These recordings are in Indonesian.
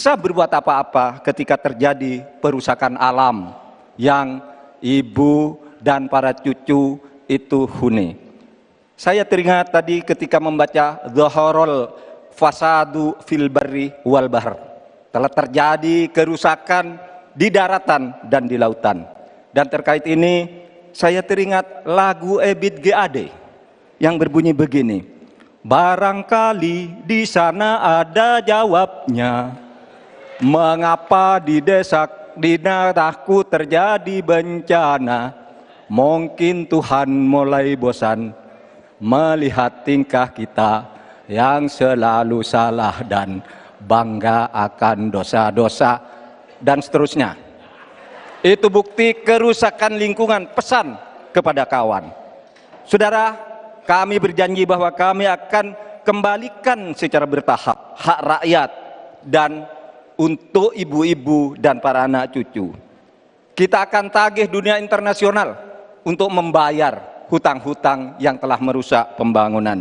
bisa berbuat apa-apa ketika terjadi perusakan alam yang ibu dan para cucu itu huni. Saya teringat tadi ketika membaca Dhaharul Fasadu fil Barri wal Bahr. Telah terjadi kerusakan di daratan dan di lautan. Dan terkait ini saya teringat lagu Ebit GAD yang berbunyi begini. Barangkali di sana ada jawabnya. Mengapa di daerahku terjadi bencana? Mungkin Tuhan mulai bosan melihat tingkah kita yang selalu salah dan bangga akan dosa-dosa dan seterusnya. Itu bukti kerusakan lingkungan, pesan kepada kawan. Saudara, kami berjanji bahwa kami akan kembalikan secara bertahap hak rakyat dan untuk ibu-ibu dan para anak cucu. Kita akan tagih dunia internasional untuk membayar hutang-hutang yang telah merusak pembangunan.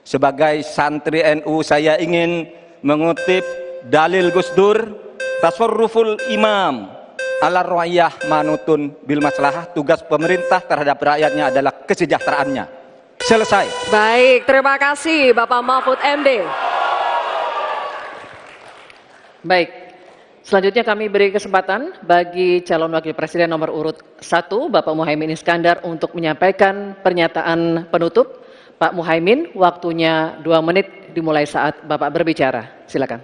Sebagai santri NU, saya ingin mengutip dalil Gus Dur, tasarruful imam ala rakyah manutun bil maslahah. Tugas pemerintah terhadap rakyatnya adalah kesejahteraannya. Selesai. Baik, terima kasih Bapak Mahfud MD. Baik, selanjutnya kami beri kesempatan bagi calon wakil presiden nomor urut 1, Bapak Muhaimin Iskandar, untuk menyampaikan pernyataan penutup. Pak Muhaimin, waktunya 2 menit dimulai saat Bapak berbicara. Silakan.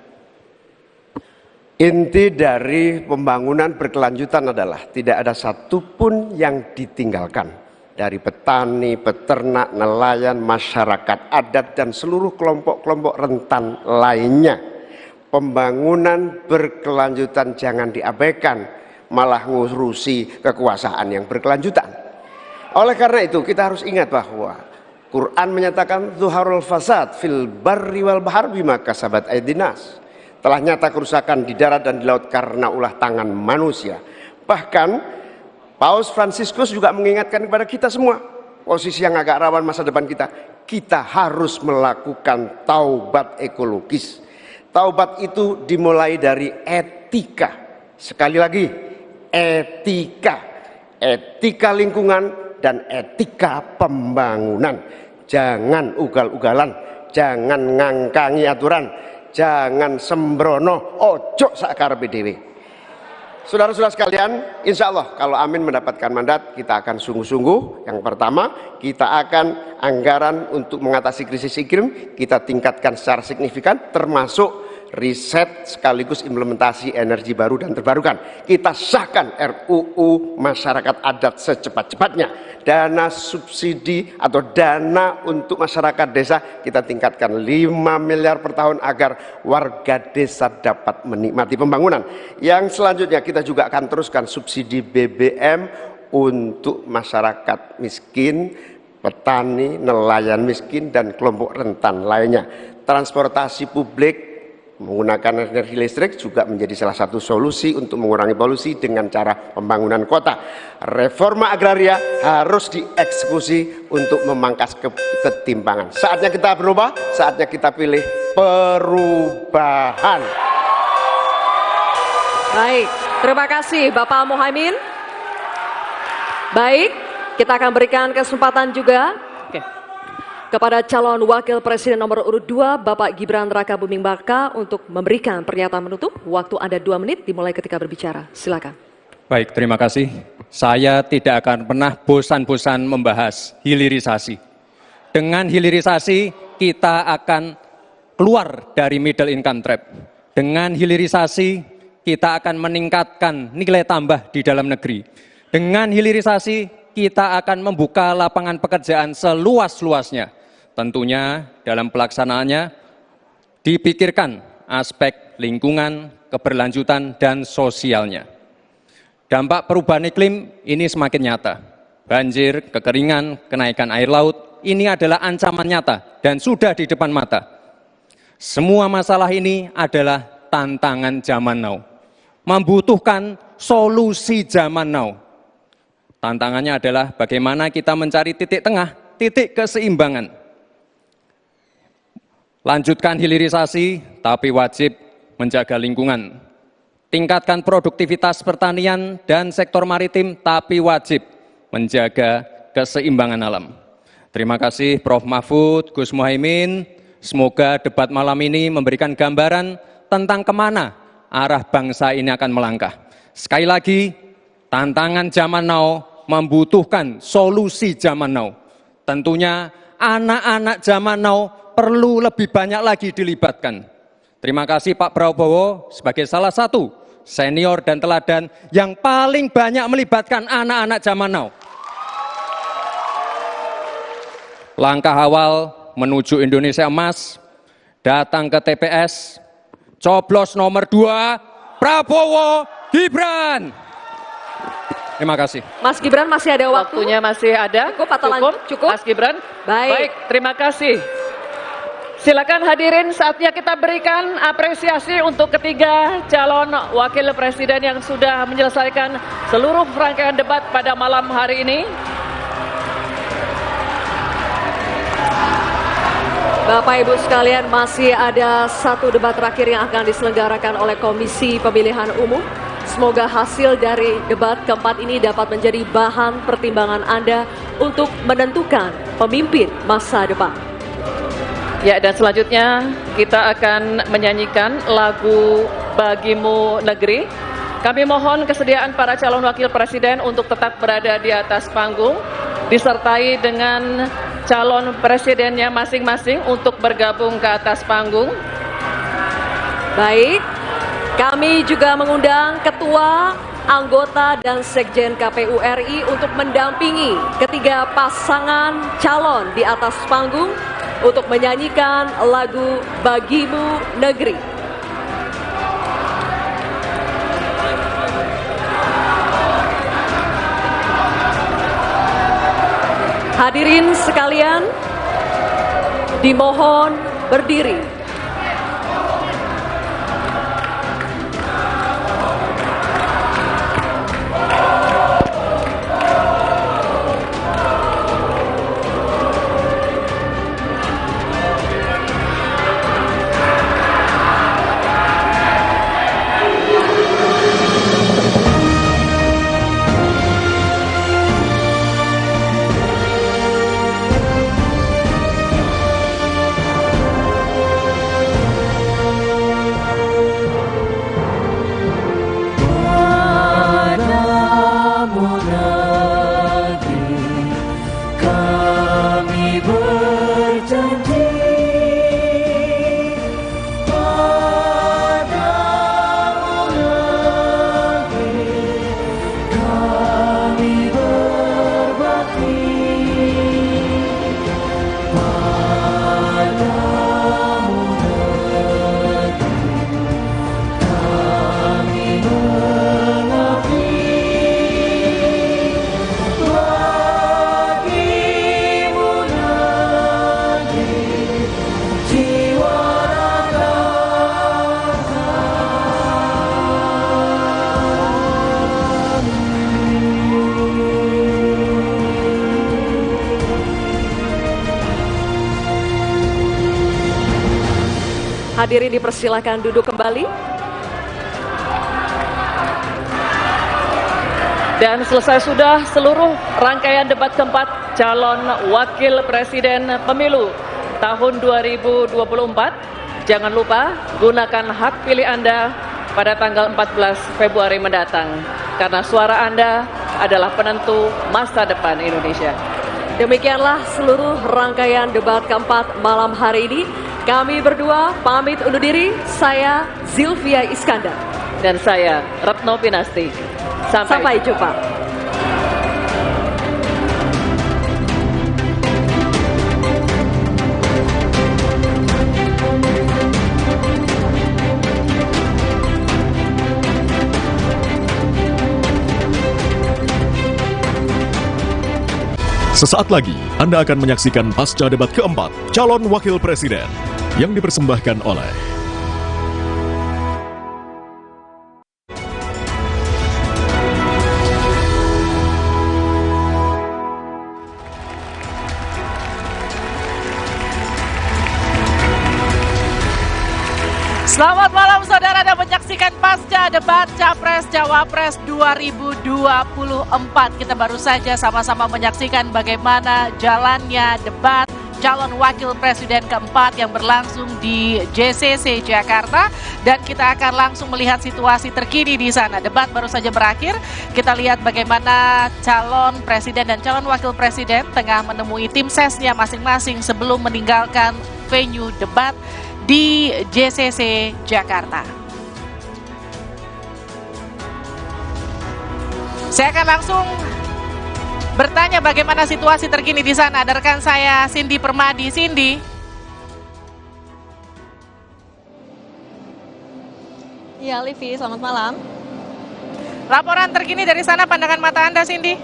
Inti dari pembangunan berkelanjutan adalah tidak ada satupun yang ditinggalkan. Dari petani, peternak, nelayan, masyarakat adat, dan seluruh kelompok-kelompok rentan lainnya. Pembangunan berkelanjutan jangan diabaikan, malah ngurusi kekuasaan yang berkelanjutan. Oleh karena itu kita harus ingat bahwa Quran menyatakan Dhaharul Fasad fil Barri wal Bahr bima kasabat aydinas. Telah nyata kerusakan di darat dan di laut karena ulah tangan manusia. Bahkan Paus Fransiskus juga mengingatkan kepada kita semua, posisi yang agak rawan masa depan kita harus melakukan taubat ekologis. Taubat itu dimulai dari etika. Sekali lagi, etika. Etika lingkungan dan etika pembangunan. Jangan ugal-ugalan, jangan ngangkangi aturan, jangan sembrono, ojo sakarepe dhewe. Saudara-saudara sekalian, insya Allah kalau Amin mendapatkan mandat, kita akan sungguh-sungguh. Yang pertama, kita akan anggaran untuk mengatasi krisis iklim, kita tingkatkan secara signifikan, termasuk riset sekaligus implementasi energi baru dan terbarukan. Kita sahkan RUU masyarakat adat secepat-cepatnya. Dana subsidi atau dana untuk masyarakat desa kita tingkatkan 5 miliar per tahun agar warga desa dapat menikmati pembangunan. Yang selanjutnya kita juga akan teruskan subsidi BBM untuk masyarakat miskin, petani, nelayan miskin, dan kelompok rentan lainnya. Transportasi publik menggunakan energi listrik juga menjadi salah satu solusi untuk mengurangi polusi dengan cara pembangunan kota. Reforma agraria harus dieksekusi untuk memangkas ketimpangan. Saatnya kita berubah, saatnya kita pilih perubahan. Baik, terima kasih Bapak Muhaimin. Baik, kita akan berikan kesempatan juga kepada calon wakil presiden nomor urut 2, Bapak Gibran Raka Buming Baka, untuk memberikan pernyataan menutup. Waktu Anda 2 menit dimulai ketika berbicara. Silakan. Baik, terima kasih. Saya tidak akan pernah bosan-bosan membahas hilirisasi. Dengan hilirisasi kita akan keluar dari middle income trap. Dengan hilirisasi kita akan meningkatkan nilai tambah di dalam negeri. Dengan hilirisasi kita akan membuka lapangan pekerjaan seluas-luasnya. Tentunya dalam pelaksanaannya dipikirkan aspek lingkungan, keberlanjutan, dan sosialnya. Dampak perubahan iklim ini semakin nyata. Banjir, kekeringan, kenaikan air laut, ini adalah ancaman nyata dan sudah di depan mata. Semua masalah ini adalah tantangan zaman now. Membutuhkan solusi zaman now. Tantangannya adalah bagaimana kita mencari titik tengah, titik keseimbangan. Lanjutkan hilirisasi, tapi wajib menjaga lingkungan. Tingkatkan produktivitas pertanian dan sektor maritim, tapi wajib menjaga keseimbangan alam. Terima kasih Prof. Mahfud, Gus Muhaimin. Semoga debat malam ini memberikan gambaran tentang kemana arah bangsa ini akan melangkah. Sekali lagi, tantangan zaman now membutuhkan solusi zaman now. Tentunya anak-anak zaman now perlu lebih banyak lagi dilibatkan. Terima kasih Pak Prabowo sebagai salah satu senior dan teladan yang paling banyak melibatkan anak-anak zaman now. Langkah awal menuju Indonesia Emas, datang ke TPS, coblos nomor 2, Prabowo Gibran. Terima kasih. Mas Gibran masih ada waktu? Waktunya masih ada. Cukup atau lanjut? Cukup? Mas Gibran? Baik. Terima kasih. Silakan hadirin, saatnya kita berikan apresiasi untuk ketiga calon wakil presiden yang sudah menyelesaikan seluruh rangkaian debat pada malam hari ini. Bapak Ibu sekalian, masih ada satu debat terakhir yang akan diselenggarakan oleh Komisi Pemilihan Umum. Semoga hasil dari debat keempat ini dapat menjadi bahan pertimbangan Anda untuk menentukan pemimpin masa depan. Ya, dan selanjutnya kita akan menyanyikan lagu Bagimu Negeri. Kami mohon kesediaan para calon wakil presiden untuk tetap berada di atas panggung, disertai dengan calon presidennya masing-masing untuk bergabung ke atas panggung. Baik, kami juga mengundang ketua, anggota, dan sekjen KPU RI untuk mendampingi ketiga pasangan calon di atas panggung untuk menyanyikan lagu Bagimu Negeri. Hadirin sekalian, dimohon berdiri. Hadirin dipersilakan duduk kembali. Dan selesai sudah seluruh rangkaian debat keempat calon wakil presiden pemilu tahun 2024. Jangan lupa gunakan hak pilih Anda pada tanggal 14 Februari mendatang. Karena suara Anda adalah penentu masa depan Indonesia. Demikianlah seluruh rangkaian debat keempat malam hari ini. Kami berdua pamit undur diri. Saya Zilvia Iskandar. Dan saya Retno Pinasti. Sampai jumpa. Sesaat lagi Anda akan menyaksikan pasca debat keempat calon wakil presiden yang dipersembahkan oleh Selamat malam saudara. debat Capres Cawapres 2024. Kita baru saja sama-sama menyaksikan bagaimana jalannya debat calon wakil presiden keempat yang berlangsung di JCC Jakarta, dan kita akan langsung melihat situasi terkini di sana. Debat baru saja berakhir, kita lihat bagaimana calon presiden dan calon wakil presiden tengah menemui tim sesnya masing-masing sebelum meninggalkan venue debat di JCC Jakarta. Saya akan langsung bertanya bagaimana situasi terkini di sana. Ada rekan saya Cindy Permadi. Cindy. Ya, Livi, selamat malam. Laporan terkini dari sana, pandangan mata Anda, Cindy.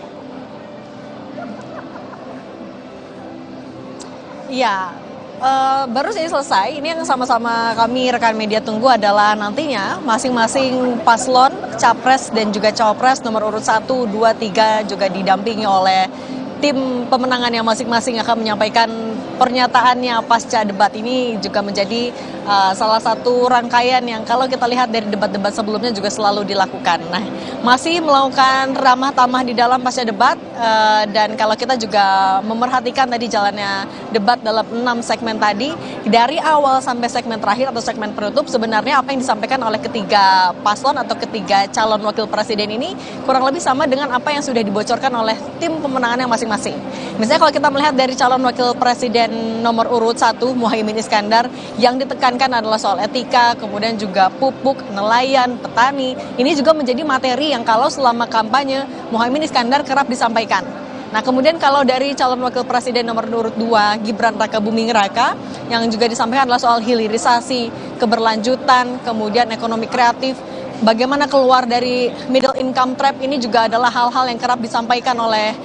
Iya, baru saja selesai. Ini yang sama-sama kami rekan media tunggu adalah nantinya masing-masing paslon Capres dan juga Cawapres nomor urut 1, 2, 3 juga didampingi oleh tim pemenangan yang masing-masing akan menyampaikan pernyataannya pasca debat. Ini juga menjadi salah satu rangkaian yang kalau kita lihat dari debat-debat sebelumnya juga selalu dilakukan. Nah, masih melakukan ramah tamah di dalam pasca debat, dan kalau kita juga memerhatikan tadi jalannya debat dalam 6 segmen tadi, dari awal sampai segmen terakhir atau segmen penutup, sebenarnya apa yang disampaikan oleh ketiga paslon atau ketiga calon wakil presiden ini kurang lebih sama dengan apa yang sudah dibocorkan oleh tim pemenangan yang masing-masing. Misalnya kalau kita melihat dari calon wakil presiden nomor urut 1, Muhaimin Iskandar, yang ditekankan adalah soal etika, kemudian juga pupuk, nelayan, petani. Ini juga menjadi materi yang kalau selama kampanye Muhaimin Iskandar kerap disampaikan. Nah, kemudian kalau dari calon wakil presiden nomor urut 2, Gibran Rakabuming Raka, yang juga disampaikan adalah soal hilirisasi, keberlanjutan, kemudian ekonomi kreatif, bagaimana keluar dari middle income trap. Ini juga adalah hal-hal yang kerap disampaikan oleh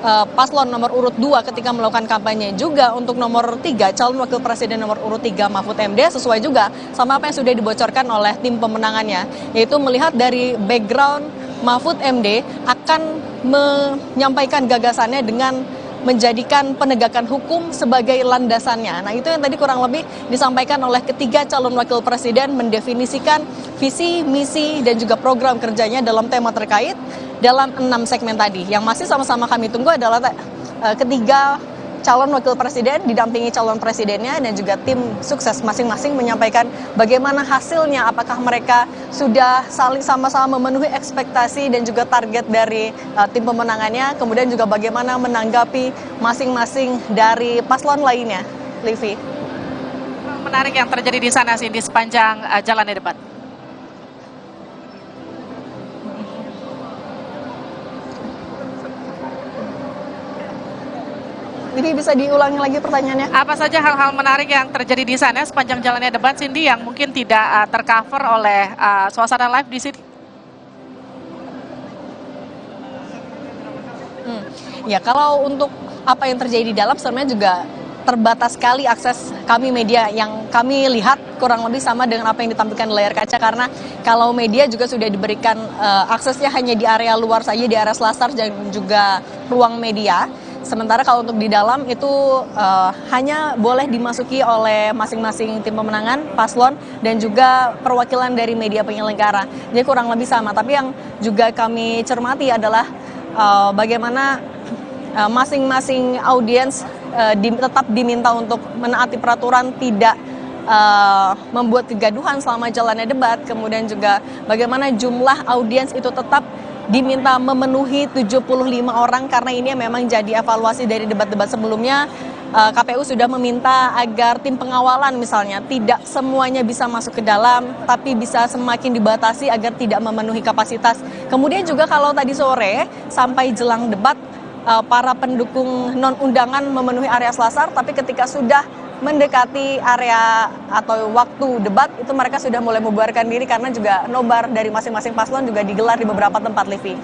paslon nomor urut 2 ketika melakukan kampanye. Juga untuk nomor 3, calon wakil presiden nomor urut 3 Mahfud MD, sesuai juga sama apa yang sudah dibocorkan oleh tim pemenangannya, yaitu melihat dari background Mahfud MD akan menyampaikan gagasannya dengan menjadikan penegakan hukum sebagai landasannya. Nah, itu yang tadi kurang lebih disampaikan oleh ketiga calon wakil presiden, mendefinisikan visi, misi, dan juga program kerjanya dalam tema terkait dalam 6 segmen tadi. Yang masih sama-sama kami tunggu adalah ketiga calon wakil presiden didampingi calon presidennya dan juga tim sukses masing-masing menyampaikan bagaimana hasilnya, apakah mereka sudah saling sama-sama memenuhi ekspektasi dan juga target dari tim pemenangannya, kemudian juga bagaimana menanggapi masing-masing dari paslon lainnya. Livi. Menarik yang terjadi di sana sih di sepanjang jalannya debat. Jadi bisa diulangi lagi pertanyaannya? Apa saja hal-hal menarik yang terjadi di sana sepanjang jalannya debat, Cindy, yang mungkin tidak tercover oleh suasana live di sini? Ya, kalau untuk apa yang terjadi di dalam sebenarnya juga terbatas sekali akses kami media. Yang kami lihat kurang lebih sama dengan apa yang ditampilkan di layar kaca, karena kalau media juga sudah diberikan aksesnya hanya di area luar saja, di area selasar dan juga ruang media. Sementara kalau untuk di dalam itu hanya boleh dimasuki oleh masing-masing tim pemenangan, paslon, dan juga perwakilan dari media penyelenggara. Jadi kurang lebih sama. Tapi yang juga kami cermati adalah bagaimana masing-masing audiens tetap diminta untuk menaati peraturan, tidak membuat kegaduhan selama jalannya debat. Kemudian juga bagaimana jumlah audiens itu tetap diminta memenuhi 75 orang, karena ini memang jadi evaluasi dari debat-debat sebelumnya. KPU sudah meminta agar tim pengawalan misalnya tidak semuanya bisa masuk ke dalam, tapi bisa semakin dibatasi agar tidak memenuhi kapasitas. Kemudian juga kalau tadi sore sampai jelang debat, para pendukung non-undangan memenuhi area selasar, tapi ketika sudah mendekati area atau waktu debat itu mereka sudah mulai membubarkan diri, karena juga nobar dari masing-masing paslon juga digelar di beberapa tempat, Livi.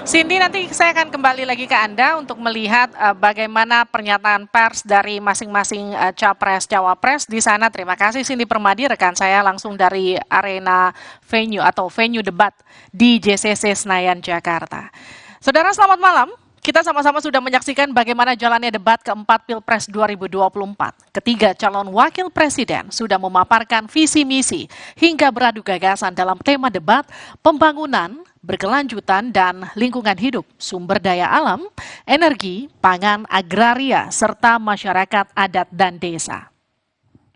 Cindy, nanti saya akan kembali lagi ke Anda untuk melihat bagaimana pernyataan pers dari masing-masing capres cawapres di sana. Terima kasih Cindy Permadi, rekan saya langsung dari arena venue atau venue debat di JCC Senayan Jakarta. Saudara, selamat malam. Kita sama-sama sudah menyaksikan bagaimana jalannya debat keempat Pilpres 2024. Ketiga calon wakil presiden sudah memaparkan visi misi hingga beradu gagasan dalam tema debat pembangunan, berkelanjutan dan lingkungan hidup, sumber daya alam, energi, pangan, agraria, serta masyarakat adat dan desa.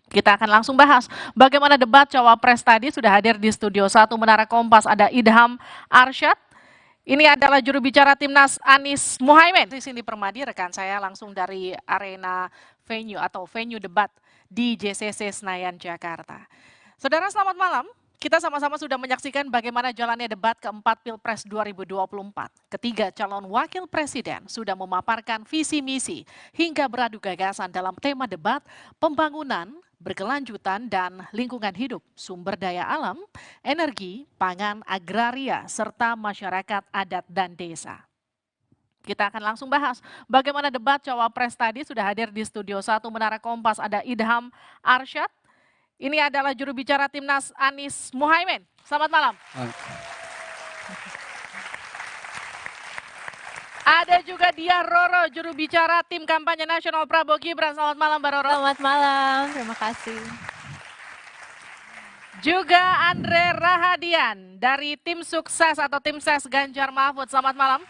Kita akan langsung bahas bagaimana debat Cawapres tadi. Sudah hadir di Studio 1 Menara Kompas ada Idham Arsyad. Ini adalah juru bicara Timnas Anies Muhaimin. Di sini Permadi, rekan saya langsung dari arena venue atau venue debat di JCC Senayan, Jakarta. Saudara, selamat malam. Kita sama-sama sudah menyaksikan bagaimana jalannya debat keempat Pilpres 2024. Ketiga calon wakil presiden sudah memaparkan visi misi hingga beradu gagasan dalam tema debat pembangunan, berkelanjutan dan lingkungan hidup, sumber daya alam, energi, pangan, agraria, serta masyarakat adat dan desa. Kita akan langsung bahas bagaimana debat Cawapres tadi. Sudah hadir di Studio 1 Menara Kompas ada Idham Arsyad. Ini adalah juru bicara Timnas Anies Muhaimin. Selamat malam. Ada juga Diah Roro, juru bicara tim kampanye nasional Prabowo Gibran. Selamat malam, Mbak Roro. Selamat malam, terima kasih. Juga Andre Rahadian dari tim sukses atau tim ses Ganjar Mahfud. Selamat malam.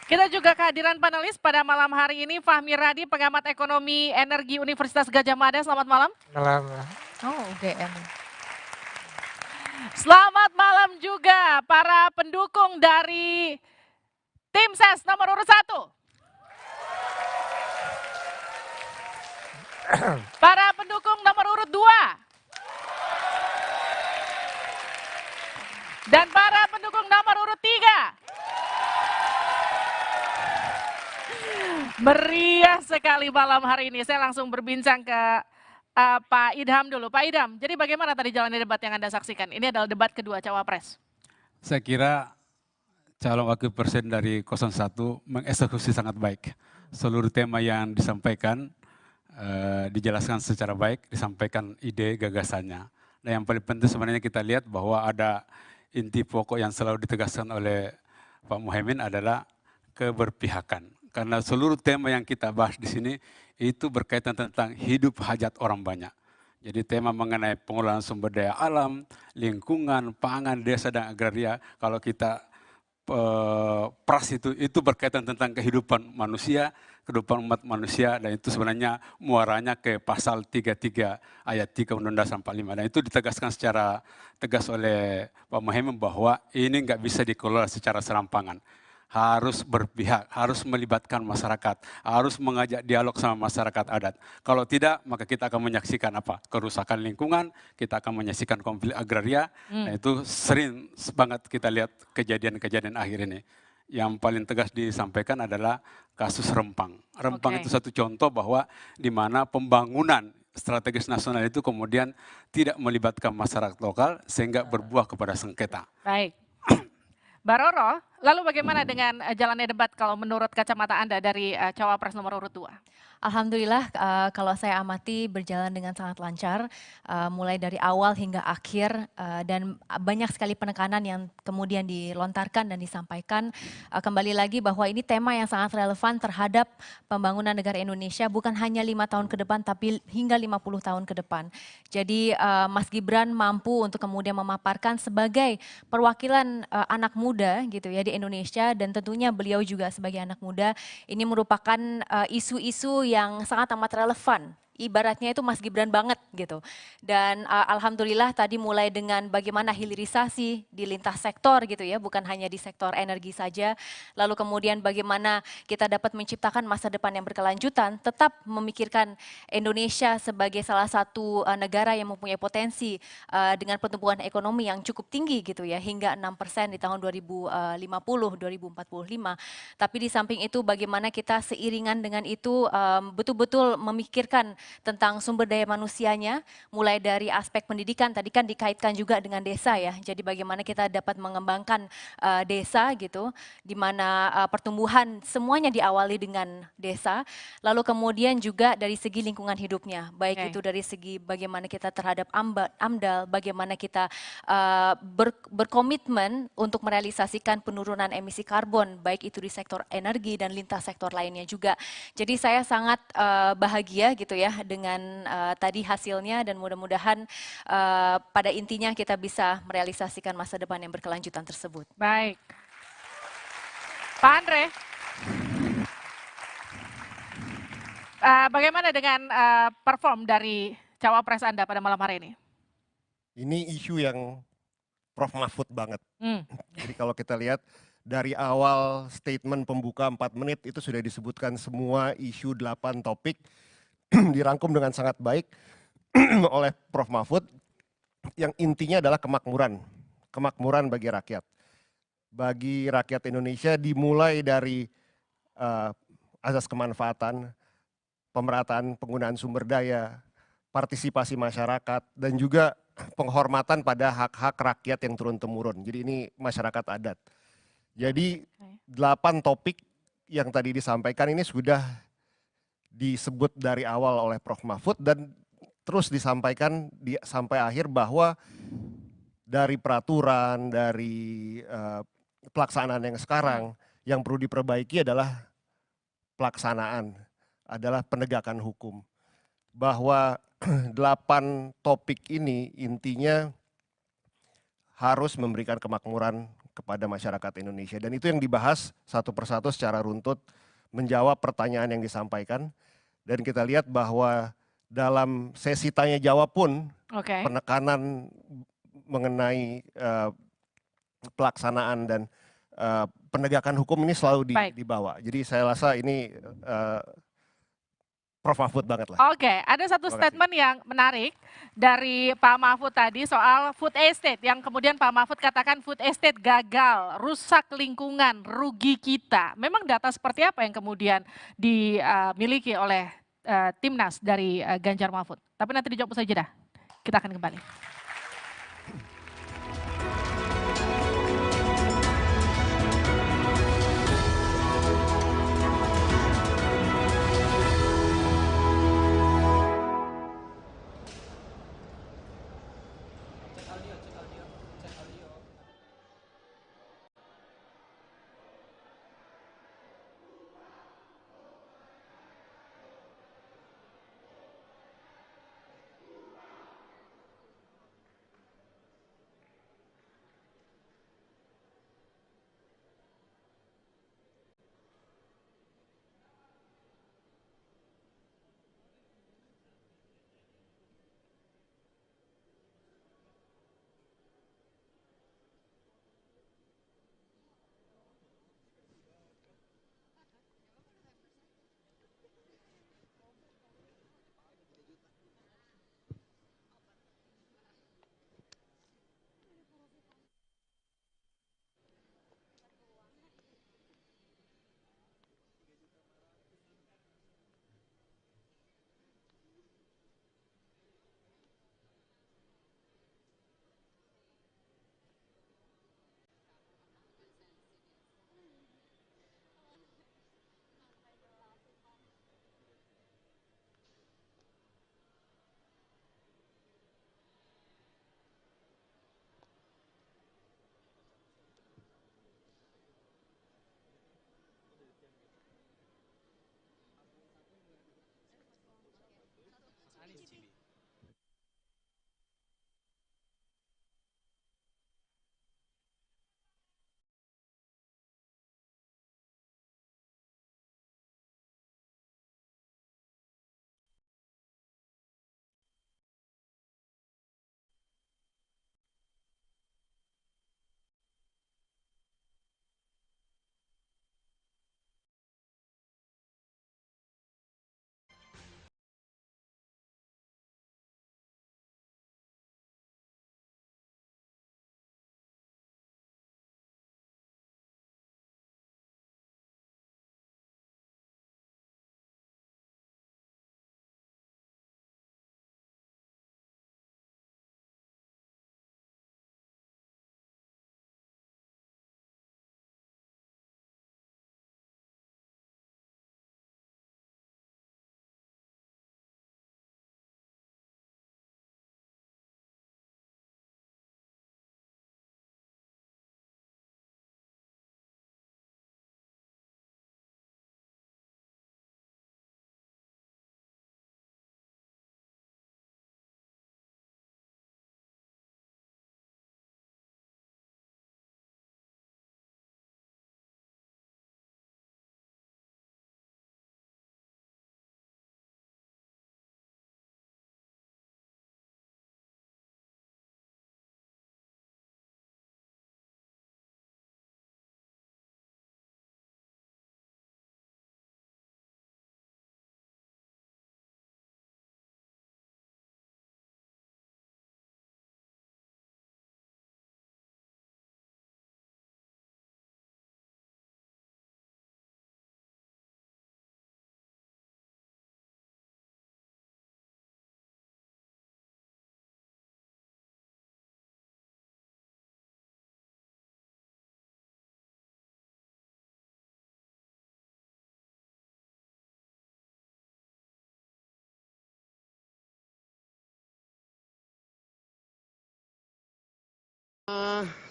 Kita juga kehadiran panelis pada malam hari ini, Fahmi Radi, pengamat ekonomi energi Universitas Gadjah Mada. Selamat malam. Malam. Oh, UGM. Selamat malam juga para pendukung dari tim ses nomor urut 1. Para pendukung nomor urut 2. Dan para pendukung nomor urut 3. Meriah sekali malam hari ini. Saya langsung berbincang ke Pak Idham dulu. Pak Idham, jadi bagaimana tadi jalannya debat yang Anda saksikan? Ini adalah debat kedua Cawapres. Saya kira calon wakil presiden dari 01 mengeksekusi sangat baik. Seluruh tema yang disampaikan, dijelaskan secara baik, disampaikan ide gagasannya. Dan yang paling penting sebenarnya kita lihat bahwa ada inti pokok yang selalu ditegaskan oleh Pak Muhaimin adalah keberpihakan. Karena seluruh tema yang kita bahas di sini itu berkaitan tentang hidup hajat orang banyak. Jadi tema mengenai pengelolaan sumber daya alam, lingkungan, pangan, desa dan agraria. Kalau kita pras itu berkaitan tentang kehidupan manusia, kehidupan umat manusia, dan itu sebenarnya muaranya ke pasal 33 ayat 3 Undang-Undang 45. Dan itu ditegaskan secara tegas oleh Pak Muhaimin bahwa ini nggak bisa dikelola secara serampangan. Harus berpihak, harus melibatkan masyarakat, harus mengajak dialog sama masyarakat adat. Kalau tidak, maka kita akan menyaksikan apa? Kerusakan lingkungan, kita akan menyaksikan konflik agraria, dan itu sering banget kita lihat kejadian-kejadian akhir ini. Yang paling tegas disampaikan adalah kasus Rempang. Rempang itu satu contoh bahwa di mana pembangunan strategis nasional itu kemudian tidak melibatkan masyarakat lokal sehingga berbuah kepada sengketa. Baik. Mbak Roro, lalu bagaimana dengan jalannya debat kalau menurut kacamata Anda dari Cawapres nomor urut 2? Alhamdulillah kalau saya amati berjalan dengan sangat lancar, mulai dari awal hingga akhir dan banyak sekali penekanan yang kemudian dilontarkan dan disampaikan. Kembali lagi bahwa ini tema yang sangat relevan terhadap pembangunan negara Indonesia bukan hanya 5 tahun ke depan tapi hingga 50 tahun ke depan. Jadi Mas Gibran mampu untuk kemudian memaparkan sebagai perwakilan anak muda gitu ya di Indonesia, dan tentunya beliau juga sebagai anak muda ini merupakan isu-isu yang sangat amat relevan. Ibaratnya itu Mas Gibran banget gitu. Dan alhamdulillah tadi mulai dengan bagaimana hilirisasi di lintas sektor gitu ya, bukan hanya di sektor energi saja. Lalu kemudian bagaimana kita dapat menciptakan masa depan yang berkelanjutan, tetap memikirkan Indonesia sebagai salah satu negara yang mempunyai potensi dengan pertumbuhan ekonomi yang cukup tinggi gitu ya, hingga 6% di tahun 2050, 2045. Tapi di samping itu bagaimana kita seiringan dengan itu betul-betul memikirkan tentang sumber daya manusianya, mulai dari aspek pendidikan, tadi kan dikaitkan juga dengan desa ya, jadi bagaimana kita dapat mengembangkan desa gitu, di mana pertumbuhan semuanya diawali dengan desa, lalu kemudian juga dari segi lingkungan hidupnya, baik itu dari segi bagaimana kita terhadap AMDAL, bagaimana kita berkomitmen untuk merealisasikan penurunan emisi karbon, baik itu di sektor energi dan lintas sektor lainnya juga. Jadi saya sangat bahagia gitu ya dengan tadi hasilnya, dan mudah-mudahan pada intinya kita bisa merealisasikan masa depan yang berkelanjutan tersebut. Baik. Pak Andre, bagaimana dengan perform dari cawapres Anda pada malam hari ini? Ini isu yang Prof Mahfud banget. Jadi kalau kita lihat dari awal statement pembuka 4 menit itu sudah disebutkan semua isu 8 topik dirangkum dengan sangat baik oleh Prof Mahfud, yang intinya adalah kemakmuran bagi rakyat. Bagi rakyat Indonesia dimulai dari asas kemanfaatan, pemerataan penggunaan sumber daya, partisipasi masyarakat, dan juga penghormatan pada hak-hak rakyat yang turun-temurun. Jadi ini masyarakat adat. Jadi 8 topik yang tadi disampaikan ini sudah disebut dari awal oleh Prof Mahfud dan terus disampaikan sampai akhir bahwa dari peraturan, dari pelaksanaan yang sekarang, yang perlu diperbaiki adalah pelaksanaan, adalah penegakan hukum. Bahwa 8 topik ini intinya harus memberikan kemakmuran kepada masyarakat Indonesia. Dan itu yang dibahas satu persatu secara runtut, menjawab pertanyaan yang disampaikan. Dan kita lihat bahwa dalam sesi tanya jawab pun penekanan mengenai pelaksanaan dan penegakan hukum ini selalu dibawa. Jadi saya rasa ini Prof Mahfud banget lah. Oke, ada satu statement yang menarik dari Pak Mahfud tadi soal food estate, yang kemudian Pak Mahfud katakan food estate gagal, rusak lingkungan, rugi kita. Memang data seperti apa yang kemudian dimiliki oleh Timnas dari Ganjar Mahfud? Tapi nanti dijawab usai jeda. Kita akan kembali.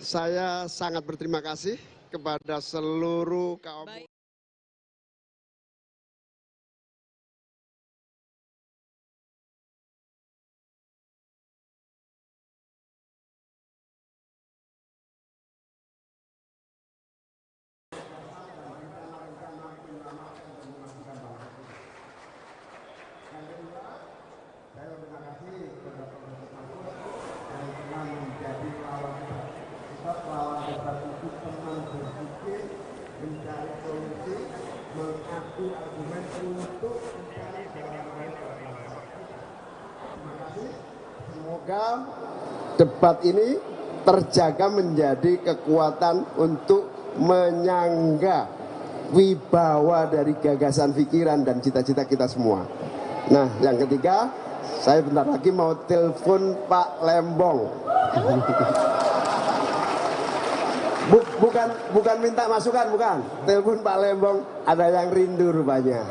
Saya sangat berterima kasih kepada seluruh kaum. Semoga debat ini terjaga menjadi kekuatan untuk menyangga wibawa dari gagasan pikiran dan cita-cita kita semua. Nah, yang ketiga, saya bentar lagi mau telepon Pak Lembong. Bukan minta masukan, bukan. Telepon Pak Lembong, ada yang rindu rupanya.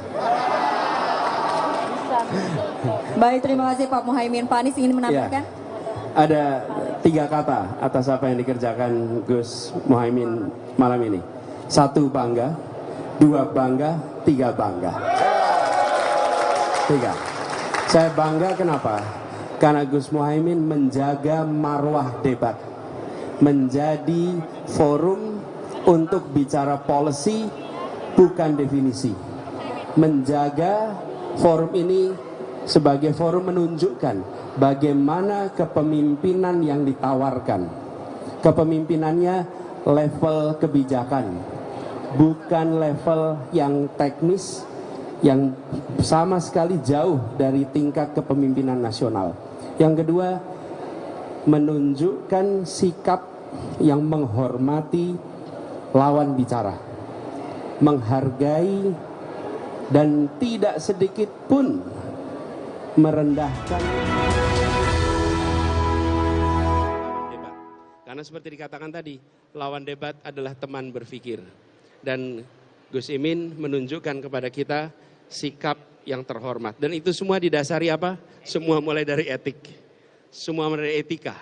Baik, terima kasih Pak Muhaimin. Pak Anies ingin menambahkan? Ya, ada 3 kata atas apa yang dikerjakan Gus Muhaimin malam ini. 1 bangga, 2 bangga, 3 bangga. 3. Saya bangga kenapa? Karena Gus Muhaimin menjaga marwah debat. Menjadi forum untuk bicara policy, bukan definisi. Menjaga forum ini sebagai forum menunjukkan bagaimana kepemimpinan yang ditawarkan. Kepemimpinannya level kebijakan, bukan level yang teknis, yang sama sekali jauh dari tingkat kepemimpinan nasional. Yang kedua, menunjukkan sikap yang menghormati lawan bicara, menghargai dan tidak sedikit pun merendahkan. Karena seperti dikatakan tadi, lawan debat adalah teman berpikir. Dan Gus Imin menunjukkan kepada kita sikap yang terhormat. Dan itu semua didasari apa? Semua mulai dari etik. Semua mulai dari etika.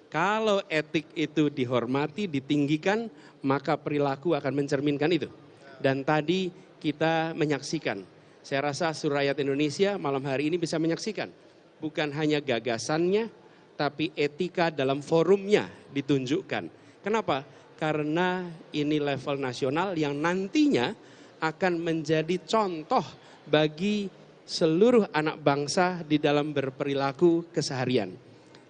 Kalau etik itu dihormati, ditinggikan, maka perilaku akan mencerminkan itu. Dan tadi kita menyaksikan, saya rasa seluruh rakyat Indonesia malam hari ini bisa menyaksikan. Bukan hanya gagasannya, tapi etika dalam forumnya ditunjukkan. Kenapa? Karena ini level nasional yang nantinya akan menjadi contoh bagi seluruh anak bangsa di dalam berperilaku keseharian.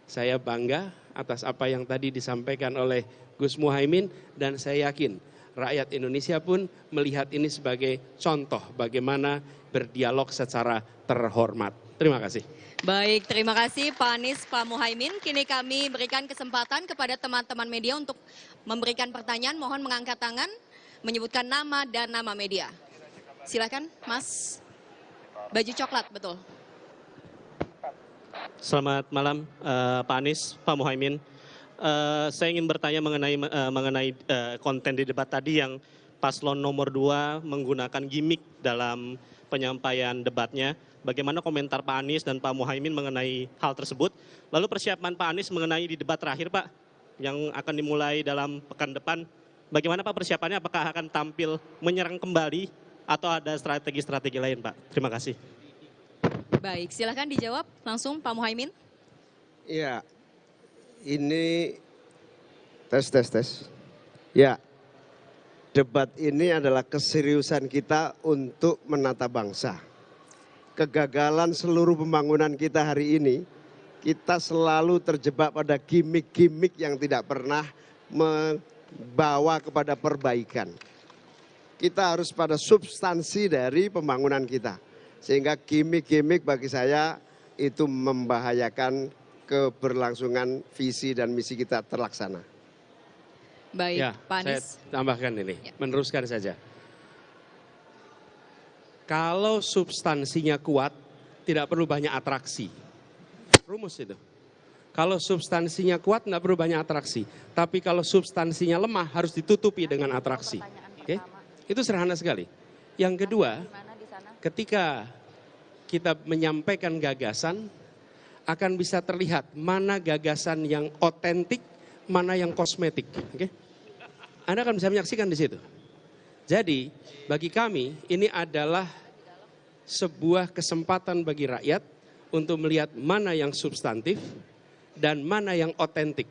Saya bangga atas apa yang tadi disampaikan oleh Gus Muhaimin dan saya yakin rakyat Indonesia pun melihat ini sebagai contoh bagaimana berdialog secara terhormat. Terima kasih. Baik, terima kasih Pak Anies, Pak Muhaimin. Kini kami berikan kesempatan kepada teman-teman media untuk memberikan pertanyaan. Mohon mengangkat tangan, menyebutkan nama dan nama media. Silakan, Mas. Baju coklat, betul. Selamat malam Pak Anies, Pak Muhaimin. Saya ingin bertanya mengenai konten di debat tadi yang paslon nomor 2 menggunakan gimmick dalam penyampaian debatnya. Bagaimana komentar Pak Anies dan Pak Muhaimin mengenai hal tersebut? Lalu persiapan Pak Anies mengenai di debat terakhir Pak, yang akan dimulai dalam pekan depan. Bagaimana Pak persiapannya? Apakah akan tampil menyerang kembali atau ada strategi-strategi lain Pak? Terima kasih. Baik, silakan dijawab langsung Pak Muhaimin. Iya, ini tes. Ya, debat ini adalah keseriusan kita untuk menata bangsa. Kegagalan seluruh pembangunan kita hari ini, kita selalu terjebak pada gimmick-gimmick yang tidak pernah membawa kepada perbaikan. Kita harus pada substansi dari pembangunan kita. Sehingga gimmick-gimmick bagi saya itu membahayakan keberlangsungan visi dan misi kita terlaksana. Baik, ya, Pak Anies. Saya tambahkan ini, meneruskan saja. Kalau substansinya kuat, tidak perlu banyak atraksi. Rumus itu. Kalau substansinya kuat, tidak perlu banyak atraksi. Tapi kalau substansinya lemah, harus ditutupi dengan atraksi. Oke? Itu sederhana sekali. Yang kedua, ketika kita menyampaikan gagasan, akan bisa terlihat mana gagasan yang otentik, mana yang kosmetik. Oke? Anda akan bisa menyaksikan di situ. Jadi, bagi kami ini adalah sebuah kesempatan bagi rakyat untuk melihat mana yang substantif dan mana yang otentik.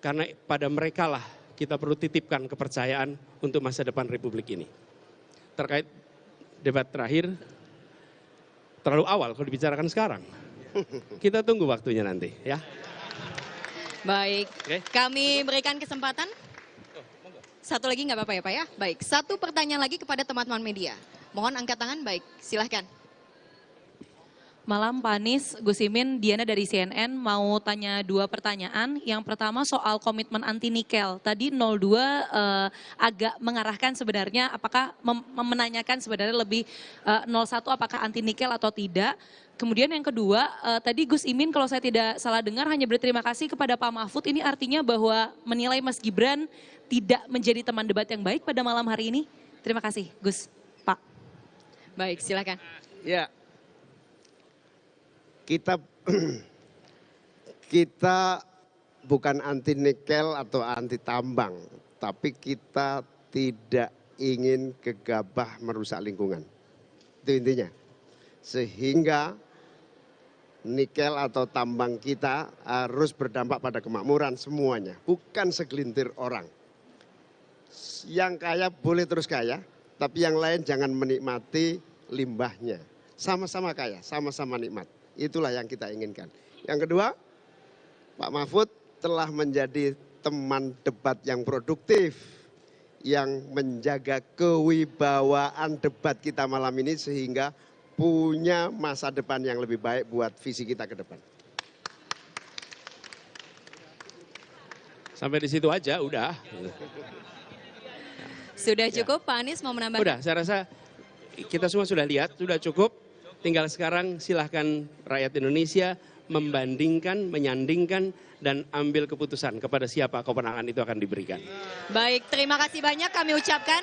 Karena pada mereka lah kita perlu titipkan kepercayaan untuk masa depan Republik ini. Terkait debat terakhir, terlalu awal kalau dibicarakan sekarang. Kita tunggu waktunya nanti ya. Baik, kami berikan kesempatan. Satu lagi nggak apa-apa ya Pak ya? Baik, satu pertanyaan lagi kepada teman-teman media. Mohon angkat tangan, baik, silahkan. Malam Pak Anies, Gus Imin, Diana dari CNN mau tanya 2 pertanyaan. Yang pertama soal komitmen anti nikel. Tadi 02 agak mengarahkan sebenarnya apakah menanyakan sebenarnya lebih 01 apakah anti nikel atau tidak. Kemudian yang kedua, tadi Gus Imin kalau saya tidak salah dengar hanya berterima kasih kepada Pak Mahfud. Ini artinya bahwa menilai Mas Gibran tidak menjadi teman debat yang baik pada malam hari ini. Terima kasih Gus, Pak. Baik, silakan. Ya, kita bukan anti nikel atau anti tambang, tapi kita tidak ingin gegabah merusak lingkungan. Itu intinya. Sehingga nikel atau tambang kita harus berdampak pada kemakmuran semuanya, bukan segelintir orang. Yang kaya boleh terus kaya, tapi yang lain jangan menikmati limbahnya. Sama-sama kaya, sama-sama nikmat. Itulah yang kita inginkan. Yang kedua, Pak Mahfud telah menjadi teman debat yang produktif, yang menjaga kewibawaan debat kita malam ini sehingga punya masa depan yang lebih baik buat visi kita ke depan. Sampai di situ aja, udah. Sudah cukup, Pak Anies mau menambahkan? Udah, saya rasa kita semua sudah lihat, sudah cukup. Tinggal sekarang silahkan rakyat Indonesia membandingkan, menyandingkan, dan ambil keputusan kepada siapa kewenangan itu akan diberikan. Baik, terima kasih banyak kami ucapkan.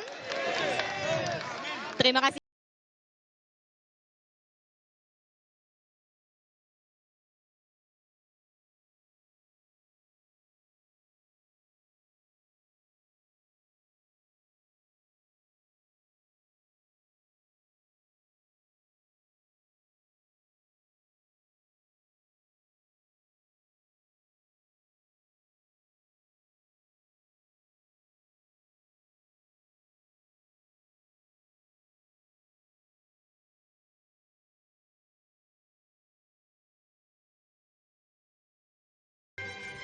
Terima kasih.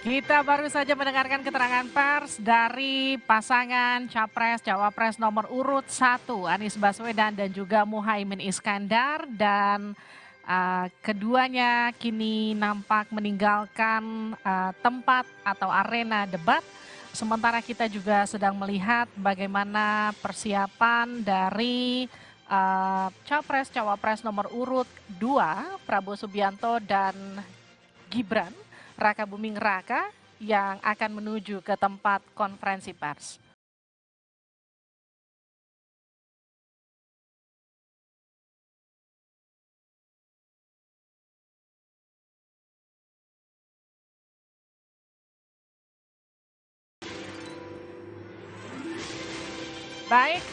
Kita baru saja mendengarkan keterangan pers dari pasangan Capres Cawapres nomor urut 1 Anies Baswedan dan juga Muhaimin Iskandar, dan keduanya kini nampak meninggalkan tempat atau arena debat. Sementara kita juga sedang melihat bagaimana persiapan dari Capres Cawapres nomor urut 2 Prabowo Subianto dan Gibran Raka Buming Raka yang akan menuju ke tempat konferensi pers. Baik,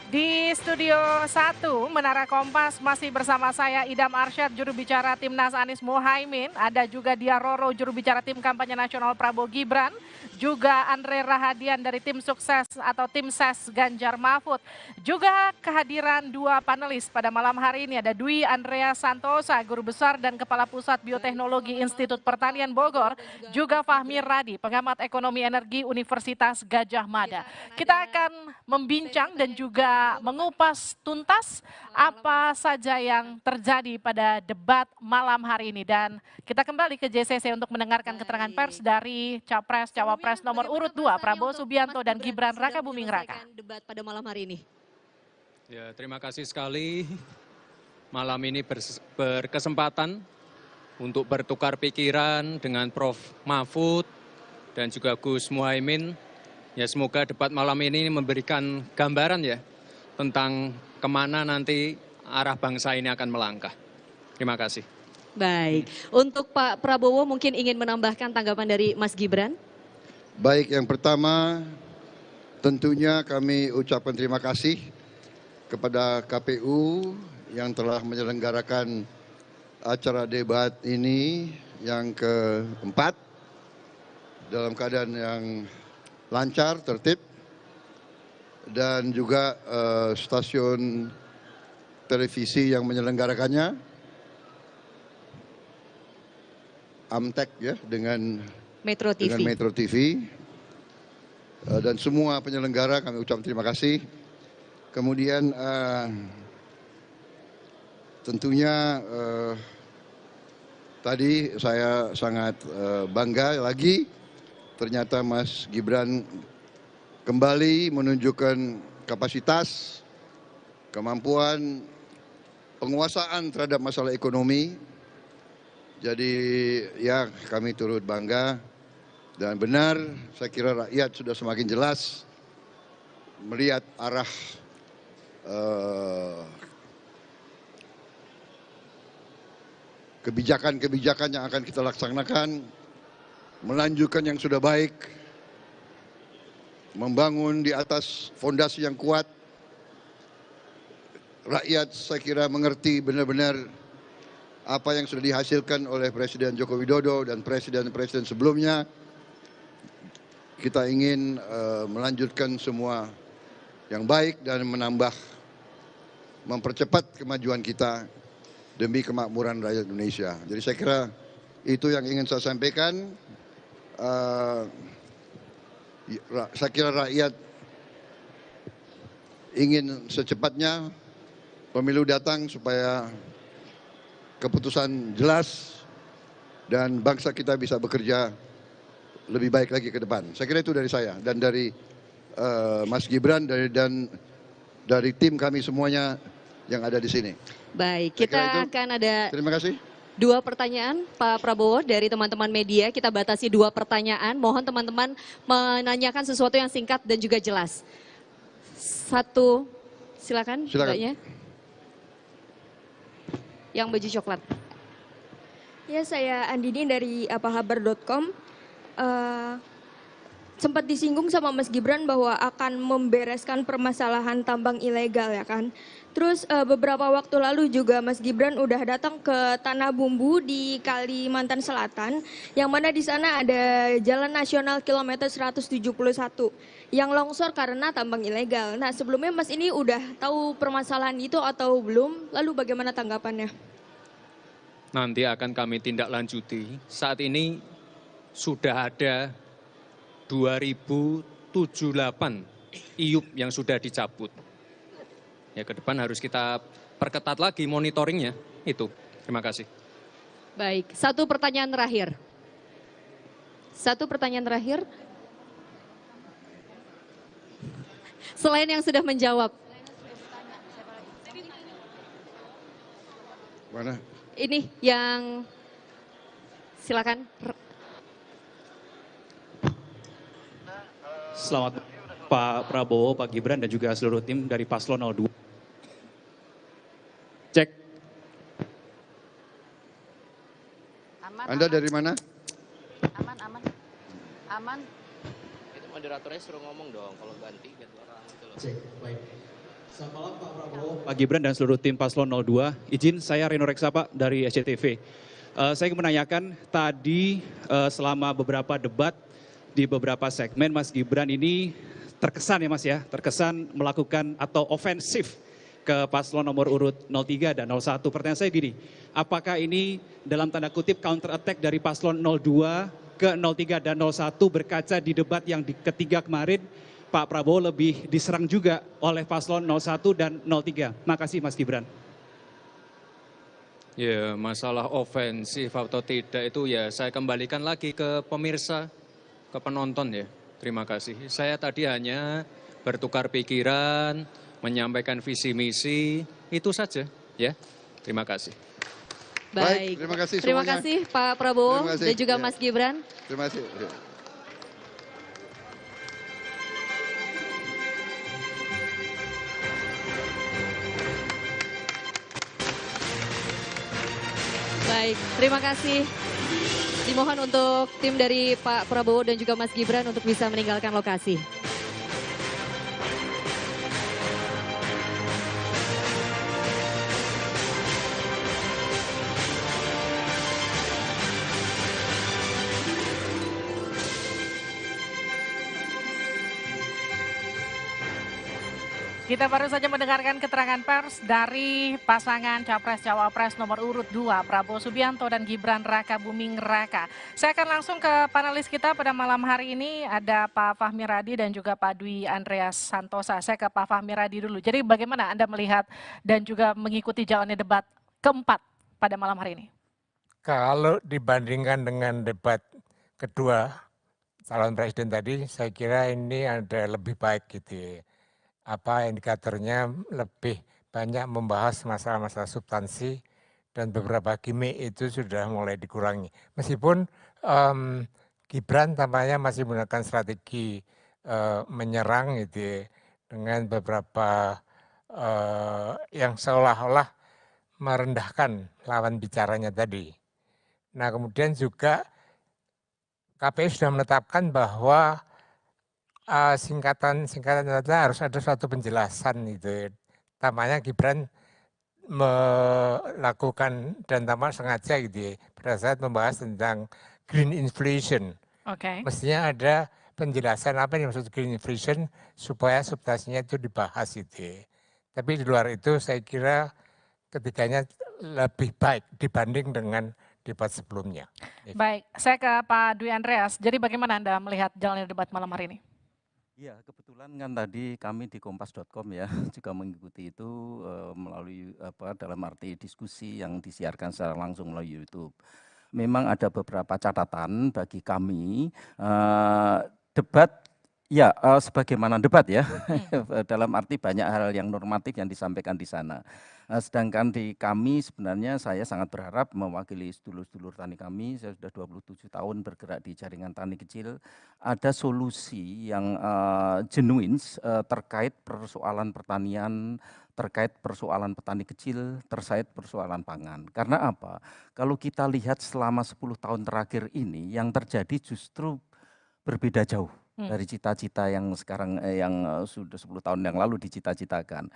di Studio 1 Menara Kompas masih bersama saya Idam Arsyad, juru bicara Timnas Anies Muhaimin. Ada juga Dia Roro, juru bicara Tim Kampanye Nasional Prabowo Gibran. Juga Andre Rahadian dari Tim Sukses atau Tim Ses Ganjar Mahfud. Juga kehadiran 2 panelis pada malam hari ini, ada Dwi Andrea Santosa, Guru Besar dan Kepala Pusat Bioteknologi Institut Pertanian Bogor. Juga Fahmi Radi, Pengamat Ekonomi Energi Universitas Gadjah Mada. Kita akan membincang dan juga mengupas tuntas apa saja yang terjadi pada debat malam hari ini. Dan kita kembali ke JCC untuk mendengarkan keterangan pers dari Capres Cawapres nomor urut 2 Prabowo Subianto dan Gibran Raka Buming Raka. Debat pada malam hari ini. Ya, terima kasih sekali. Malam ini berkesempatan untuk bertukar pikiran dengan Prof. Mahfud dan juga Gus Muhaimin. Ya, semoga debat malam ini memberikan gambaran ya tentang kemana nanti arah bangsa ini akan melangkah. Terima kasih. Baik, untuk Pak Prabowo mungkin ingin menambahkan tanggapan dari Mas Gibran. Baik, yang pertama tentunya kami ucapkan terima kasih kepada KPU yang telah menyelenggarakan acara debat ini yang keempat dalam keadaan yang lancar, tertib, dan juga stasiun televisi yang menyelenggarakannya, Amtek ya, dengan Metro TV, dan semua penyelenggara kami ucapkan terima kasih. Kemudian tentunya tadi saya sangat bangga lagi, ternyata Mas Gibran kembali menunjukkan kapasitas, kemampuan, penguasaan terhadap masalah ekonomi. Jadi ya kami turut bangga dan benar, saya kira rakyat sudah semakin jelas melihat arah kebijakan-kebijakan yang akan kita laksanakan, melanjutkan yang sudah baik, membangun di atas fondasi yang kuat. Rakyat saya kira mengerti benar-benar apa yang sudah dihasilkan oleh Presiden Joko Widodo dan presiden-presiden sebelumnya. Kita ingin melanjutkan semua yang baik dan mempercepat kemajuan kita demi kemakmuran rakyat Indonesia. Jadi saya kira itu yang ingin saya sampaikan. Saya kira rakyat ingin secepatnya pemilu datang supaya keputusan jelas dan bangsa kita bisa bekerja lebih baik lagi ke depan. Saya kira itu dari saya dan dari Mas Gibran dan dari tim kami semuanya yang ada di sini. Baik, kita akan ada terima kasih. 2 pertanyaan Pak Prabowo dari teman-teman media. Kita batasi 2 pertanyaan. Mohon teman-teman menanyakan sesuatu yang singkat dan juga jelas. 1, silakan. Mbaknya. Yang baju coklat. Ya, saya Andini dari apahabar.com. Sempat disinggung sama Mas Gibran bahwa akan membereskan permasalahan tambang ilegal ya kan. Terus beberapa waktu lalu juga Mas Gibran udah datang ke Tanah Bumbu di Kalimantan Selatan, yang mana di sana ada Jalan Nasional kilometer 171 yang longsor karena tambang ilegal. Nah, sebelumnya Mas ini udah tahu permasalahan itu atau belum? Lalu bagaimana tanggapannya? Nanti akan kami tindak lanjuti. Saat ini sudah ada 2078 IUP yang sudah dicabut. Ya, ke depan harus kita perketat lagi monitoringnya. Itu. Terima kasih. Baik, 1 pertanyaan terakhir. 1 pertanyaan terakhir. Selain yang sudah menjawab. Mana? Ini yang silakan. Selamat Pak Prabowo, Pak Gibran dan juga seluruh tim dari Paslon 02. Cek. Anda dari mana? Aman. Itu moderatornya suruh ngomong dong, kalau ganti orang gitu loh. Cek, baik. Selamat malam Pak Prabowo, Pak Gibran dan seluruh tim Paslon 02. Izin saya Reno Reksa Pak dari SCTV. Saya ingin menanyakan tadi selama beberapa debat di beberapa segmen Mas Gibran ini terkesan ya Mas ya, terkesan melakukan atau ofensif ke paslon nomor urut 03 dan 01. Pertanyaan saya gini, apakah ini dalam tanda kutip counter attack dari paslon 02 ke 03 dan 01 berkaca di debat yang ketiga kemarin Pak Prabowo lebih diserang juga oleh paslon 01 dan 03. Makasih Mas Gibran. Ya, masalah ofensif atau tidak itu ya saya kembalikan lagi ke pemirsa, ke penonton ya. Terima kasih. Saya tadi hanya bertukar pikiran, menyampaikan visi misi, itu saja ya. Terima kasih. Baik, terima kasih semuanya. Terima kasih Pak Prabowo kasih. dan juga Ya. Mas Gibran. Terima kasih. Baik, terima kasih. Dimohon untuk tim dari Pak Prabowo dan juga Mas Gibran untuk bisa meninggalkan lokasi. Kita baru saja mendengarkan keterangan pers dari pasangan Capres-Cawapres nomor urut 2 Prabowo Subianto dan Gibran Raka Buming Raka. Saya akan langsung ke panelis kita pada malam hari ini, ada Pak Fahmi Radi dan juga Pak Dwi Andreas Santosa. Saya ke Pak Fahmi Radi dulu. Jadi bagaimana Anda melihat dan juga mengikuti jalannya debat keempat pada malam hari ini? Kalau dibandingkan dengan debat kedua calon presiden tadi, saya kira ini ada lebih baik gitu ya. Apa indikatornya lebih banyak membahas masalah-masalah substansi dan beberapa gimmick itu sudah mulai dikurangi. Meskipun Gibran tampaknya masih menggunakan strategi menyerang gitu ya, dengan beberapa yang seolah-olah merendahkan lawan bicaranya tadi. Nah kemudian juga KPU sudah menetapkan bahwa singkatan harus ada suatu penjelasan gitu. Tampaknya Gibran melakukan dan tampaknya sengaja gitu ya, pada saat membahas tentang green inflation. Mestinya ada penjelasan apa yang maksud green inflation supaya substansinya itu dibahas gitu ya. Tapi di luar itu saya kira ketiganya lebih baik dibanding dengan debat sebelumnya. Baik, saya ke Pak Dwi Andreas. Jadi bagaimana Anda melihat jalannya debat malam hari ini? Ya, kebetulan kan tadi kami di kompas.com ya juga mengikuti itu melalui dalam arti diskusi yang disiarkan secara langsung melalui YouTube. Memang ada beberapa catatan bagi kami debat ya sebagaimana debat ya dalam arti banyak hal yang normatif yang disampaikan di sana. Sedangkan di kami sebenarnya saya sangat berharap mewakili sedulur-sedulur tani kami, saya sudah 27 tahun bergerak di jaringan tani kecil, ada solusi yang genuine terkait persoalan pertanian, terkait persoalan petani kecil, terkait persoalan pangan. Karena apa? Kalau kita lihat selama 10 tahun terakhir ini yang terjadi justru berbeda jauh dari cita-cita yang sekarang yang sudah 10 tahun yang lalu dicita-citakan.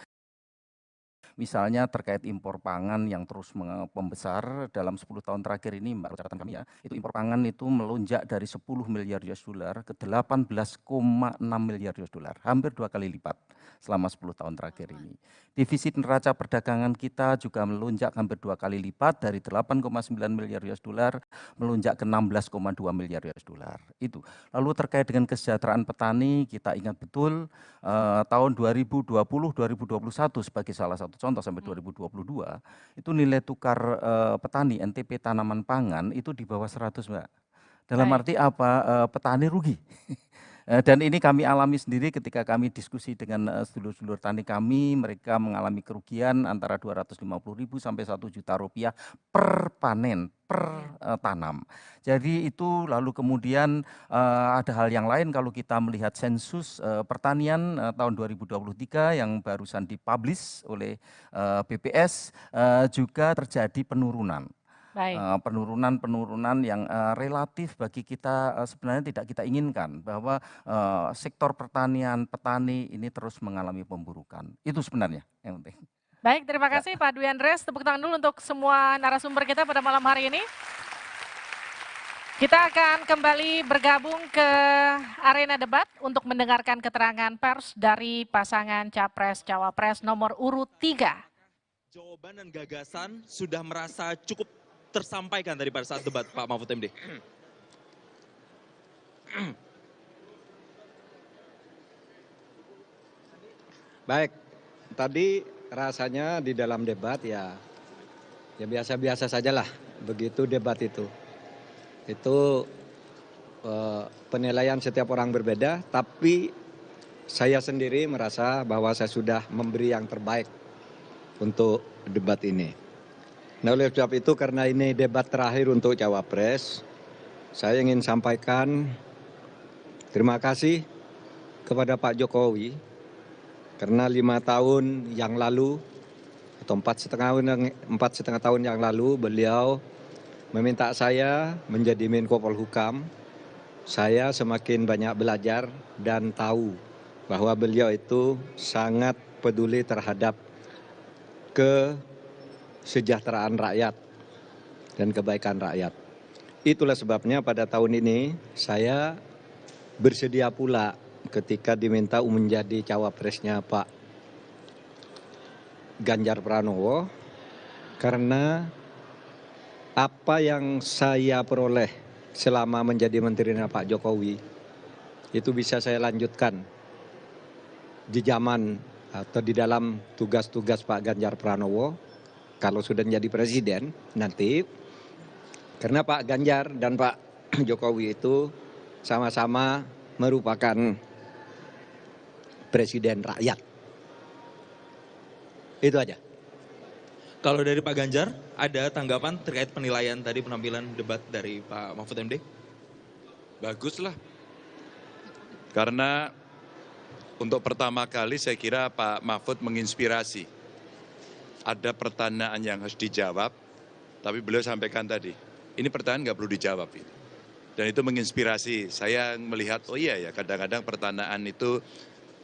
Misalnya terkait impor pangan yang terus membesar dalam 10 tahun terakhir ini, Mbak, catatan kami ya, itu impor pangan itu melonjak dari 10 miliar US dollar ke 18,6 miliar US dollar, hampir 2 kali lipat selama 10 tahun terakhir ini. Defisit neraca perdagangan kita juga melonjak hampir 2 kali lipat dari 8,9 miliar US dollar melonjak ke 16,2 miliar US dollar. Itu. Lalu terkait dengan kesejahteraan petani, kita ingat betul tahun 2020-2021 sebagai salah satu contoh sampai 2022 itu nilai tukar petani NTP tanaman pangan itu di bawah 100, Mbak. Dalam arti apa? Petani rugi. Dan ini kami alami sendiri ketika kami diskusi dengan sedulur-sedulur tani kami, mereka mengalami kerugian antara 250.000 sampai 1 juta rupiah per panen, per tanam. Jadi itu lalu kemudian ada hal yang lain kalau kita melihat sensus pertanian tahun 2023 yang barusan dipublish oleh BPS juga terjadi penurunan. Penurunan yang relatif bagi kita sebenarnya tidak kita inginkan, bahwa sektor pertanian, petani ini terus mengalami pemburukan. Itu sebenarnya yang penting. Baik, terima kasih Pak Dwi Andreas. Tepuk tangan dulu untuk semua narasumber kita pada malam hari ini. Kita akan kembali bergabung ke arena debat untuk mendengarkan keterangan pers dari pasangan Capres-Cawapres nomor urut 3. Jawaban dan gagasan sudah merasa cukup tersampaikan tadi pada saat debat Pak Mahfud MD. Baik, tadi rasanya di dalam debat ya biasa-biasa sajalah begitu debat itu. Itu penilaian setiap orang berbeda, tapi saya sendiri merasa bahwa saya sudah memberi yang terbaik untuk debat ini. Nah oleh sebab itu karena ini debat terakhir untuk Cawapres, saya ingin sampaikan terima kasih kepada Pak Jokowi karena 5 tahun yang lalu atau 4,5 tahun yang lalu beliau meminta saya menjadi Menko Polhukam, saya semakin banyak belajar dan tahu bahwa beliau itu sangat peduli terhadap kesejahteraan rakyat dan kebaikan rakyat. Itulah sebabnya pada tahun ini saya bersedia pula ketika diminta menjadi cawapresnya Pak Ganjar Pranowo, karena apa yang saya peroleh selama menjadi menterinya Pak Jokowi itu bisa saya lanjutkan di zaman atau di dalam tugas-tugas Pak Ganjar Pranowo kalau sudah menjadi presiden nanti, karena Pak Ganjar dan Pak Jokowi itu sama-sama merupakan presiden rakyat. Itu aja. Kalau dari Pak Ganjar, ada tanggapan terkait penilaian tadi penampilan debat dari Pak Mahfud MD? Bagus lah. Karena untuk pertama kali saya kira Pak Mahfud menginspirasi. Ada pertanyaan yang harus dijawab, tapi beliau sampaikan tadi, ini pertanyaan nggak perlu dijawab. Dan itu menginspirasi. Saya melihat, oh iya ya, kadang-kadang pertanyaan itu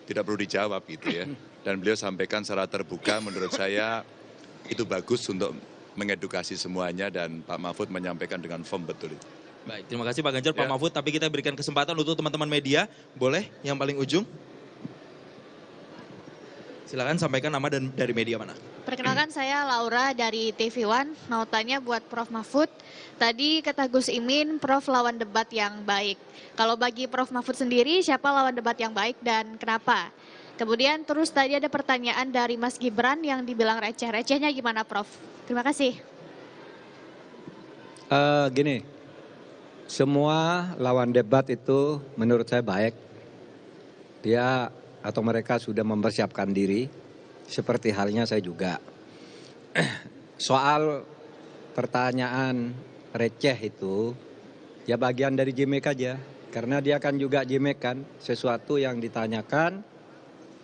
tidak perlu dijawab gitu ya. Dan beliau sampaikan secara terbuka, menurut saya itu bagus untuk mengedukasi semuanya dan Pak Mahfud menyampaikan dengan firm betul itu. Baik, terima kasih Pak Ganjar, Pak Mahfud. Tapi kita berikan kesempatan untuk teman-teman media. Boleh yang paling ujung? Silakan sampaikan nama dan dari media mana. Perkenalkan saya Laura dari TV One. Mau tanya buat Prof Mahfud. Tadi kata Gus Imin, Prof lawan debat yang baik. Kalau bagi Prof Mahfud sendiri, siapa lawan debat yang baik dan kenapa? Kemudian terus tadi ada pertanyaan dari Mas Gibran yang dibilang receh. Recehnya gimana Prof? Terima kasih. Gini, semua lawan debat itu menurut saya baik. Dia atau mereka sudah mempersiapkan diri, seperti halnya saya juga. Soal pertanyaan receh itu, ya bagian dari gimmick aja. Karena dia kan juga gimmick kan, sesuatu yang ditanyakan,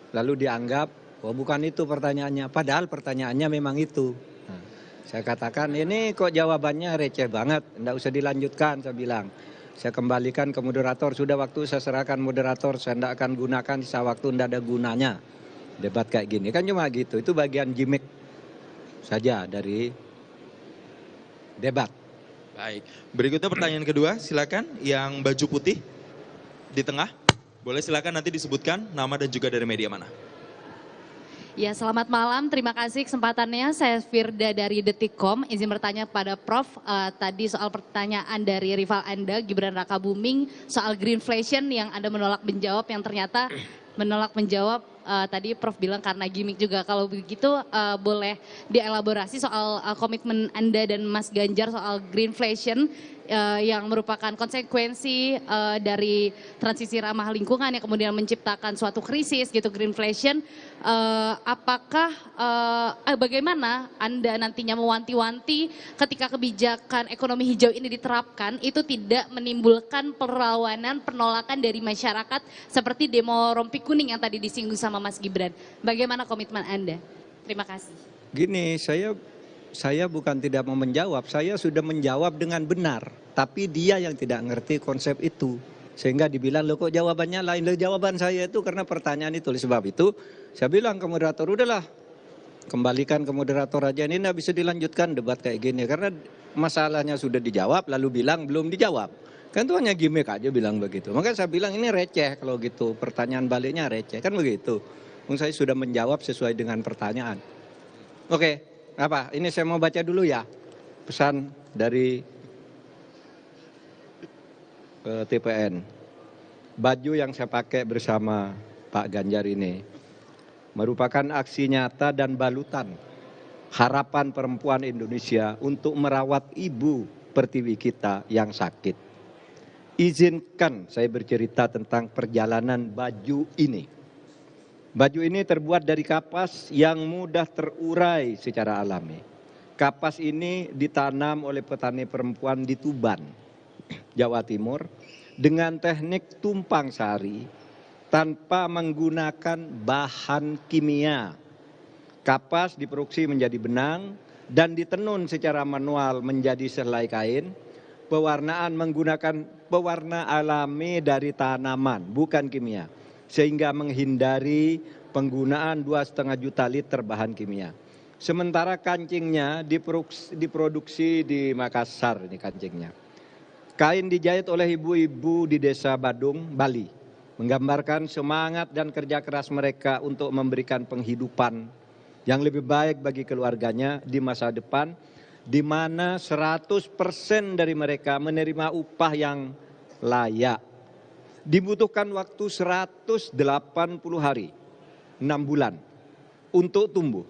lalu dianggap, oh bukan itu pertanyaannya. Padahal pertanyaannya memang itu. Nah, saya katakan, ini kok jawabannya receh banget, enggak usah dilanjutkan, saya bilang. Saya kembalikan ke moderator, sudah waktu saya serahkan moderator, saya tidak akan gunakan, sisa waktu tidak ada gunanya. Debat kayak gini, kan cuma gitu, itu bagian gimmick saja dari debat. Baik, berikutnya pertanyaan kedua, silakan yang baju putih di tengah. Boleh silakan nanti disebutkan nama dan juga dari media mana. Ya, selamat malam. Terima kasih kesempatannya. Saya Firda dari Detikcom. Izin bertanya kepada Prof. Tadi soal pertanyaan dari rival Anda, Gibran Rakabuming, soal greenflation yang Anda menolak menjawab, yang ternyata menolak menjawab. Tadi Prof bilang karena gimmick juga. Kalau begitu boleh dielaborasi soal komitmen Anda dan Mas Ganjar soal greenflation yang merupakan konsekuensi dari transisi ramah lingkungan yang kemudian menciptakan suatu krisis gitu, greenflation. Apakah bagaimana Anda nantinya mewanti-wanti ketika kebijakan ekonomi hijau ini diterapkan itu tidak menimbulkan perlawanan, penolakan dari masyarakat seperti demo rompi kuning yang tadi disinggung sama Mas Gibran. Bagaimana komitmen Anda? Terima kasih. Gini, saya bukan tidak mau menjawab, saya sudah menjawab dengan benar. Tapi dia yang tidak ngerti konsep itu. Sehingga dibilang, loh kok jawabannya lain. Loh, jawaban saya itu karena pertanyaan itu. Oleh sebab itu, saya bilang ke moderator, udahlah kembalikan ke moderator aja. Ini tidak bisa dilanjutkan debat kayak gini. Karena masalahnya sudah dijawab, lalu bilang belum dijawab. Kan itu hanya gimmick aja bilang begitu. Makanya saya bilang ini receh kalau gitu. Pertanyaan baliknya receh, kan begitu. Saya sudah menjawab sesuai dengan pertanyaan. Oke, apa? Ini saya mau baca dulu ya. Pesan dari TPN. Baju yang saya pakai bersama Pak Ganjar ini merupakan aksi nyata dan balutan harapan perempuan Indonesia untuk merawat ibu pertiwi kita yang sakit. Izinkan saya bercerita tentang perjalanan baju ini. Baju ini terbuat dari kapas yang mudah terurai secara alami. Kapas ini ditanam oleh petani perempuan di Tuban, Jawa Timur, dengan teknik tumpang sari tanpa menggunakan bahan kimia. Kapas diproduksi menjadi benang dan ditenun secara manual menjadi selai kain. Pewarnaan menggunakan pewarna alami dari tanaman, bukan kimia, sehingga menghindari penggunaan 2,5 juta liter bahan kimia. Sementara kancingnya diproduksi di Makassar, ini kancingnya. Kain dijahit oleh ibu-ibu di Desa Badung, Bali, menggambarkan semangat dan kerja keras mereka untuk memberikan penghidupan yang lebih baik bagi keluarganya di masa depan, di mana 100% dari mereka menerima upah yang layak. Dibutuhkan waktu 180 hari, 6 bulan, untuk tumbuh,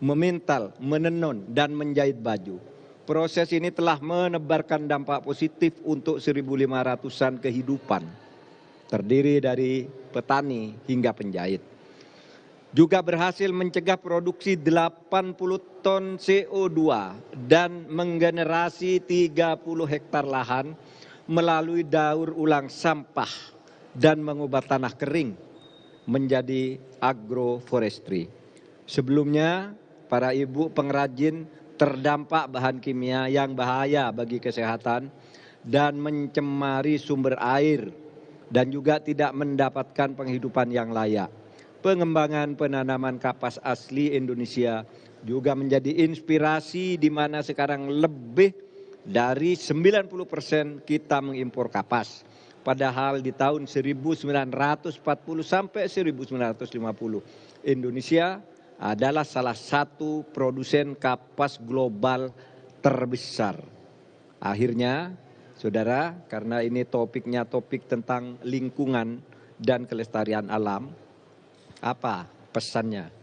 memintal, menenun, dan menjahit baju. Proses ini telah menebarkan dampak positif untuk 1.500-an kehidupan, terdiri dari petani hingga penjahit. Juga berhasil mencegah produksi 80 ton CO2 dan menggenerasi 30 hektar lahan melalui daur ulang sampah dan mengubah tanah kering menjadi agroforestry. Sebelumnya, para ibu pengrajin terdampak bahan kimia yang bahaya bagi kesehatan dan mencemari sumber air dan juga tidak mendapatkan penghidupan yang layak. Pengembangan penanaman kapas asli Indonesia juga menjadi inspirasi di mana sekarang lebih dari 90% kita mengimpor kapas. Padahal di tahun 1940 sampai 1950 Indonesia adalah salah satu produsen kapas global terbesar. Akhirnya, saudara, karena ini topiknya topik tentang lingkungan dan kelestarian alam, apa pesannya?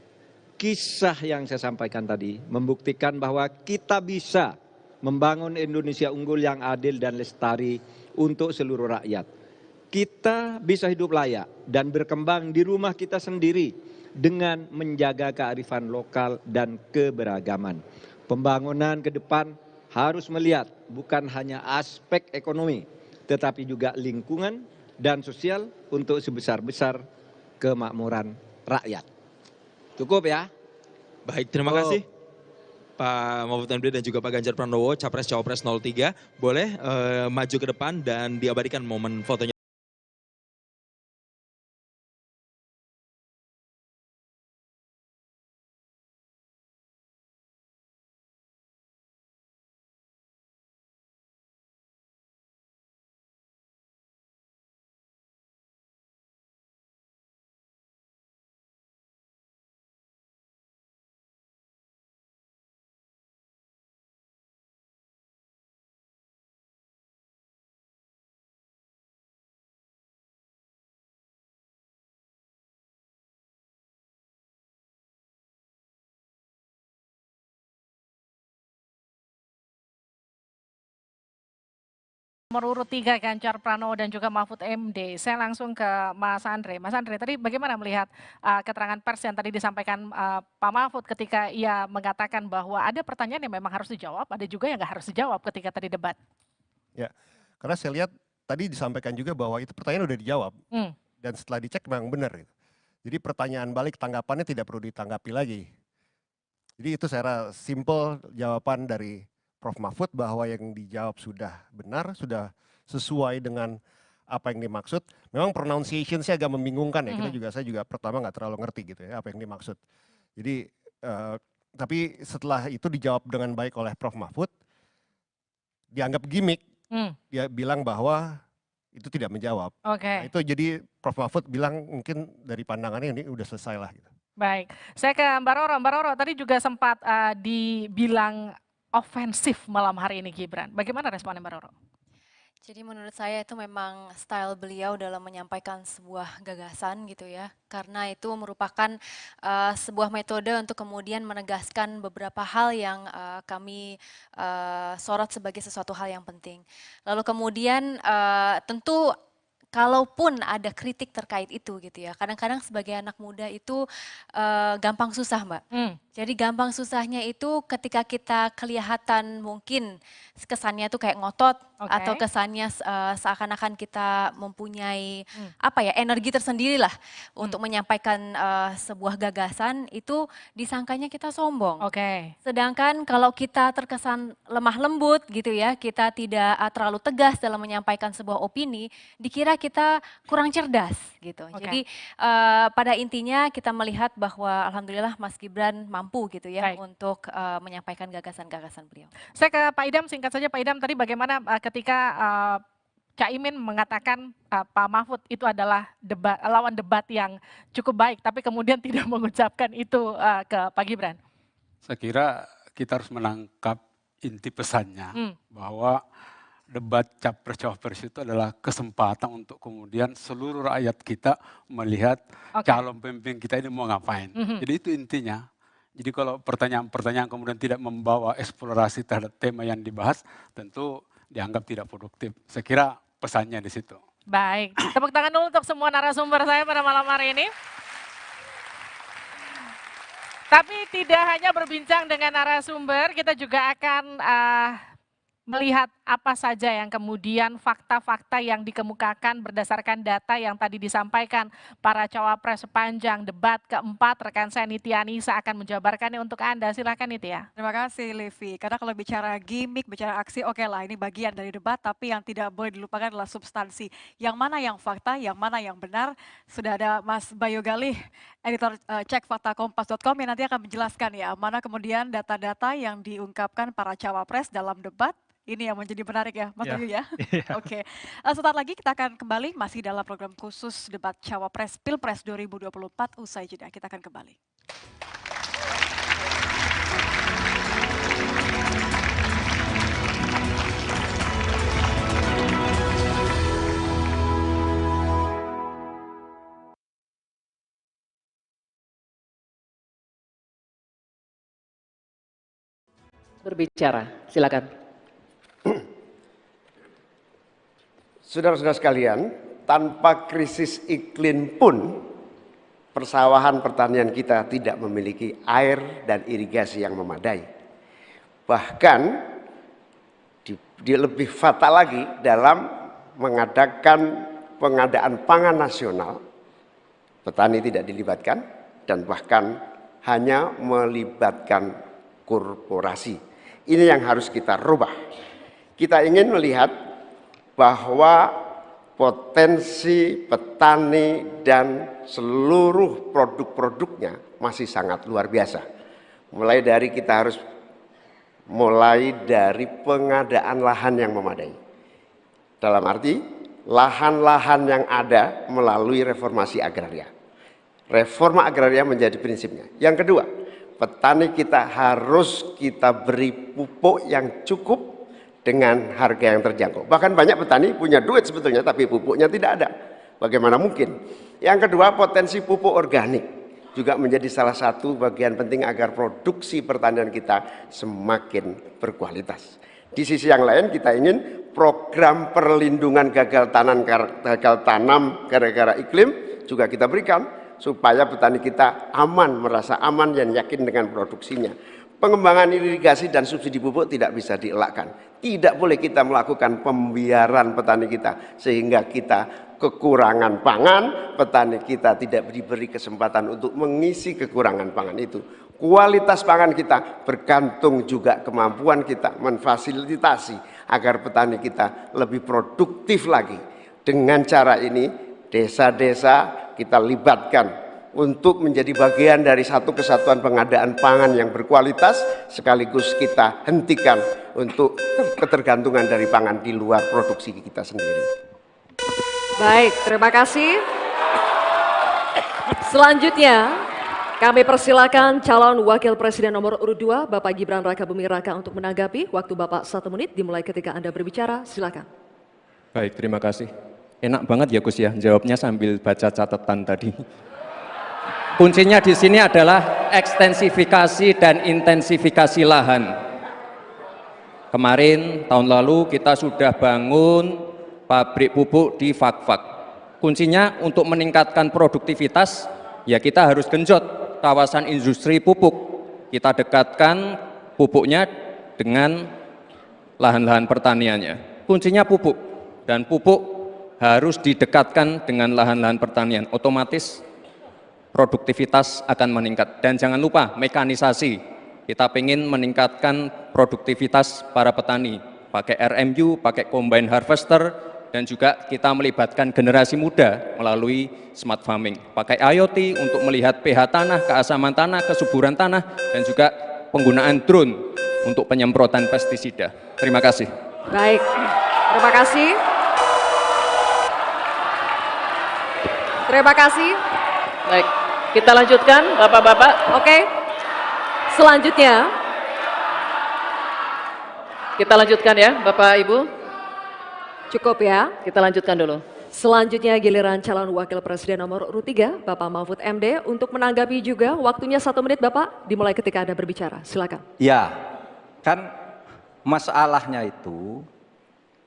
Kisah yang saya sampaikan tadi membuktikan bahwa kita bisa membangun Indonesia unggul yang adil dan lestari untuk seluruh rakyat. Kita bisa hidup layak dan berkembang di rumah kita sendiri dengan menjaga kearifan lokal dan keberagaman. Pembangunan ke depan harus melihat bukan hanya aspek ekonomi, tetapi juga lingkungan dan sosial untuk sebesar-besar kemakmuran rakyat. Cukup ya? Baik, terima kasih Pak Mahfud MD dan juga Pak Ganjar Pranowo, Capres-Cawapres 03. Boleh maju ke depan dan diabadikan momen fotonya. Nomor urut 3 Ganjar Pranowo dan juga Mahfud MD. Saya langsung ke Mas Andre. Mas Andre, tadi bagaimana melihat keterangan pers yang tadi disampaikan Pak Mahfud ketika ia mengatakan bahwa ada pertanyaan yang memang harus dijawab, ada juga yang nggak harus dijawab ketika tadi debat? Ya, karena saya lihat tadi disampaikan juga bahwa itu pertanyaan udah dijawab dan setelah dicek memang benar. Gitu. Jadi pertanyaan balik tanggapannya tidak perlu ditanggapi lagi. Jadi itu saya rasa simple jawaban dari Prof. Mahfud bahwa yang dijawab sudah benar, sudah sesuai dengan apa yang dimaksud. Memang pronunciation saya agak membingungkan ya, saya juga pertama nggak terlalu ngerti gitu ya apa yang dimaksud. Jadi tapi setelah itu dijawab dengan baik oleh Prof. Mahfud, dianggap gimmick, dia bilang bahwa itu tidak menjawab. Nah, itu jadi Prof. Mahfud bilang mungkin dari pandangannya ini udah selesai lah gitu. Baik, saya ke Mbak Roro. Mbak Roro tadi juga sempat dibilang ofensif malam hari ini Gibran. Bagaimana responnya Mbak Roro? Jadi menurut saya itu memang style beliau dalam menyampaikan sebuah gagasan gitu ya. Karena itu merupakan sebuah metode untuk kemudian menegaskan beberapa hal yang kami sorot sebagai sesuatu hal yang penting. Lalu kemudian tentu kalaupun ada kritik terkait itu gitu ya, kadang-kadang sebagai anak muda itu gampang susah Mbak. Jadi gampang susahnya itu ketika kita kelihatan mungkin kesannya tuh kayak ngotot atau kesannya seakan-akan kita mempunyai apa ya, energi tersendiri lah untuk menyampaikan sebuah gagasan, itu disangkanya kita sombong. Sedangkan kalau kita terkesan lemah lembut gitu ya, kita tidak terlalu tegas dalam menyampaikan sebuah opini, dikira kita kurang cerdas gitu. Jadi pada intinya kita melihat bahwa alhamdulillah Mas Gibran mampu gitu ya untuk menyampaikan gagasan-gagasan beliau. Saya ke Pak Idam, singkat saja Pak Idam, tadi bagaimana ketika Caimin mengatakan Pak Mahfud itu adalah lawan debat yang cukup baik, tapi kemudian tidak mengucapkan itu ke Pak Gibran? Saya kira kita harus menangkap inti pesannya bahwa debat capres-cawapres itu adalah kesempatan untuk kemudian seluruh rakyat kita melihat calon pemimpin kita ini mau ngapain. Jadi itu intinya. Jadi kalau pertanyaan-pertanyaan kemudian tidak membawa eksplorasi terhadap tema yang dibahas, tentu dianggap tidak produktif. Saya kira pesannya di situ. Baik, tepuk tangan dulu untuk semua narasumber saya pada malam hari ini. Tapi tidak hanya berbincang dengan narasumber, kita juga akan melihat apa saja yang kemudian fakta-fakta yang dikemukakan berdasarkan data yang tadi disampaikan para cawapres sepanjang debat keempat. Rekan saya Nitya Anissa akan menjabarkannya untuk Anda. Silakan Nitya. Terima kasih Levi. Karena kalau bicara gimmick, bicara aksi, oke lah ini bagian dari debat, tapi yang tidak boleh dilupakan adalah substansi. Yang mana yang fakta, yang mana yang benar. Sudah ada Mas Bayu Galih, editor cek faktakompas.com yang nanti akan menjelaskan ya, mana kemudian data-data yang diungkapkan para cawapres dalam debat. Ini yang menjadi menarik ya, Mas Bayu ya. Oke. Sebentar lagi kita akan kembali masih dalam program khusus debat Cawapres Pilpres 2024 usai jeda. Kita akan kembali. Berbicara, silakan. Saudara-saudara sekalian, tanpa krisis iklim pun persawahan pertanian kita tidak memiliki air dan irigasi yang memadai. Bahkan lebih fatal lagi dalam mengadakan pengadaan pangan nasional, petani tidak dilibatkan dan bahkan hanya melibatkan korporasi. Ini yang harus kita rubah. Kita ingin melihat bahwa potensi petani dan seluruh produk-produknya masih sangat luar biasa. Mulai dari pengadaan lahan yang memadai. Dalam arti lahan-lahan yang ada melalui reformasi agraria. Reforma agraria menjadi prinsipnya. Yang kedua, petani kita harus kita beri pupuk yang cukup dengan harga yang terjangkau. Bahkan banyak petani punya duit sebetulnya tapi pupuknya tidak ada. Bagaimana mungkin? Yang kedua, potensi pupuk organik juga menjadi salah satu bagian penting agar produksi pertanian kita semakin berkualitas. Di sisi yang lain kita ingin program perlindungan gagal tanam gara-gara iklim juga kita berikan supaya petani kita aman, merasa aman dan yakin dengan produksinya. Pengembangan irigasi dan subsidi pupuk tidak bisa dielakkan. Tidak boleh kita melakukan pembiaran petani kita sehingga kita kekurangan pangan, petani kita tidak diberi kesempatan untuk mengisi kekurangan pangan itu. Kualitas pangan kita bergantung juga kemampuan kita memfasilitasi agar petani kita lebih produktif lagi. Dengan cara ini desa-desa kita libatkan untuk menjadi bagian dari satu kesatuan pengadaan pangan yang berkualitas, sekaligus kita hentikan untuk ketergantungan dari pangan di luar produksi kita sendiri. Baik, terima kasih. Selanjutnya, kami persilakan calon Wakil Presiden nomor urut 2, Bapak Gibran Rakabuming Raka untuk menanggapi. Waktu Bapak 1 menit dimulai ketika Anda berbicara, silakan. Baik, terima kasih. Enak banget ya Gus ya, jawabnya sambil baca catatan tadi. Kuncinya di sini adalah ekstensifikasi dan intensifikasi lahan. Kemarin tahun lalu kita sudah bangun pabrik pupuk di Fakfak. Kuncinya untuk meningkatkan produktivitas, ya kita harus genjot kawasan industri pupuk. Kita dekatkan pupuknya dengan lahan-lahan pertaniannya. Kuncinya pupuk, dan pupuk harus didekatkan dengan lahan-lahan pertanian. Otomatis produktivitas akan meningkat. Dan jangan lupa mekanisasi. Kita ingin meningkatkan produktivitas para petani. Pakai RMU, pakai combine harvester, dan juga kita melibatkan generasi muda melalui smart farming. Pakai IoT untuk melihat pH tanah, keasaman tanah, kesuburan tanah, dan juga penggunaan drone untuk penyemprotan pestisida. Terima kasih. Baik, terima kasih. Terima kasih. Baik, kita lanjutkan Bapak-Bapak. Oke, selanjutnya. Kita lanjutkan ya Bapak Ibu. Cukup ya. Kita lanjutkan dulu. Selanjutnya giliran calon wakil presiden nomor urut 3, Bapak Mahfud MD, untuk menanggapi juga. Waktunya 1 menit Bapak, dimulai ketika Anda berbicara. Silakan. Ya, kan masalahnya itu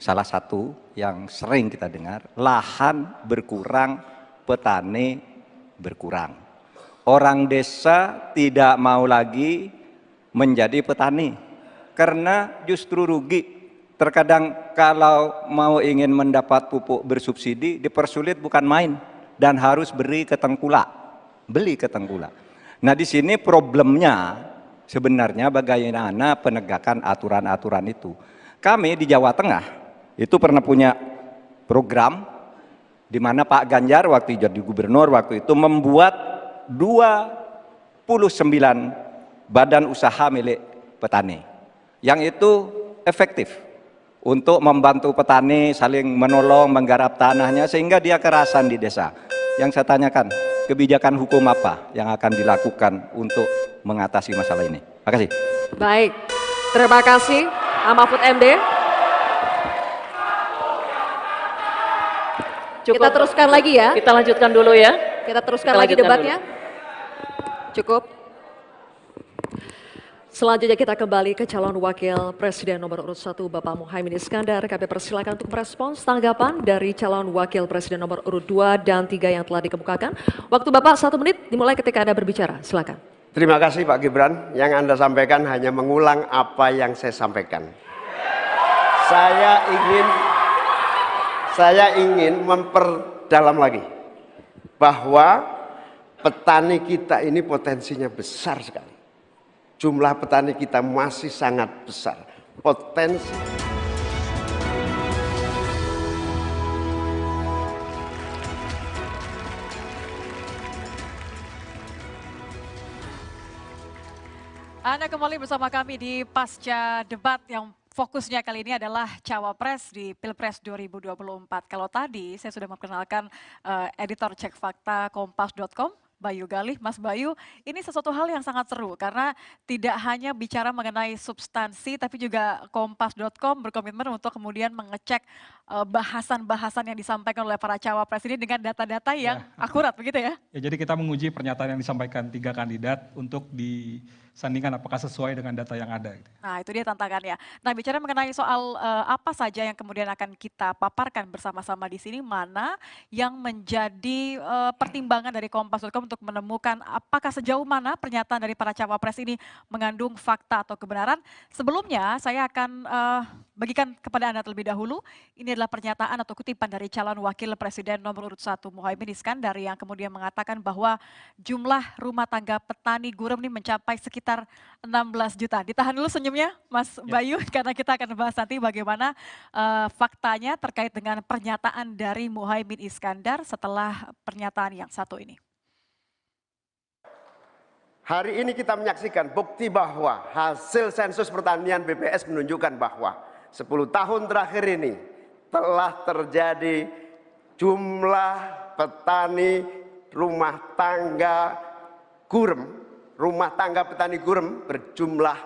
salah satu yang sering kita dengar, lahan berkurang, petani berkurang. Orang desa tidak mau lagi menjadi petani karena justru rugi. Terkadang kalau mau ingin mendapat pupuk bersubsidi dipersulit bukan main dan harus beli ke tengkulak. Nah, di sini problemnya sebenarnya bagaimana penegakan aturan-aturan itu. Kami di Jawa Tengah itu pernah punya program di mana Pak Ganjar waktu jadi gubernur waktu itu membuat 29 badan usaha milik petani yang itu efektif untuk membantu petani saling menolong menggarap tanahnya sehingga dia kerasan di desa. Yang saya tanyakan, kebijakan hukum apa yang akan dilakukan untuk mengatasi masalah ini? Terima kasih. Baik, terima kasih Mahfud MD. Cukup. Kita teruskan lagi ya. Kita lanjutkan dulu ya. Kita teruskan Kita lagi lanjutkan debatnya. Cukup. Selanjutnya kita kembali ke calon wakil presiden nomor urut 1 Bapak Muhaimin Iskandar. Kami persilakan untuk merespons tanggapan dari calon wakil presiden nomor urut 2 dan 3 yang telah dikemukakan. Waktu Bapak 1 menit dimulai ketika Anda berbicara. Silakan. Terima kasih Pak Gibran. Yang Anda sampaikan hanya mengulang apa yang saya sampaikan. Saya ingin memperdalam lagi bahwa petani kita ini potensinya besar sekali. Jumlah petani kita masih sangat besar. Potensi. Anda kembali bersama kami di pasca debat yang fokusnya kali ini adalah Cawapres di Pilpres 2024. Kalau tadi saya sudah memperkenalkan editor Cek Fakta Kompas.com, Bayu Galih. Mas Bayu, ini sesuatu hal yang sangat seru karena tidak hanya bicara mengenai substansi tapi juga Kompas.com berkomitmen untuk kemudian mengecek bahasan-bahasan yang disampaikan oleh para cawapres ini dengan data-data yang akurat begitu ya? Ya, jadi kita menguji pernyataan yang disampaikan 3 kandidat untuk disandingkan apakah sesuai dengan data yang ada. Nah, itu dia tantangannya. Nah, bicara mengenai soal apa saja yang kemudian akan kita paparkan bersama-sama di sini, mana yang menjadi pertimbangan dari Kompas.com untuk menemukan apakah sejauh mana pernyataan dari para cawapres ini mengandung fakta atau kebenaran. Sebelumnya, saya akan bagikan kepada Anda terlebih dahulu. Ini adalah pernyataan atau kutipan dari calon wakil presiden nomor urut 1 Muhaimin Iskandar yang kemudian mengatakan bahwa jumlah rumah tangga petani gurem ini mencapai sekitar 16 juta. Ditahan dulu senyumnya Mas Bayu karena kita akan bahas nanti bagaimana faktanya terkait dengan pernyataan dari Muhaimin Iskandar setelah pernyataan yang satu ini. Hari ini kita menyaksikan bukti bahwa hasil sensus pertanian BPS menunjukkan bahwa 10 tahun terakhir ini telah terjadi jumlah petani rumah tangga gurem, rumah tangga petani gurem berjumlah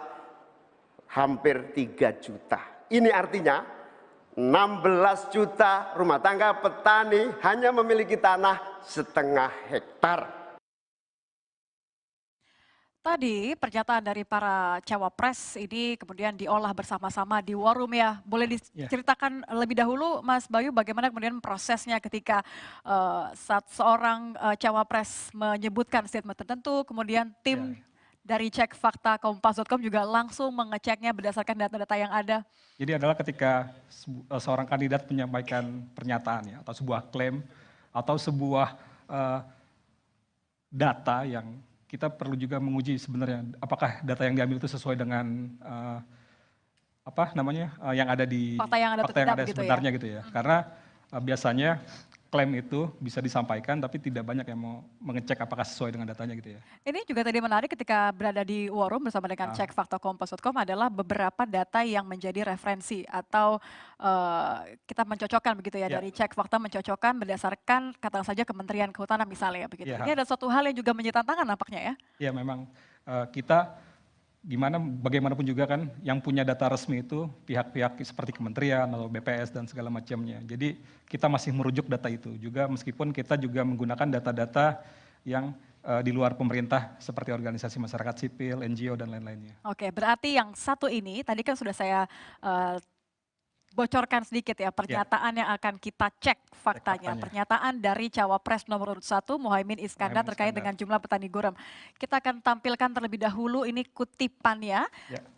hampir 3 juta. Ini artinya 16 juta rumah tangga petani hanya memiliki tanah setengah hektar. Tadi pernyataan dari para cawapres ini kemudian diolah bersama-sama di war room ya. Boleh diceritakan lebih dahulu Mas Bayu bagaimana kemudian prosesnya ketika saat seorang cawapres menyebutkan statement tertentu, kemudian tim dari cek fakta kompas.com juga langsung mengeceknya berdasarkan data-data yang ada. Jadi adalah ketika seorang kandidat menyampaikan pernyataan ya, atau sebuah klaim atau sebuah data yang kita perlu juga menguji sebenarnya apakah data yang diambil itu sesuai dengan yang ada di fakta yang ada gitu sebenarnya gitu ya. Karena biasanya klaim itu bisa disampaikan tapi tidak banyak yang mau mengecek apakah sesuai dengan datanya gitu ya. Ini juga tadi menarik ketika berada di war room bersama dengan cek fakta kompas.com adalah beberapa data yang menjadi referensi atau kita mencocokkan begitu ya, dari cek fakta mencocokkan berdasarkan katakan saja Kementerian Kehutanan misalnya begitu. Ini ada suatu hal yang juga menjadi tantangan nampaknya ya. Iya memang kita bagaimanapun juga kan yang punya data resmi itu pihak-pihak seperti kementerian atau BPS dan segala macamnya. Jadi kita masih merujuk data itu juga meskipun kita juga menggunakan data-data yang di luar pemerintah seperti organisasi masyarakat sipil, NGO dan lain-lainnya. Oke, berarti yang satu ini tadi kan sudah saya bocorkan sedikit ya pernyataan yang akan kita cek faktanya. Pernyataan dari Cawapres nomor urut 1 Muhaimin Iskandar terkait dengan jumlah petani garam. Kita akan tampilkan terlebih dahulu ini kutipannya.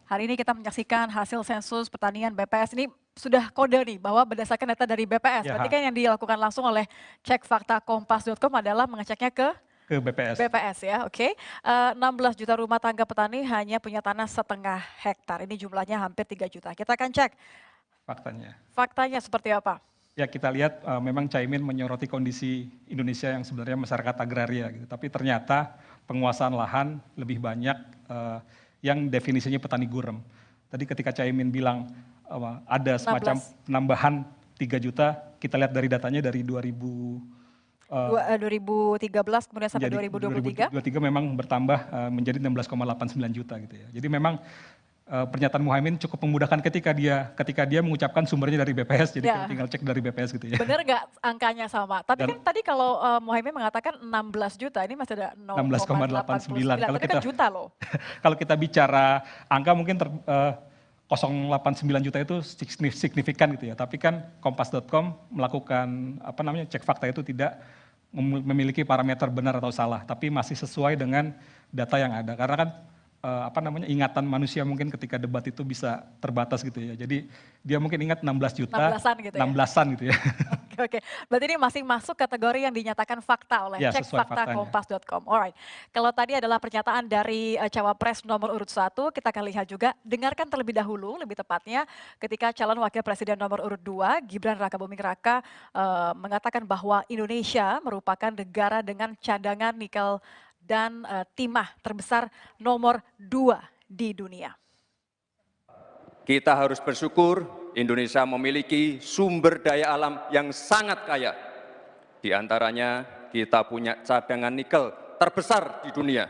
Hari ini kita menyaksikan hasil sensus pertanian BPS ini sudah kode nih bahwa berdasarkan data dari BPS. Berarti kan yang dilakukan langsung oleh cek fakta kompas.com adalah mengeceknya ke BPS. BPS ya, oke. 16 juta rumah tangga petani hanya punya tanah 1,5 hektar. Ini jumlahnya hampir 3 juta. Kita akan cek faktanya. Faktanya seperti apa? Ya kita lihat memang Caimin menyoroti kondisi Indonesia yang sebenarnya masyarakat agraria gitu. Tapi ternyata penguasaan lahan lebih banyak yang definisinya petani gurem. Tadi ketika Caimin bilang ada semacam penambahan 3 juta, kita lihat dari datanya dari 2013 kemudian sampai 2023. 2023 memang bertambah menjadi 16,89 juta gitu ya. Jadi memang pernyataan Muhaimin cukup memudahkan ketika dia mengucapkan sumbernya dari BPS, jadi kita tinggal cek dari BPS gitu ya. Benar nggak angkanya sama? Tapi kan tadi kalau Muhaimin mengatakan 16 juta, ini masih ada 16,89. Tapi kan juta loh. Kalau kita bicara angka mungkin 0,89 juta itu signifikan gitu ya. Tapi kan Kompas.com melakukan cek fakta itu tidak memiliki parameter benar atau salah, tapi masih sesuai dengan data yang ada. Karena kan ingatan manusia mungkin ketika debat itu bisa terbatas gitu ya. Jadi dia mungkin ingat 16 juta, 16-an gitu ya. Oke. Berarti ini masih masuk kategori yang dinyatakan fakta oleh cek fakta kompas.com. Alright. Kalau tadi adalah pernyataan dari Cawapres nomor urut 1, kita akan lihat juga, dengarkan terlebih dahulu, lebih tepatnya ketika calon wakil presiden nomor urut 2, Gibran Rakabuming Raka mengatakan bahwa Indonesia merupakan negara dengan cadangan nikel dan timah terbesar nomor 2 di dunia. Kita harus bersyukur Indonesia memiliki sumber daya alam yang sangat kaya. Di antaranya kita punya cadangan nikel terbesar di dunia,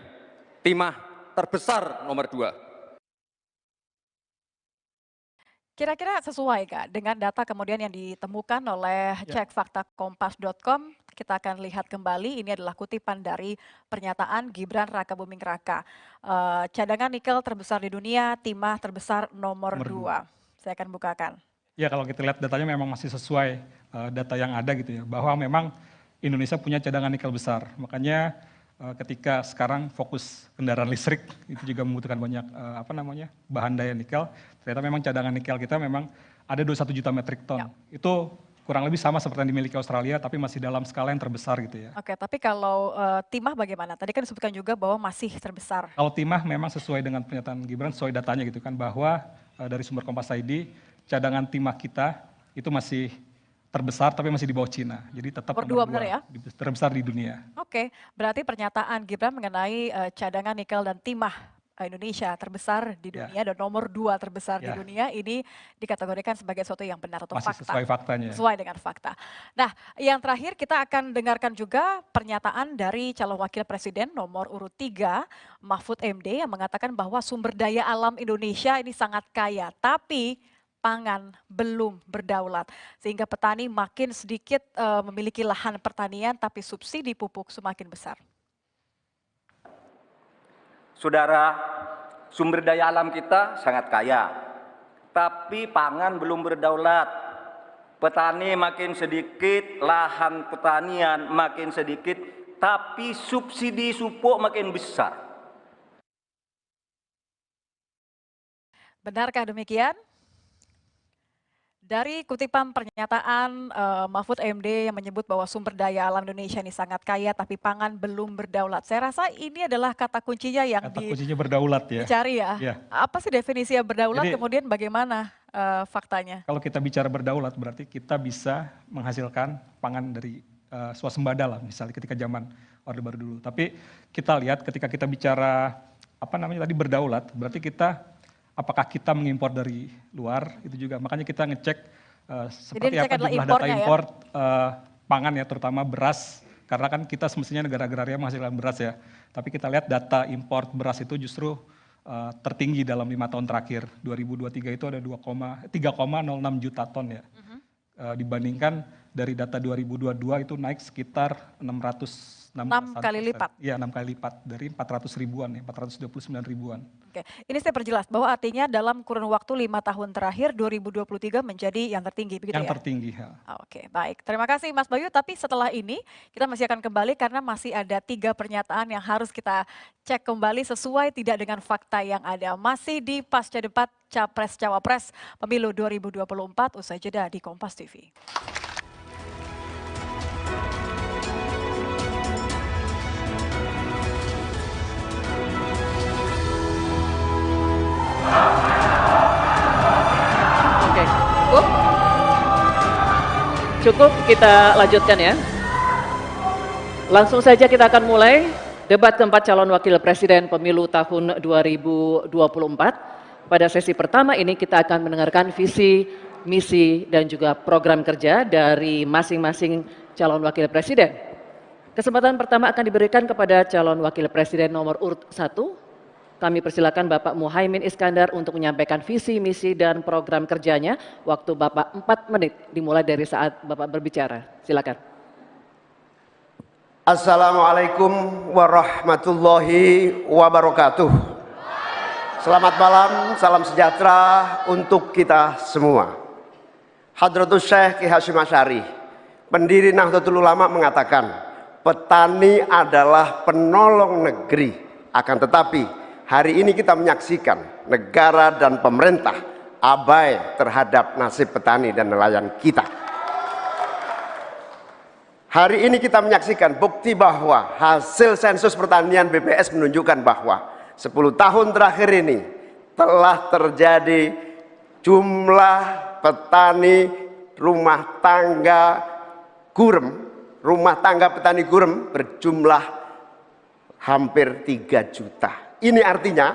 timah terbesar nomor 2. Kira-kira sesuai Kak dengan data kemudian yang ditemukan oleh cek fakta kompas.com. Kita akan lihat kembali, ini adalah kutipan dari pernyataan Gibran Rakabuming Raka. Cadangan nikel terbesar di dunia, timah terbesar nomor 2. Saya akan bukakan. Ya kalau kita lihat datanya memang masih sesuai data yang ada gitu ya. Bahwa memang Indonesia punya cadangan nikel besar. Makanya ketika sekarang fokus kendaraan listrik itu juga membutuhkan banyak bahan daya nikel. Ternyata memang cadangan nikel kita memang ada 21 juta metrik ton. Itu kurang lebih sama seperti yang dimiliki Australia, tapi masih dalam skala yang terbesar gitu ya. Oke, tapi kalau timah bagaimana? Tadi kan disebutkan juga bahwa masih terbesar. Kalau timah memang sesuai dengan pernyataan Gibran, sesuai datanya gitu kan, bahwa dari sumber Kompas ID, cadangan timah kita itu masih terbesar, tapi masih di bawah Cina. Jadi tetap nomor 2 benar ya? Terbesar di dunia. Oke, berarti pernyataan Gibran mengenai cadangan nikel dan timah Indonesia terbesar di dunia dan nomor 2 terbesar di dunia ini dikategorikan sebagai sesuatu yang benar atau masih fakta. Sesuai faktanya. Sesuai dengan fakta. Nah, yang terakhir kita akan dengarkan juga pernyataan dari calon wakil presiden nomor urut 3, Mahfud MD, yang mengatakan bahwa sumber daya alam Indonesia ini sangat kaya, tapi pangan belum berdaulat. Sehingga petani makin sedikit memiliki lahan pertanian, tapi subsidi pupuk semakin besar. Saudara, sumber daya alam kita sangat kaya, tapi pangan belum berdaulat. Petani makin sedikit, lahan pertanian makin sedikit, tapi subsidi pupuk makin besar. Benarkah demikian? Dari kutipan pernyataan Mahfud MD yang menyebut bahwa sumber daya alam Indonesia ini sangat kaya tapi pangan belum berdaulat. Saya rasa ini adalah kata kuncinya yang kuncinya berdaulat ya. dicari ya. Ya. Apa sih definisinya berdaulat, Jadi, kemudian bagaimana faktanya? Kalau kita bicara berdaulat berarti kita bisa menghasilkan pangan dari swasembada lah, misalnya ketika zaman Orde Baru dulu. Tapi kita lihat ketika kita bicara tadi berdaulat, berarti apakah kita mengimpor dari luar, itu juga. Makanya kita ngecek seperti apa jumlah data impor pangan ya, terutama beras. Karena kan kita semestinya negara agraria menghasilkan beras ya. Tapi kita lihat data impor beras itu justru tertinggi dalam 5 tahun terakhir. 2023 itu ada 3,06 juta ton ya. Dibandingkan dari data 2022 itu naik sekitar 6 kali lipat. Iya, 6 kali lipat dari 400 ribuan ya, 429 ribuan. Oke, ini saya perjelas bahwa artinya dalam kurun waktu 5 tahun terakhir 2023 menjadi yang tertinggi begitu yang ya? Tertinggi ya. Oke, baik. Terima kasih Mas Bayu, tapi setelah ini kita masih akan kembali karena masih ada 3 pernyataan yang harus kita cek kembali sesuai tidak dengan fakta yang ada. Masih di pasca debat Capres-Cawapres Pemilu 2024 usai jeda di Kompas TV. Oke, cukup kita lanjutkan ya. Langsung saja kita akan mulai debat keempat calon wakil presiden pemilu tahun 2024. Pada sesi pertama ini kita akan mendengarkan visi, misi, dan juga program kerja dari masing-masing calon wakil presiden. Kesempatan pertama akan diberikan kepada calon wakil presiden nomor urut 1. Kami persilakan Bapak Muhaimin Iskandar untuk menyampaikan visi, misi, dan program kerjanya. Waktu Bapak 4 menit dimulai dari saat Bapak berbicara. Silakan. Assalamualaikum warahmatullahi wabarakatuh. Selamat malam, salam sejahtera untuk kita semua. Hadratus Syekh Ki Hasyim Asy'ari, pendiri Nahdlatul Ulama, mengatakan, petani adalah penolong negeri. Akan tetapi, hari ini kita menyaksikan negara dan pemerintah abai terhadap nasib petani dan nelayan kita. Hari ini kita menyaksikan bukti bahwa hasil sensus pertanian BPS menunjukkan bahwa 10 tahun terakhir ini telah terjadi jumlah petani rumah tangga petani gurem berjumlah hampir 3 juta. Ini artinya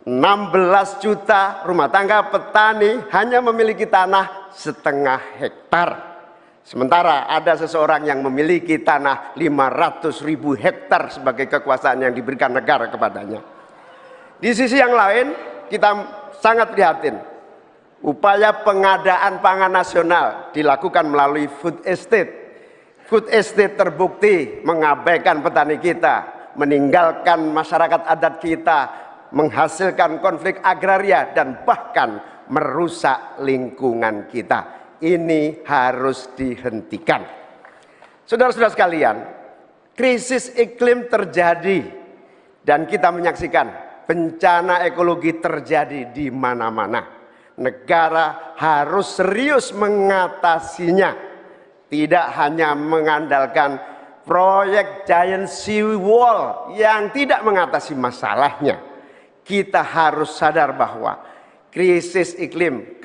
16 juta rumah tangga petani hanya memiliki tanah setengah hektar. Sementara ada seseorang yang memiliki tanah 500.000 hektar sebagai kekuasaan yang diberikan negara kepadanya. Di sisi yang lain kita sangat prihatin. Upaya pengadaan pangan nasional dilakukan melalui food estate. Food estate terbukti mengabaikan petani kita, meninggalkan masyarakat adat kita, menghasilkan konflik agraria dan bahkan merusak lingkungan kita. Ini harus dihentikan. Saudara-saudara sekalian, krisis iklim terjadi dan kita menyaksikan bencana ekologi terjadi di mana-mana. Negara harus serius mengatasinya, tidak hanya mengandalkan proyek giant sea wall yang tidak mengatasi masalahnya. Kita harus sadar bahwa krisis iklim,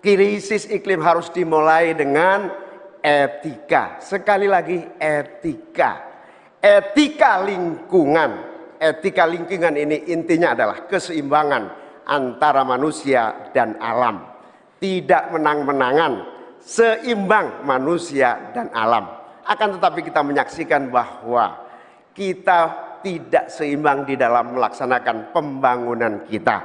krisis iklim harus dimulai dengan etika. Sekali lagi etika. Etika lingkungan. Etika lingkungan ini intinya adalah keseimbangan antara manusia dan alam. Tidak menang-menangan, seimbang manusia dan alam. Akan tetapi kita menyaksikan bahwa kita tidak seimbang di dalam melaksanakan pembangunan kita.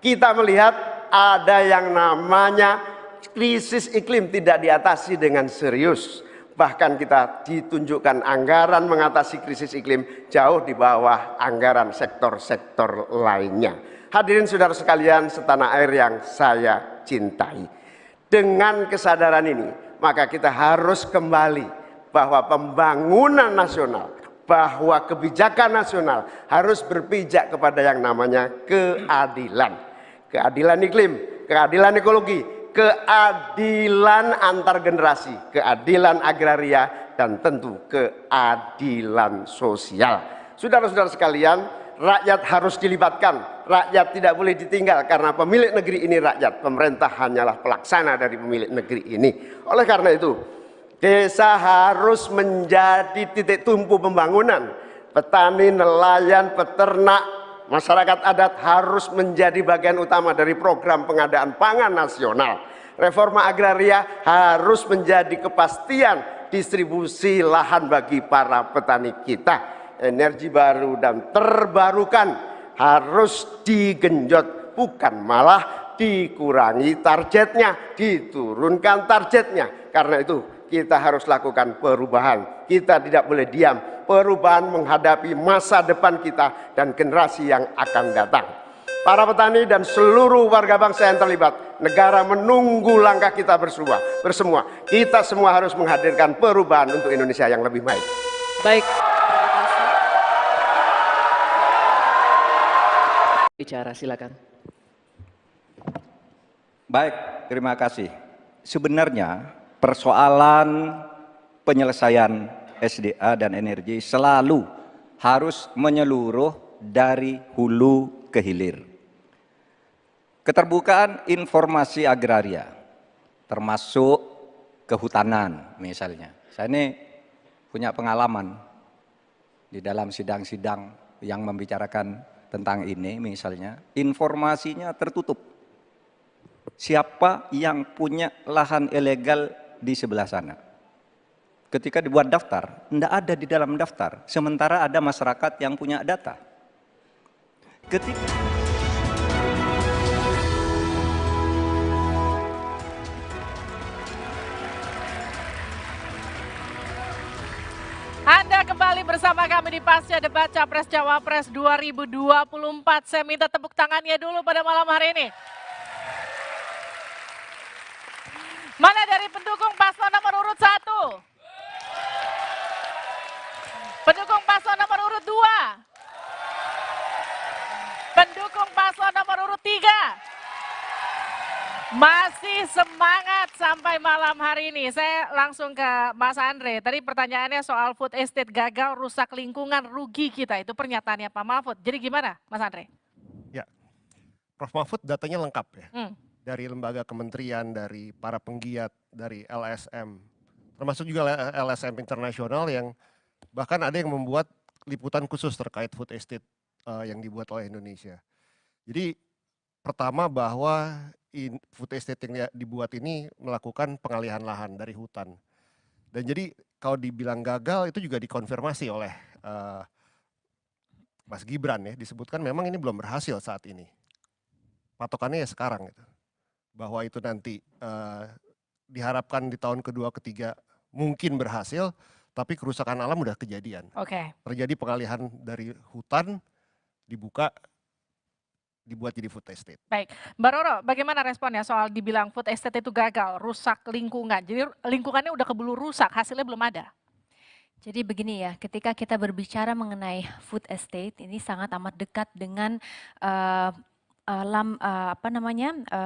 Kita melihat ada yang namanya krisis iklim tidak diatasi dengan serius. Bahkan kita ditunjukkan anggaran mengatasi krisis iklim jauh di bawah anggaran sektor-sektor lainnya. Hadirin saudara sekalian setanah air yang saya cintai. Dengan kesadaran ini, maka kita harus kembali bahwa pembangunan nasional, bahwa kebijakan nasional harus berpijak kepada yang namanya keadilan. Keadilan iklim, keadilan ekologi, keadilan antar generasi, keadilan agraria, dan tentu keadilan sosial. Saudara-saudara sekalian, rakyat harus dilibatkan, rakyat tidak boleh ditinggal karena pemilik negeri ini rakyat, pemerintah hanyalah pelaksana dari pemilik negeri ini. Oleh karena itu, desa harus menjadi titik tumpu pembangunan. Petani, nelayan, peternak, masyarakat adat harus menjadi bagian utama dari program pengadaan pangan nasional. Reforma agraria harus menjadi kepastian distribusi lahan bagi para petani kita. Energi baru dan terbarukan harus digenjot, bukan malah dikurangi targetnya, diturunkan targetnya. Karena itu kita harus lakukan perubahan. Kita tidak boleh diam. Perubahan menghadapi masa depan kita dan generasi yang akan datang. Para petani dan seluruh warga bangsa yang terlibat, negara menunggu langkah kita bersemua. Kita semua harus menghadirkan perubahan untuk Indonesia yang lebih baik. Baik. Bicara, silakan. Baik, terima kasih. Sebenarnya persoalan penyelesaian SDA dan energi selalu harus menyeluruh dari hulu ke hilir. Keterbukaan informasi agraria, termasuk kehutanan misalnya. Saya ini punya pengalaman di dalam sidang-sidang yang membicarakan tentang ini misalnya, informasinya tertutup. Siapa yang punya lahan ilegal di sebelah sana? Ketika dibuat daftar, tidak ada di dalam daftar. Sementara ada masyarakat yang punya data. Anda kembali bersama kami di Pasca Debat Capres Cawapres 2024. Saya minta tepuk tangannya dulu pada malam hari ini. Mana dari pendukung paslon nomor urut 1? Pendukung paslon nomor urut 2? Pendukung paslon nomor urut 3? Masih semangat sampai malam hari ini. Saya langsung ke Mas Andre. Tadi pertanyaannya soal food estate gagal, rusak lingkungan, rugi kita. Itu pernyataannya Pak Mahfud. Jadi gimana Mas Andre? Ya, Prof Mahfud datanya lengkap ya. Dari lembaga kementerian, dari para penggiat, dari LSM. Termasuk juga LSM internasional yang bahkan ada yang membuat liputan khusus terkait food estate yang dibuat oleh Indonesia. Jadi pertama bahwa food estate yang dibuat ini melakukan pengalihan lahan dari hutan. Dan jadi kalau dibilang gagal itu juga dikonfirmasi oleh Mas Gibran ya, disebutkan memang ini belum berhasil saat ini. Patokannya ya sekarang gitu. Bahwa itu nanti diharapkan di tahun kedua ketiga mungkin berhasil, tapi kerusakan alam udah kejadian. Terjadi pengalihan dari hutan dibuat jadi food estate. Baik, Mbak Roro, bagaimana responnya soal dibilang food estate itu gagal, rusak lingkungan. Jadi lingkungannya udah keburu rusak, hasilnya belum ada. Jadi begini ya, ketika kita berbicara mengenai food estate ini sangat amat dekat dengan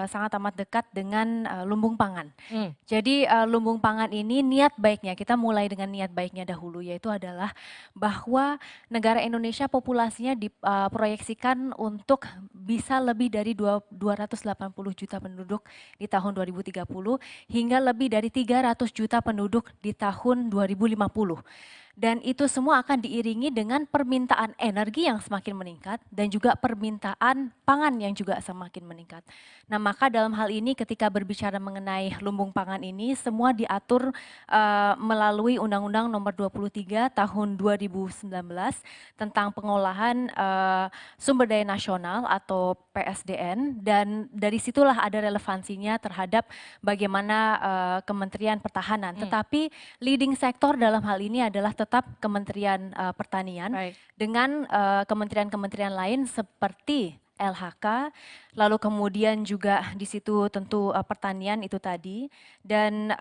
sangat amat dekat dengan lumbung pangan. Jadi lumbung pangan ini niat baiknya, kita mulai dengan niat baiknya dahulu, yaitu adalah bahwa negara Indonesia populasinya diproyeksikan untuk bisa lebih dari 280 juta penduduk di tahun 2030 hingga lebih dari 300 juta penduduk di tahun 2050. Dan itu semua akan diiringi dengan permintaan energi yang semakin meningkat dan juga permintaan pangan yang juga semakin meningkat. Nah, maka dalam hal ini ketika berbicara mengenai lumbung pangan ini semua diatur melalui Undang-Undang Nomor 23 Tahun 2019 tentang pengolahan sumber daya nasional atau PSDN, dan dari situlah ada relevansinya terhadap bagaimana Kementerian Pertahanan. Tetapi leading sektor dalam hal ini adalah tetap Kementerian Pertanian dengan kementerian-kementerian lain seperti LHK, lalu kemudian juga di situ tentu pertanian itu tadi, dan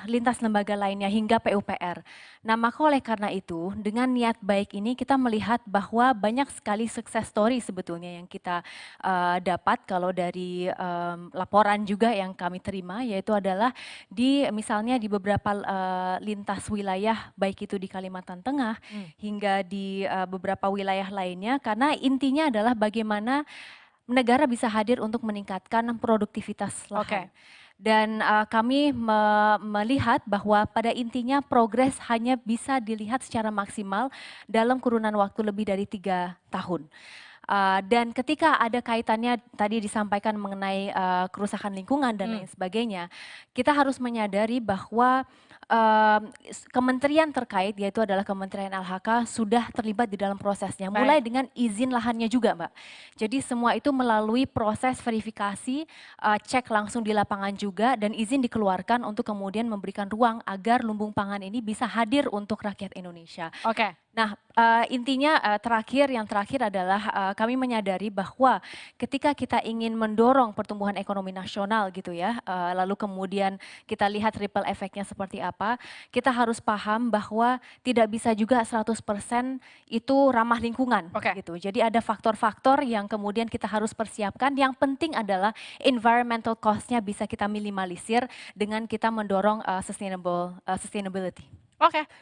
lintas lembaga lainnya hingga PUPR. Nah, maka oleh karena itu dengan niat baik ini kita melihat bahwa banyak sekali success story sebetulnya yang kita dapat kalau dari laporan juga yang kami terima, yaitu adalah di misalnya di beberapa lintas wilayah baik itu di Kalimantan Tengah hingga di beberapa wilayah lainnya, karena intinya adalah bagaimana negara bisa hadir untuk meningkatkan produktivitas lahan. Dan kami melihat bahwa pada intinya progres hanya bisa dilihat secara maksimal dalam kurungan waktu lebih dari 3 tahun. Dan ketika ada kaitannya tadi disampaikan mengenai kerusakan lingkungan dan lain sebagainya, kita harus menyadari bahwa kementerian terkait yaitu adalah Kementerian LHK sudah terlibat di dalam prosesnya, mulai dengan izin lahannya juga, Mbak. Jadi semua itu melalui proses verifikasi, cek langsung di lapangan juga, dan izin dikeluarkan untuk kemudian memberikan ruang agar lumbung pangan ini bisa hadir untuk rakyat Indonesia. Nah, intinya yang terakhir adalah kami menyadari bahwa ketika kita ingin mendorong pertumbuhan ekonomi nasional gitu ya, lalu kemudian kita lihat ripple efeknya seperti apa, kita harus paham bahwa tidak bisa juga 100% itu ramah lingkungan gitu. Jadi ada faktor-faktor yang kemudian kita harus persiapkan. Yang penting adalah environmental cost-nya bisa kita minimalisir dengan kita mendorong sustainability.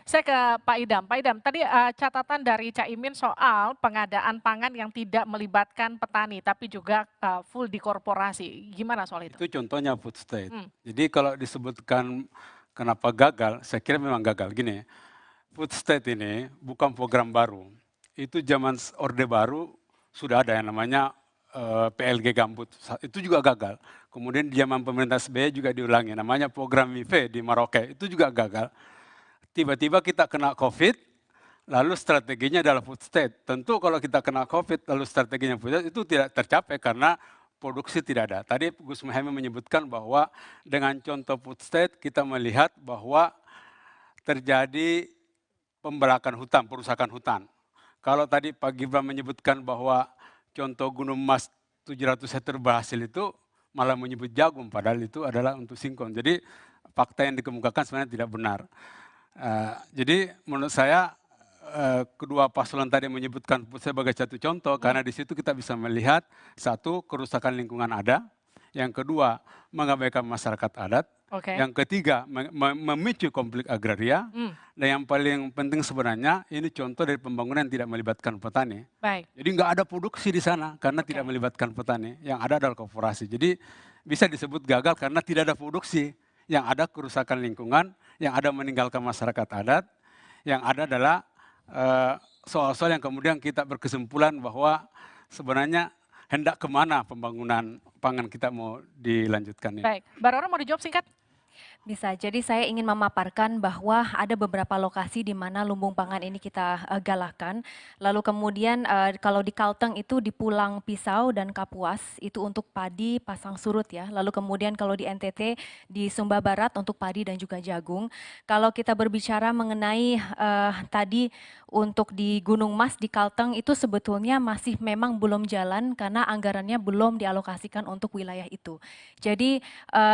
Saya ke Pak Idam. Pak Idam, tadi catatan dari Caimin soal pengadaan pangan yang tidak melibatkan petani, tapi juga full di korporasi. Gimana soal itu? Itu contohnya food state. Jadi kalau disebutkan kenapa gagal, saya kira memang gagal. Gini, food state ini bukan program baru. Itu zaman Orde Baru sudah ada yang namanya PLG Gambut. Itu juga gagal. Kemudian di zaman pemerintah SBY juga diulangi. Namanya program MIFE di Merauke. Itu juga gagal. Tiba-tiba kita kena COVID, lalu strateginya adalah food state. Tentu kalau kita kena COVID, lalu strateginya food state, itu tidak tercapai karena produksi tidak ada. Tadi Gus Muhaimin menyebutkan bahwa dengan contoh food state, kita melihat bahwa terjadi pembalakan hutan, perusakan hutan. Kalau tadi Pak Gibran menyebutkan bahwa contoh Gunung Mas 700 hektar berhasil itu, malah menyebut jagung, padahal itu adalah untuk singkong. Jadi fakta yang dikemukakan sebenarnya tidak benar. Jadi menurut saya kedua paslon tadi menyebutkan sebagai satu contoh karena di situ kita bisa melihat satu, kerusakan lingkungan ada, yang kedua mengabaikan masyarakat adat, yang ketiga memicu konflik agraria, dan yang paling penting sebenarnya ini contoh dari pembangunan yang tidak melibatkan petani. Jadi nggak ada produksi di sana karena tidak melibatkan petani, yang ada adalah korporasi. Jadi bisa disebut gagal karena tidak ada produksi, yang ada kerusakan lingkungan, yang ada meninggalkan masyarakat adat, yang ada adalah soal-soal yang kemudian kita berkesimpulan bahwa sebenarnya hendak kemana pembangunan pangan kita mau dilanjutkan ini. Baik, Mbak Roro mau dijawab singkat? Bisa, jadi saya ingin memaparkan bahwa ada beberapa lokasi di mana lumbung pangan ini kita galakkan. Lalu kemudian kalau di Kalteng itu di Pulang Pisau dan Kapuas itu untuk padi pasang surut ya. Lalu kemudian kalau di NTT di Sumba Barat untuk padi dan juga jagung. Kalau kita berbicara mengenai tadi untuk di Gunung Mas di Kalteng itu sebetulnya masih memang belum jalan karena anggarannya belum dialokasikan untuk wilayah itu. Jadi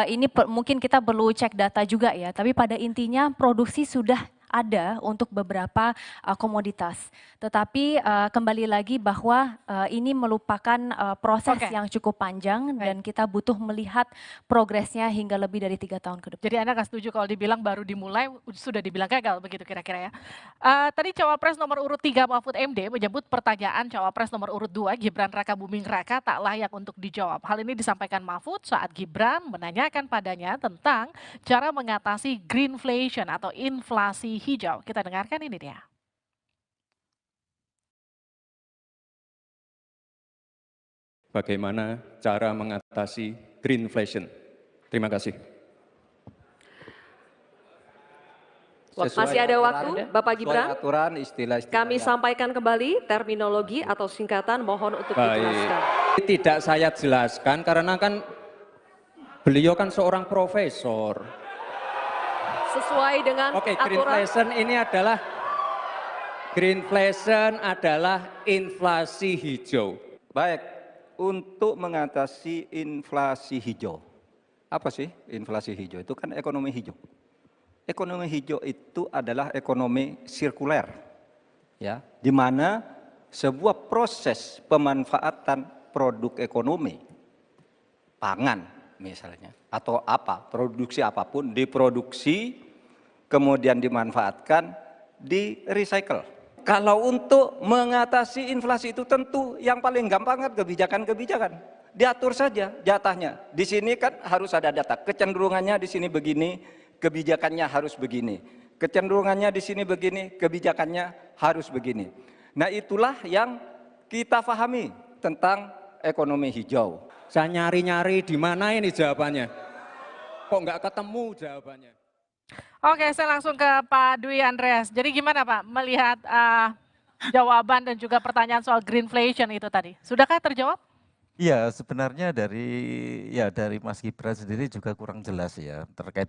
ini mungkin kita perlu cek data juga ya, tapi pada intinya produksi sudah ada untuk beberapa komoditas. Tetapi kembali lagi bahwa ini merupakan proses yang cukup panjang dan kita butuh melihat progresnya hingga lebih dari 3 tahun ke depan. Jadi Anda nggak setuju kalau dibilang baru dimulai sudah dibilang gagal begitu kira-kira ya. Tadi Cawapres nomor urut 3 Mahfud MD menyebut pertanyaan Cawapres nomor urut 2 Gibran Rakabuming Raka tak layak untuk dijawab. Hal ini disampaikan Mahfud saat Gibran menanyakan padanya tentang cara mengatasi greenflation atau inflasi inflasi hijau. Kita dengarkan ini dia. Bagaimana cara mengatasi greenflation? Terima kasih. Masih ada waktu, Bapak Gibran. Aturan, istilah Kami sampaikan kembali terminologi atau singkatan, mohon untuk Baik. dijelaskan. Tidak saya jelaskan karena kan beliau kan seorang profesor. Sesuai dengan Oke, aturan. greenflation adalah inflasi hijau. Baik, untuk mengatasi inflasi hijau. Apa sih inflasi hijau? Itu kan ekonomi hijau. Ekonomi hijau itu adalah ekonomi sirkuler, ya, di mana sebuah proses pemanfaatan produk ekonomi, pangan misalnya, atau produksi apapun, diproduksi, kemudian dimanfaatkan, di recycle. Kalau untuk mengatasi inflasi itu tentu yang paling gampang kan kebijakan-kebijakan. Diatur saja jatahnya. Di sini kan harus ada data, kecenderungannya di sini begini, kebijakannya harus begini. Kecenderungannya di sini begini, kebijakannya harus begini. Nah, itulah yang kita pahami tentang ekonomi hijau. Saya nyari-nyari di mana ini jawabannya. Kok nggak ketemu jawabannya? Oke, saya langsung ke Pak Dwi Andreas. Jadi gimana Pak melihat jawaban dan juga pertanyaan soal greenflation itu tadi? Sudahkah terjawab? Iya, sebenarnya dari Mas Gibran sendiri juga kurang jelas ya terkait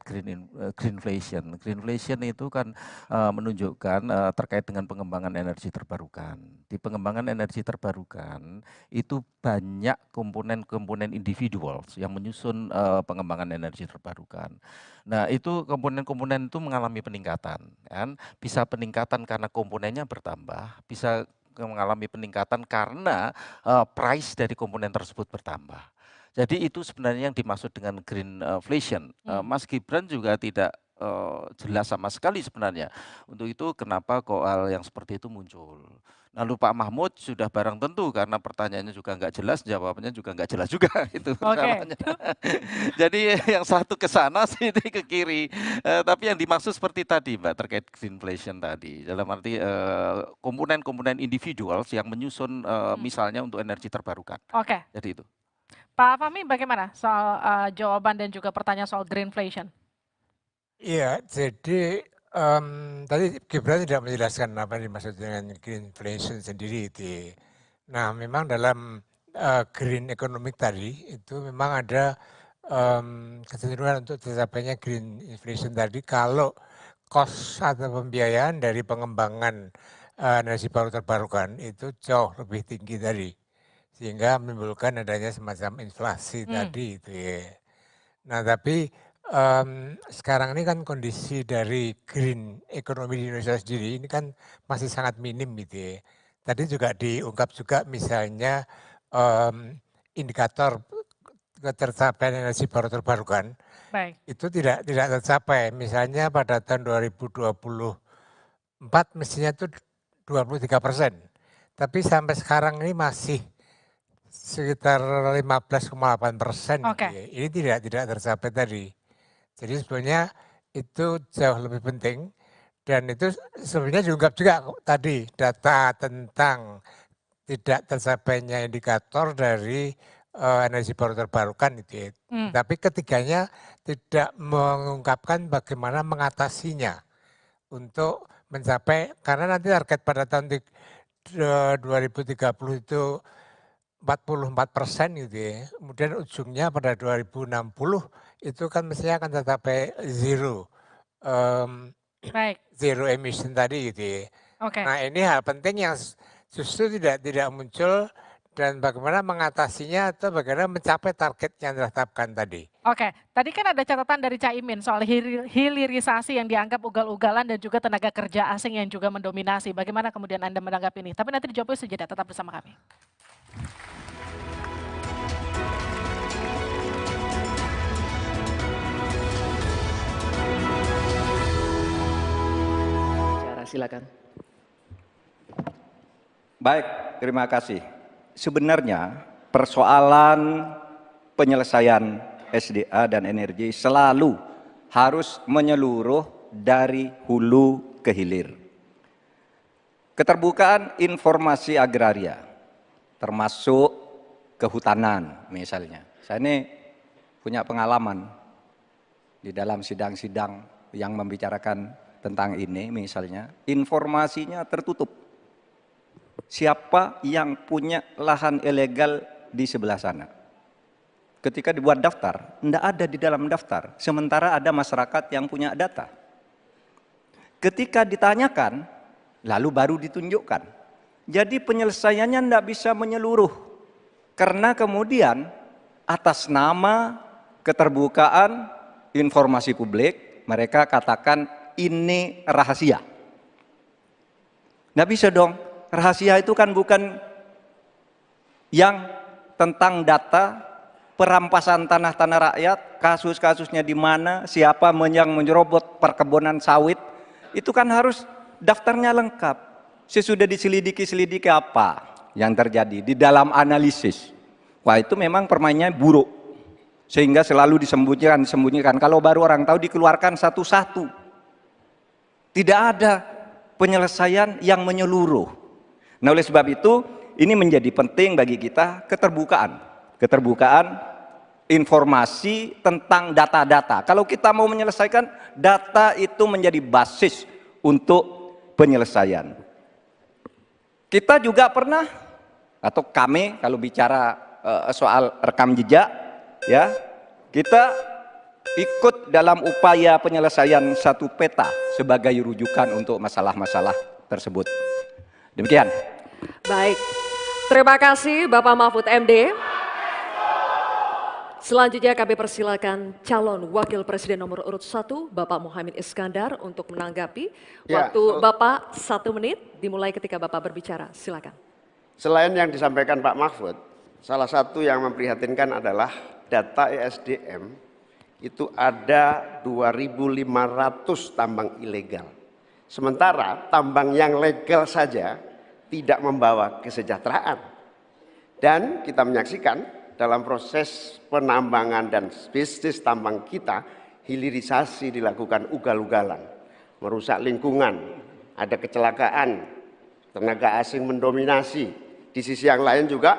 greenflation. Greenflation itu kan menunjukkan terkait dengan pengembangan energi terbarukan. Di pengembangan energi terbarukan itu banyak komponen-komponen individual yang menyusun pengembangan energi terbarukan. Nah, itu komponen-komponen itu mengalami peningkatan, kan? Bisa peningkatan karena komponennya bertambah, bisa mengalami peningkatan karena price dari komponen tersebut bertambah. Jadi itu sebenarnya yang dimaksud dengan greenflation. Mas Gibran juga tidak jelas sama sekali sebenarnya. Untuk itu kenapa kok hal yang seperti itu muncul. Lalu Pak Mahmud sudah barang tentu karena pertanyaannya juga nggak jelas, jawabannya juga nggak jelas juga itu masalahnya. Jadi yang satu ke sana, sini ke kiri. Tapi yang dimaksud seperti tadi Mbak terkait greenflation tadi. Dalam arti komponen-komponen individual yang menyusun misalnya untuk energi terbarukan. Oke. Jadi itu. Pak Fahmi bagaimana soal jawaban dan juga pertanyaan soal greenflation? Iya, jadi tadi Gibran tidak menjelaskan apa yang dimaksud dengan greenflation sendiri itu. Nah, memang dalam green economic tadi itu memang ada kecenderungan untuk tercapainya green inflation tadi kalau cost atau pembiayaan dari pengembangan energi baru terbarukan itu jauh lebih tinggi tadi. Sehingga menimbulkan adanya semacam inflasi tadi itu ya. Nah, tapi sekarang ini kan kondisi dari green economy di Indonesia sendiri ini kan masih sangat minim gitu ya. Tadi juga diungkap juga misalnya indikator ketercapaian energi baru terbarukan. Baik. Itu tidak tercapai. Misalnya pada tahun 2024 mestinya itu 23%. Tapi sampai sekarang ini masih sekitar 15,8%. Oke. Ya. Ini tidak tercapai tadi. Jadi sebenarnya itu jauh lebih penting dan itu sebenarnya diungkap juga tadi data tentang tidak tercapainya indikator dari energi baru terbarukan itu ya. Tapi ketiganya tidak mengungkapkan bagaimana mengatasinya untuk mencapai, karena nanti target pada tahun 2030 itu 44% gitu ya. Kemudian ujungnya pada 2060 itu kan mestinya akan tercapai zero emission tadi gitu ya. Oke. Nah, ini hal penting yang justru tidak muncul dan bagaimana mengatasinya atau bagaimana mencapai target yang ditetapkan tadi. Oke, tadi kan ada catatan dari Caimin soal hilirisasi yang dianggap ugal-ugalan dan juga tenaga kerja asing yang juga mendominasi. Bagaimana kemudian Anda menanggapi ini? Tapi nanti dijawabnya sejenak, tetap bersama kami. Silakan. Baik, terima kasih. Sebenarnya persoalan penyelesaian SDA dan energi selalu harus menyeluruh dari hulu ke hilir. Keterbukaan informasi agraria, termasuk kehutanan misalnya. Saya ini punya pengalaman di dalam sidang-sidang yang membicarakan tentang ini misalnya, informasinya tertutup. Siapa yang punya lahan ilegal di sebelah sana? Ketika dibuat daftar, tidak ada di dalam daftar, sementara ada masyarakat yang punya data. Ketika ditanyakan, lalu baru ditunjukkan. Jadi penyelesaiannya tidak bisa menyeluruh, karena kemudian atas nama keterbukaan informasi publik, mereka katakan ini rahasia. Tidak bisa dong, rahasia itu kan bukan yang tentang data, perampasan tanah-tanah rakyat, kasus-kasusnya di mana, siapa yang menyerobot perkebunan sawit, itu kan harus daftarnya lengkap. Sesudah diselidiki apa yang terjadi di dalam analisis. Wah, itu memang permainnya buruk. Sehingga selalu disembunyikan. Kalau baru orang tahu dikeluarkan satu-satu. Tidak ada penyelesaian yang menyeluruh. Nah, oleh sebab itu ini menjadi penting bagi kita keterbukaan informasi tentang data-data. Kalau kita mau menyelesaikan, data itu menjadi basis untuk penyelesaian. Kita juga pernah, atau kami kalau bicara soal rekam jejak, ya, kita ikut dalam upaya penyelesaian satu peta sebagai rujukan untuk masalah-masalah tersebut. Demikian. Baik, terima kasih Bapak Mahfud MD. Selanjutnya kami persilakan calon Wakil Presiden nomor urut 1, Bapak Muhaimin Iskandar untuk menanggapi. Waktu Bapak 1 menit, dimulai ketika Bapak berbicara. Silakan. Selain yang disampaikan Pak Mahfud, salah satu yang memprihatinkan adalah data ESDM itu ada 2.500 tambang ilegal. Sementara tambang yang legal saja tidak membawa kesejahteraan. Dan kita menyaksikan dalam proses penambangan dan bisnis tambang kita, hilirisasi dilakukan ugal-ugalan, merusak lingkungan, ada kecelakaan, tenaga asing mendominasi. Di sisi yang lain juga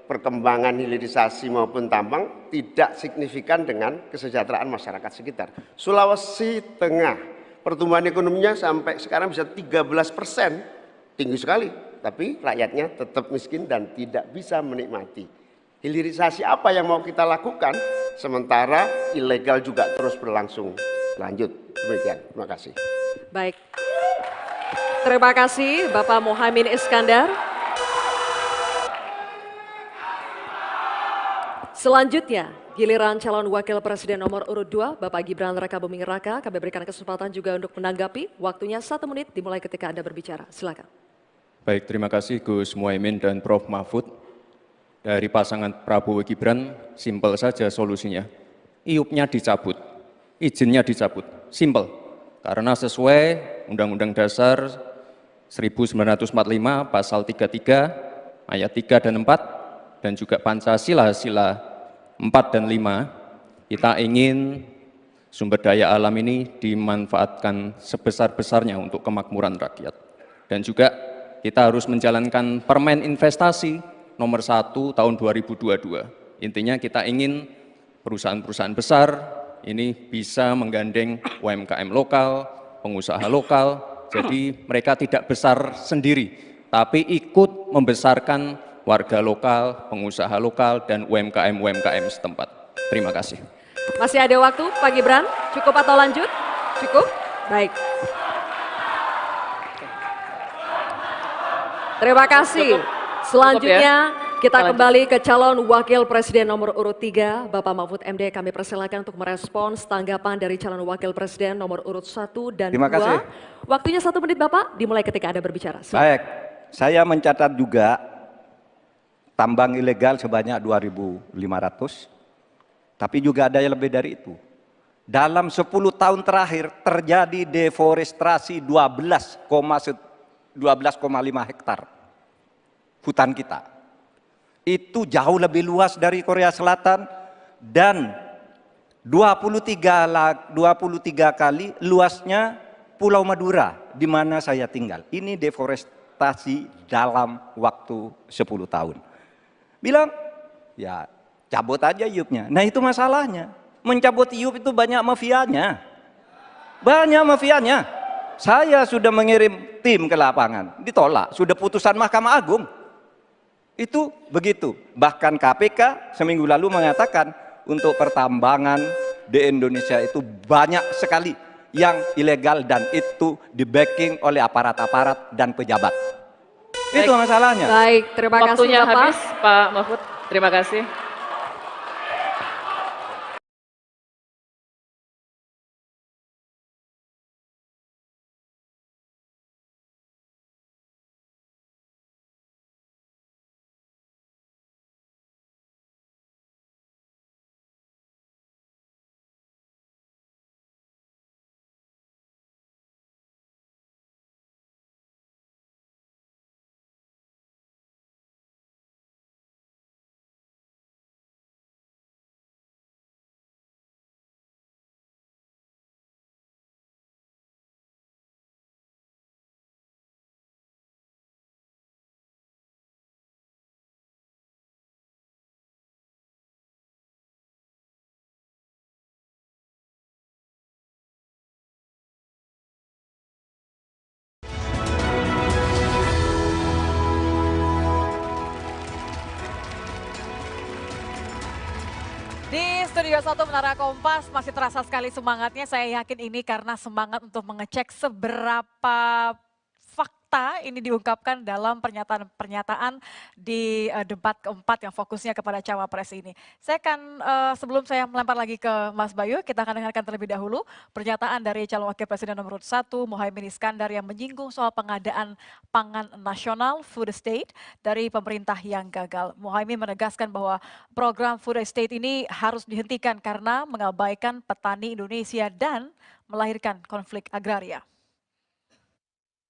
perkembangan hilirisasi maupun tambang tidak signifikan dengan kesejahteraan masyarakat sekitar. Sulawesi Tengah, pertumbuhan ekonominya sampai sekarang bisa 13%, tinggi sekali, tapi rakyatnya tetap miskin dan tidak bisa menikmati. Hilirisasi apa yang mau kita lakukan, sementara ilegal juga terus berlangsung. Lanjut, demikian. Terima kasih. Baik, terima kasih Bapak Muhaimin Iskandar. Selanjutnya, giliran calon Wakil Presiden nomor urut 2, Bapak Gibran Rakabuming Raka. Kami berikan kesempatan juga untuk menanggapi. Waktunya 1 menit dimulai ketika Anda berbicara. Silakan. Baik, terima kasih Gus Muhaimin dan Prof Mahfud. Dari pasangan Prabowo Gibran, simpel saja solusinya. IUP-nya dicabut, izinnya dicabut, simpel. Karena sesuai Undang-Undang Dasar 1945 Pasal 33 Ayat 3 dan 4 dan juga Pancasila Sila 4 dan 5, kita ingin sumber daya alam ini dimanfaatkan sebesar-besarnya untuk kemakmuran rakyat. Dan juga kita harus menjalankan Permen Investasi nomor 1 tahun 2022. Intinya kita ingin perusahaan-perusahaan besar ini bisa menggandeng UMKM lokal, pengusaha lokal, jadi mereka tidak besar sendiri, tapi ikut membesarkan warga lokal, pengusaha lokal, dan UMKM setempat. Terima kasih. Masih ada waktu Pak Gibran, cukup atau lanjut? Cukup? Baik. Terima kasih. Selanjutnya kita kembali ke calon Wakil Presiden nomor urut 3, Bapak Mahfud MD. Kami persilakan untuk merespons tanggapan dari calon Wakil Presiden nomor urut 1 dan 2. Terima kasih. Waktunya 1 menit Bapak, dimulai ketika Anda berbicara. Silakan. Baik, saya mencatat juga tambang ilegal sebanyak 2.500, tapi juga ada yang lebih dari itu. Dalam 10 tahun terakhir terjadi deforestasi 12,5 hektar hutan kita. Itu jauh lebih luas dari Korea Selatan dan 23 kali luasnya Pulau Madura di mana saya tinggal. Ini deforestasi dalam waktu 10 tahun. Bilang, ya cabut aja iupnya. Nah itu masalahnya. Mencabut iup itu banyak mafianya. Banyak mafianya. Saya sudah mengirim tim ke lapangan, ditolak. Sudah putusan Mahkamah Agung. Itu begitu. Bahkan KPK seminggu lalu mengatakan untuk pertambangan di Indonesia itu banyak sekali yang ilegal dan itu di-backing oleh aparat-aparat dan pejabat. Baik. Itu masalahnya. Baik, terima kasih Waktunya Bapak. habis, Pak Mahfud. Terima kasih. Di Studio 1 Menara Kompas masih terasa sekali semangatnya. Saya yakin ini karena semangat untuk mengecek seberapa fakta ini diungkapkan dalam pernyataan-pernyataan di debat keempat yang fokusnya kepada cawapres ini. Saya akan, sebelum saya melempar lagi ke Mas Bayu, kita akan dengarkan terlebih dahulu pernyataan dari calon wakil presiden nomor 1 Muhaimin Iskandar yang menyinggung soal pengadaan pangan nasional food estate dari pemerintah yang gagal. Muhaimin menegaskan bahwa program food estate ini harus dihentikan karena mengabaikan petani Indonesia dan melahirkan konflik agraria.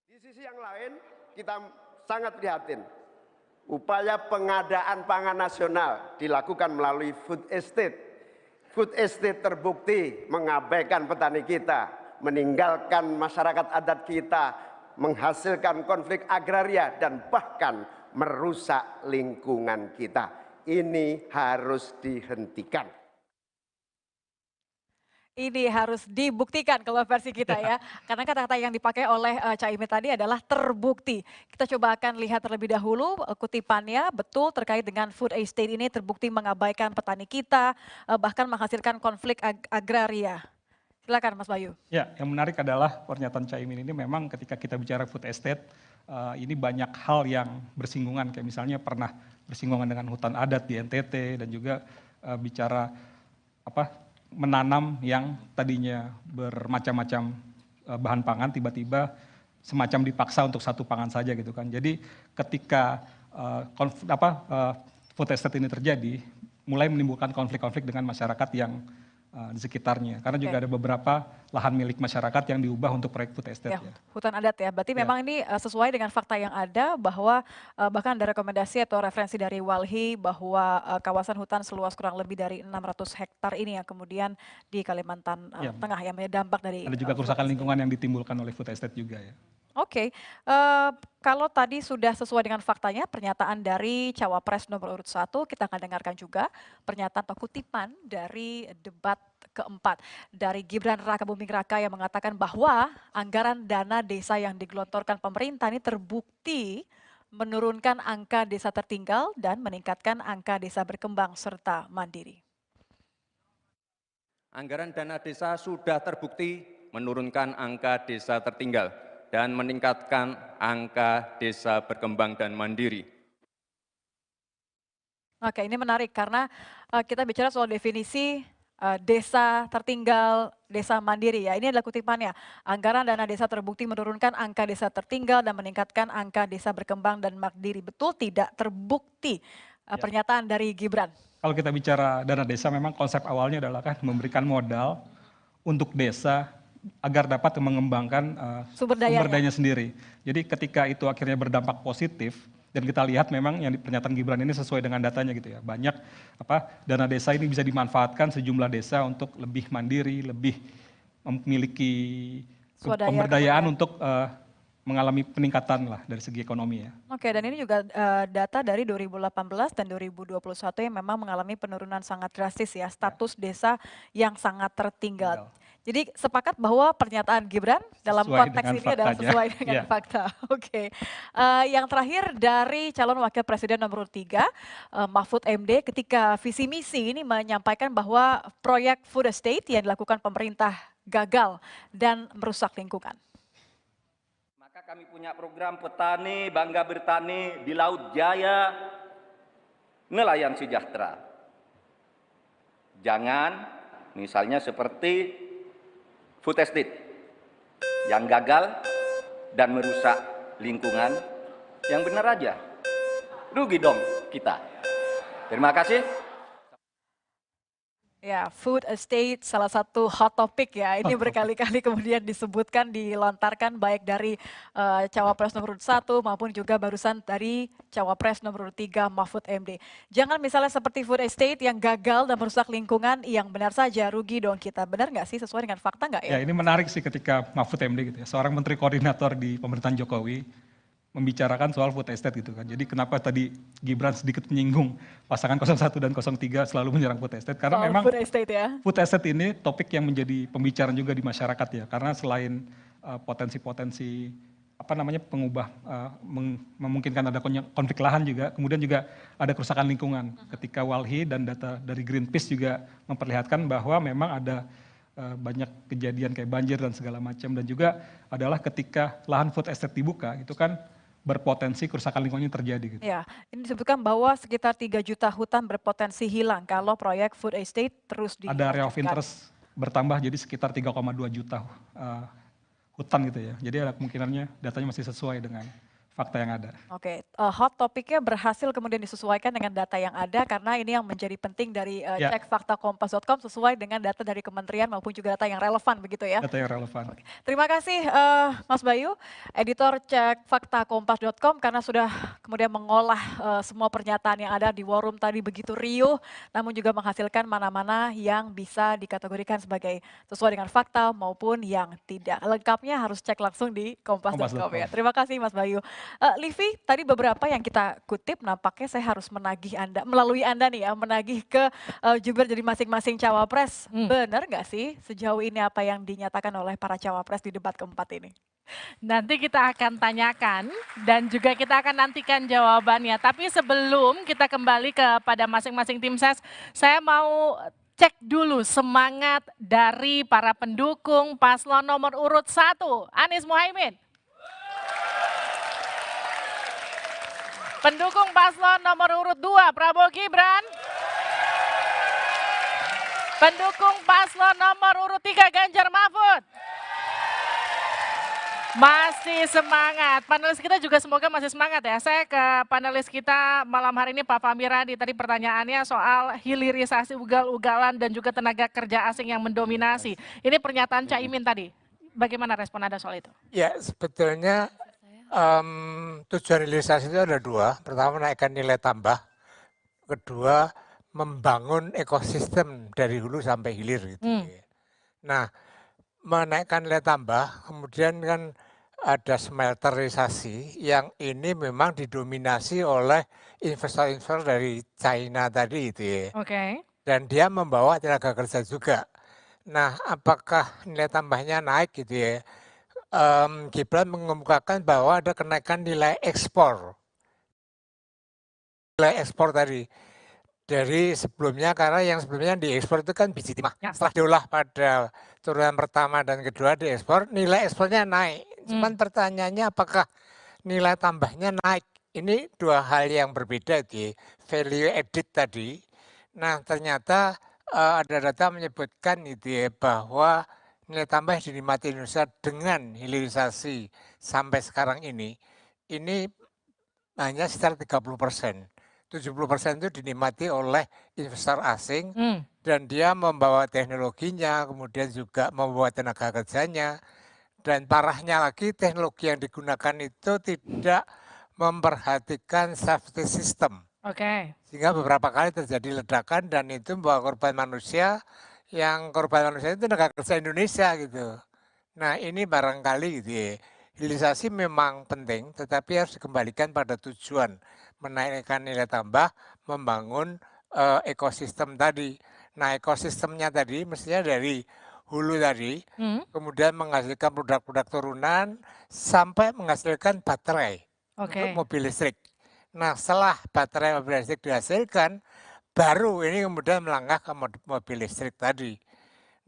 Di sisi yang lain kita sangat prihatin. Upaya pengadaan pangan nasional dilakukan melalui food estate. Food estate terbukti mengabaikan petani kita, meninggalkan masyarakat adat kita, menghasilkan konflik agraria dan bahkan merusak lingkungan kita. Ini harus dihentikan. Ini harus dibuktikan kalau versi kita ya. Karena kata-kata yang dipakai oleh Caimin tadi adalah terbukti. Kita coba akan lihat terlebih dahulu kutipannya, betul terkait dengan food estate ini terbukti mengabaikan petani kita, bahkan menghasilkan konflik agraria. Silakan Mas Bayu. Ya, yang menarik adalah pernyataan Caimin ini memang ketika kita bicara food estate, ini banyak hal yang bersinggungan. Kayak misalnya pernah bersinggungan dengan hutan adat di NTT dan juga bicara menanam yang tadinya bermacam-macam bahan pangan tiba-tiba semacam dipaksa untuk satu pangan saja gitu kan. Jadi ketika food estate ini terjadi, mulai menimbulkan konflik-konflik dengan masyarakat yang di sekitarnya. Karena juga ada beberapa lahan milik masyarakat yang diubah untuk proyek food estate. Ya, hutan adat ya, berarti memang ini sesuai dengan fakta yang ada bahwa bahkan ada rekomendasi atau referensi dari Walhi bahwa kawasan hutan seluas kurang lebih dari 600 hektar ini yang kemudian di Kalimantan Tengah yang dampak dari... Ada juga kerusakan lingkungan yang ditimbulkan oleh food estate juga ya. Oke, kalau tadi sudah sesuai dengan faktanya pernyataan dari Cawapres nomor urut 1, kita akan dengarkan juga pernyataan atau kutipan dari debat keempat dari Gibran Rakabuming Raka yang mengatakan bahwa anggaran dana desa yang digelontorkan pemerintah ini terbukti menurunkan angka desa tertinggal dan meningkatkan angka desa berkembang serta mandiri. Anggaran dana desa sudah terbukti menurunkan angka desa tertinggal dan meningkatkan angka desa berkembang dan mandiri. Oke, ini menarik karena kita bicara soal definisi desa tertinggal, desa mandiri ya. Ini adalah kutipannya. Anggaran dana desa terbukti menurunkan angka desa tertinggal dan meningkatkan angka desa berkembang dan mandiri. Betul tidak terbukti pernyataan dari Gibran? Kalau kita bicara dana desa memang konsep awalnya adalah kan memberikan modal untuk desa agar dapat mengembangkan sumber dayanya sendiri. Jadi ketika itu akhirnya berdampak positif dan kita lihat memang yang pernyataan Gibran ini sesuai dengan datanya gitu ya. Banyak dana desa ini bisa dimanfaatkan sejumlah desa untuk lebih mandiri, lebih memiliki Swadaya pemberdayaan kemudian. untuk mengalami peningkatan lah dari segi ekonomi ya. Oke, dan ini juga data dari 2018 dan 2021 yang memang mengalami penurunan sangat drastis ya, status desa yang sangat tertinggal. Jadi sepakat bahwa pernyataan Gibran dalam Sesuai konteks dengan ini adalah faktanya. sesuai dengan Iya. fakta. Oke. Yang terakhir dari calon wakil presiden nomor 3, Mahfud MD, ketika visi misi ini menyampaikan bahwa proyek food estate yang dilakukan pemerintah gagal dan merusak lingkungan. Maka kami punya program petani, bangga bertani di Laut Jaya, nelayan sejahtera. Jangan misalnya seperti food estate yang gagal dan merusak lingkungan, yang benar aja. Rugi dong kita. Terima kasih. Ya, food estate salah satu hot topic ya. Ini berkali-kali kemudian disebutkan, dilontarkan baik dari Cawapres nomor 1 maupun juga barusan dari Cawapres nomor 3 Mahfud MD. Jangan misalnya seperti food estate yang gagal dan merusak lingkungan, yang benar saja rugi dong kita. Benar nggak sih, sesuai dengan fakta nggak ya? Ya, ini menarik sih ketika Mahfud MD gitu ya, seorang menteri koordinator di pemerintahan Jokowi membicarakan soal food estate gitu kan. Jadi kenapa tadi Gibran sedikit menyinggung pasangan 01 dan 03 selalu menyerang food estate, karena Soal memang food estate ya. food estate ini topik yang menjadi pembicaraan juga di masyarakat ya, karena selain potensi-potensi pengubah, memungkinkan ada konflik lahan juga, kemudian juga ada kerusakan lingkungan. Ketika Walhi dan data dari Greenpeace juga memperlihatkan bahwa memang ada banyak kejadian kayak banjir dan segala macam, dan juga adalah ketika lahan food estate dibuka itu kan berpotensi kerusakan lingkungannya terjadi gitu. Ya, ini disebutkan bahwa sekitar 3 juta hutan berpotensi hilang kalau proyek food estate terus Ada area of dilanjutkan. interest bertambah jadi sekitar 3,2 juta hutan gitu ya. Jadi ada kemungkinannya datanya masih sesuai dengan fakta yang ada. Oke, hot topiknya berhasil kemudian disesuaikan dengan data yang ada, karena ini yang menjadi penting dari Ya. cek faktakompas.com sesuai dengan data dari kementerian maupun juga data yang relevan begitu ya. Data yang relevan. Terima kasih Mas Bayu, editor cek faktakompas.com, karena sudah kemudian mengolah semua pernyataan yang ada di war room tadi begitu riuh, namun juga menghasilkan mana-mana yang bisa dikategorikan sebagai sesuai dengan fakta maupun yang tidak. Lengkapnya harus cek langsung di kompas.com ya. Terima kasih Mas Bayu. Livi, tadi beberapa yang kita kutip nampaknya saya harus menagih Anda, melalui Anda nih ya, menagih ke jubir dari masing-masing cawapres. Benar nggak sih sejauh ini apa yang dinyatakan oleh para cawapres di debat keempat ini? Nanti kita akan tanyakan dan juga kita akan nantikan jawabannya. Tapi sebelum kita kembali kepada masing-masing tim ses, saya mau cek dulu semangat dari para pendukung paslon nomor urut 1, Anies Muhaimin. Pendukung paslon nomor urut 2, Prabowo Gibran. Pendukung paslon nomor urut 3, Ganjar Mahfud. Masih semangat, panelis kita juga semoga masih semangat ya. Saya ke panelis kita malam hari ini, Pak Fahmi Radi, tadi pertanyaannya soal hilirisasi ugal-ugalan dan juga tenaga kerja asing yang mendominasi. Ini pernyataan Caimin tadi, bagaimana respon Anda soal itu? Ya, sebetulnya tujuan hilirisasi itu ada 2. Pertama, menaikkan nilai tambah. Kedua, membangun ekosistem dari hulu sampai hilir gitu. Nah, menaikkan nilai tambah, kemudian kan ada smelterisasi yang ini memang didominasi oleh investor-investor dari China tadi itu ya. Oke. Dan dia membawa tenaga kerja juga. Nah, apakah nilai tambahnya naik gitu ya? Gibran mengemukakan bahwa ada kenaikan nilai ekspor. Nilai ekspor tadi dari sebelumnya, karena yang sebelumnya diekspor itu kan biji timah. Setelah diolah pada turunan pertama dan kedua diekspor, nilai ekspornya naik. Cuman pertanyaannya apakah nilai tambahnya naik? Ini 2 hal yang berbeda di value added tadi. Nah, ternyata ada data menyebutkan itu ya, bahwa nilai tambah yang dinikmati Indonesia dengan hilirisasi sampai sekarang ini hanya sekitar 30%. 70% itu dinikmati oleh investor asing dan dia membawa teknologinya, kemudian juga membawa tenaga kerjanya. Dan parahnya lagi, teknologi yang digunakan itu tidak memperhatikan safety system. Oke. Sehingga beberapa kali terjadi ledakan dan itu membawa korban manusia, yang korban manusia itu tenaga kerja Indonesia gitu. Nah ini barangkali gitu ya, hilirisasi memang penting, tetapi harus dikembalikan pada tujuan menaikkan nilai tambah, membangun ekosistem tadi. Nah ekosistemnya tadi mestinya dari hulu tadi, kemudian menghasilkan produk-produk turunan sampai menghasilkan baterai untuk mobil listrik. Nah setelah baterai mobil listrik dihasilkan, baru ini kemudian melangkah ke mobil listrik tadi.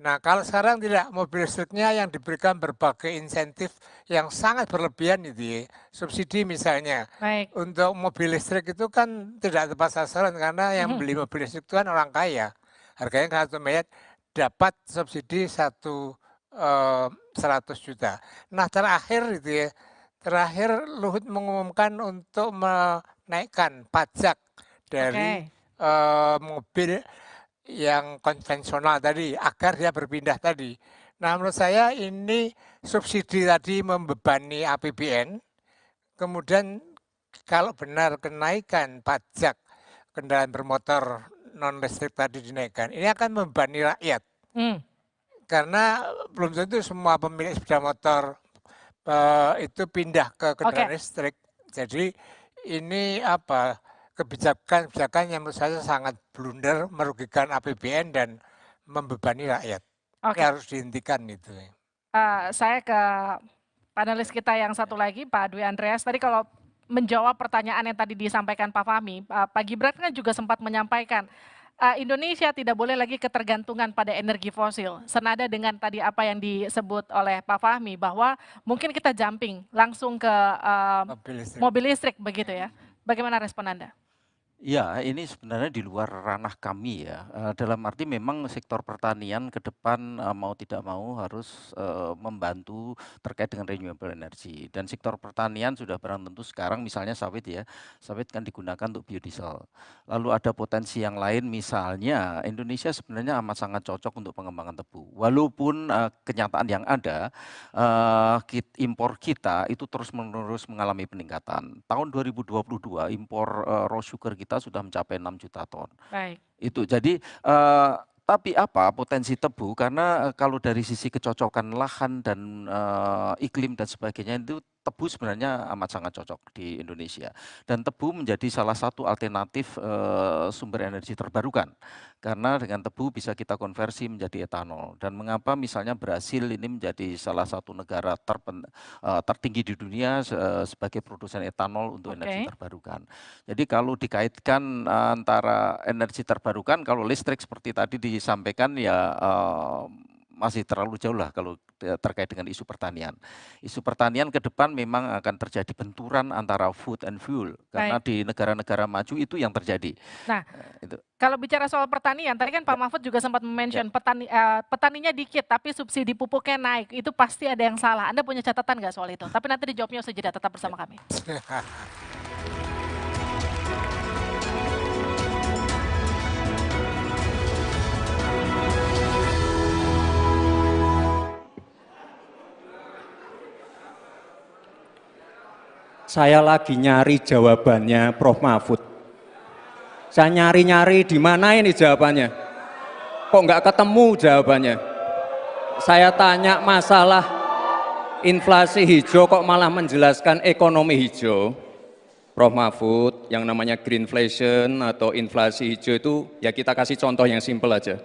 Nah kalau sekarang tidak, mobil listriknya yang diberikan berbagai insentif yang sangat berlebihan itu ya. Subsidi misalnya. Baik. Untuk mobil listrik itu kan tidak tepat sasaran karena yang beli mobil listrik itu kan orang kaya. Harganya 1 miliar dapat subsidi 100 juta. Nah terakhir itu ya, terakhir Luhut mengumumkan untuk menaikkan pajak dari mobil yang konvensional tadi agar dia berpindah tadi. Nah menurut saya ini subsidi tadi membebani APBN, kemudian kalau benar kenaikan pajak kendaraan bermotor non listrik tadi dinaikkan, ini akan membebani rakyat. Karena belum tentu semua pemilik sepeda motor itu pindah ke kendaraan listrik. Jadi ini apa? Kebijakan yang menurut saya sangat blunder, merugikan APBN dan membebani rakyat. Ini harus dihentikan itu. Saya ke panelis kita yang satu lagi, Pak Dwi Andreas. Tadi kalau menjawab pertanyaan yang tadi disampaikan Pak Fahmi, Pak Gibran kan juga sempat menyampaikan Indonesia tidak boleh lagi ketergantungan pada energi fosil. Senada dengan tadi apa yang disebut oleh Pak Fahmi bahwa mungkin kita jumping langsung ke mobil listrik begitu ya. Bagaimana respon Anda? Ya, ini sebenarnya di luar ranah kami ya. Dalam arti memang sektor pertanian ke depan mau tidak mau harus membantu terkait dengan renewable energy. Dan sektor pertanian sudah barang tentu sekarang misalnya sawit ya. Sawit kan digunakan untuk biodiesel. Lalu ada potensi yang lain misalnya Indonesia sebenarnya amat sangat cocok untuk pengembangan tebu. Walaupun kenyataan yang ada impor kita itu terus-menerus mengalami peningkatan. Tahun 2022 impor raw sugar kita sudah mencapai 6 juta ton. Baik. Itu jadi tapi apa potensi tebu karena kalau dari sisi kecocokan lahan dan iklim dan sebagainya itu tebu sebenarnya amat sangat cocok di Indonesia dan tebu menjadi salah satu alternatif sumber energi terbarukan karena dengan tebu bisa kita konversi menjadi etanol dan mengapa misalnya Brasil ini menjadi salah satu negara tertinggi di dunia sebagai produsen etanol untuk energi terbarukan. Jadi kalau dikaitkan antara energi terbarukan kalau listrik seperti tadi disampaikan ya masih terlalu jauh lah kalau terkait dengan isu pertanian. Isu pertanian ke depan memang akan terjadi benturan antara food and fuel karena di negara-negara maju itu yang terjadi. Nah, kalau bicara soal pertanian, tadi kan Pak Mahfud juga sempat mention petaninya dikit tapi subsidi pupuknya naik, itu pasti ada yang salah. Anda punya catatan nggak soal itu? Tapi nanti dijawabnya usai jeda, tetap bersama kami. Saya lagi nyari jawabannya Prof. Mahfud. Saya nyari-nyari di mana ini jawabannya. Kok nggak ketemu jawabannya. Saya tanya masalah inflasi hijau kok malah menjelaskan ekonomi hijau. Prof. Mahfud yang namanya greenflation atau inflasi hijau itu ya kita kasih contoh yang simpel aja.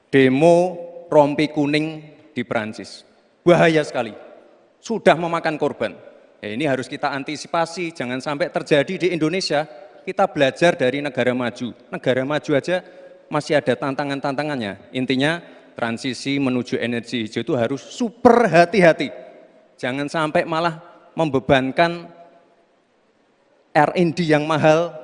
Demo rompi kuning di Perancis. Bahaya sekali. Sudah memakan korban. Ya, ini harus kita antisipasi, jangan sampai terjadi di Indonesia. Kita belajar dari negara maju. Negara maju aja masih ada tantangan-tantangannya. Intinya transisi menuju energi hijau itu harus super hati-hati. Jangan sampai malah membebankan R&D yang mahal,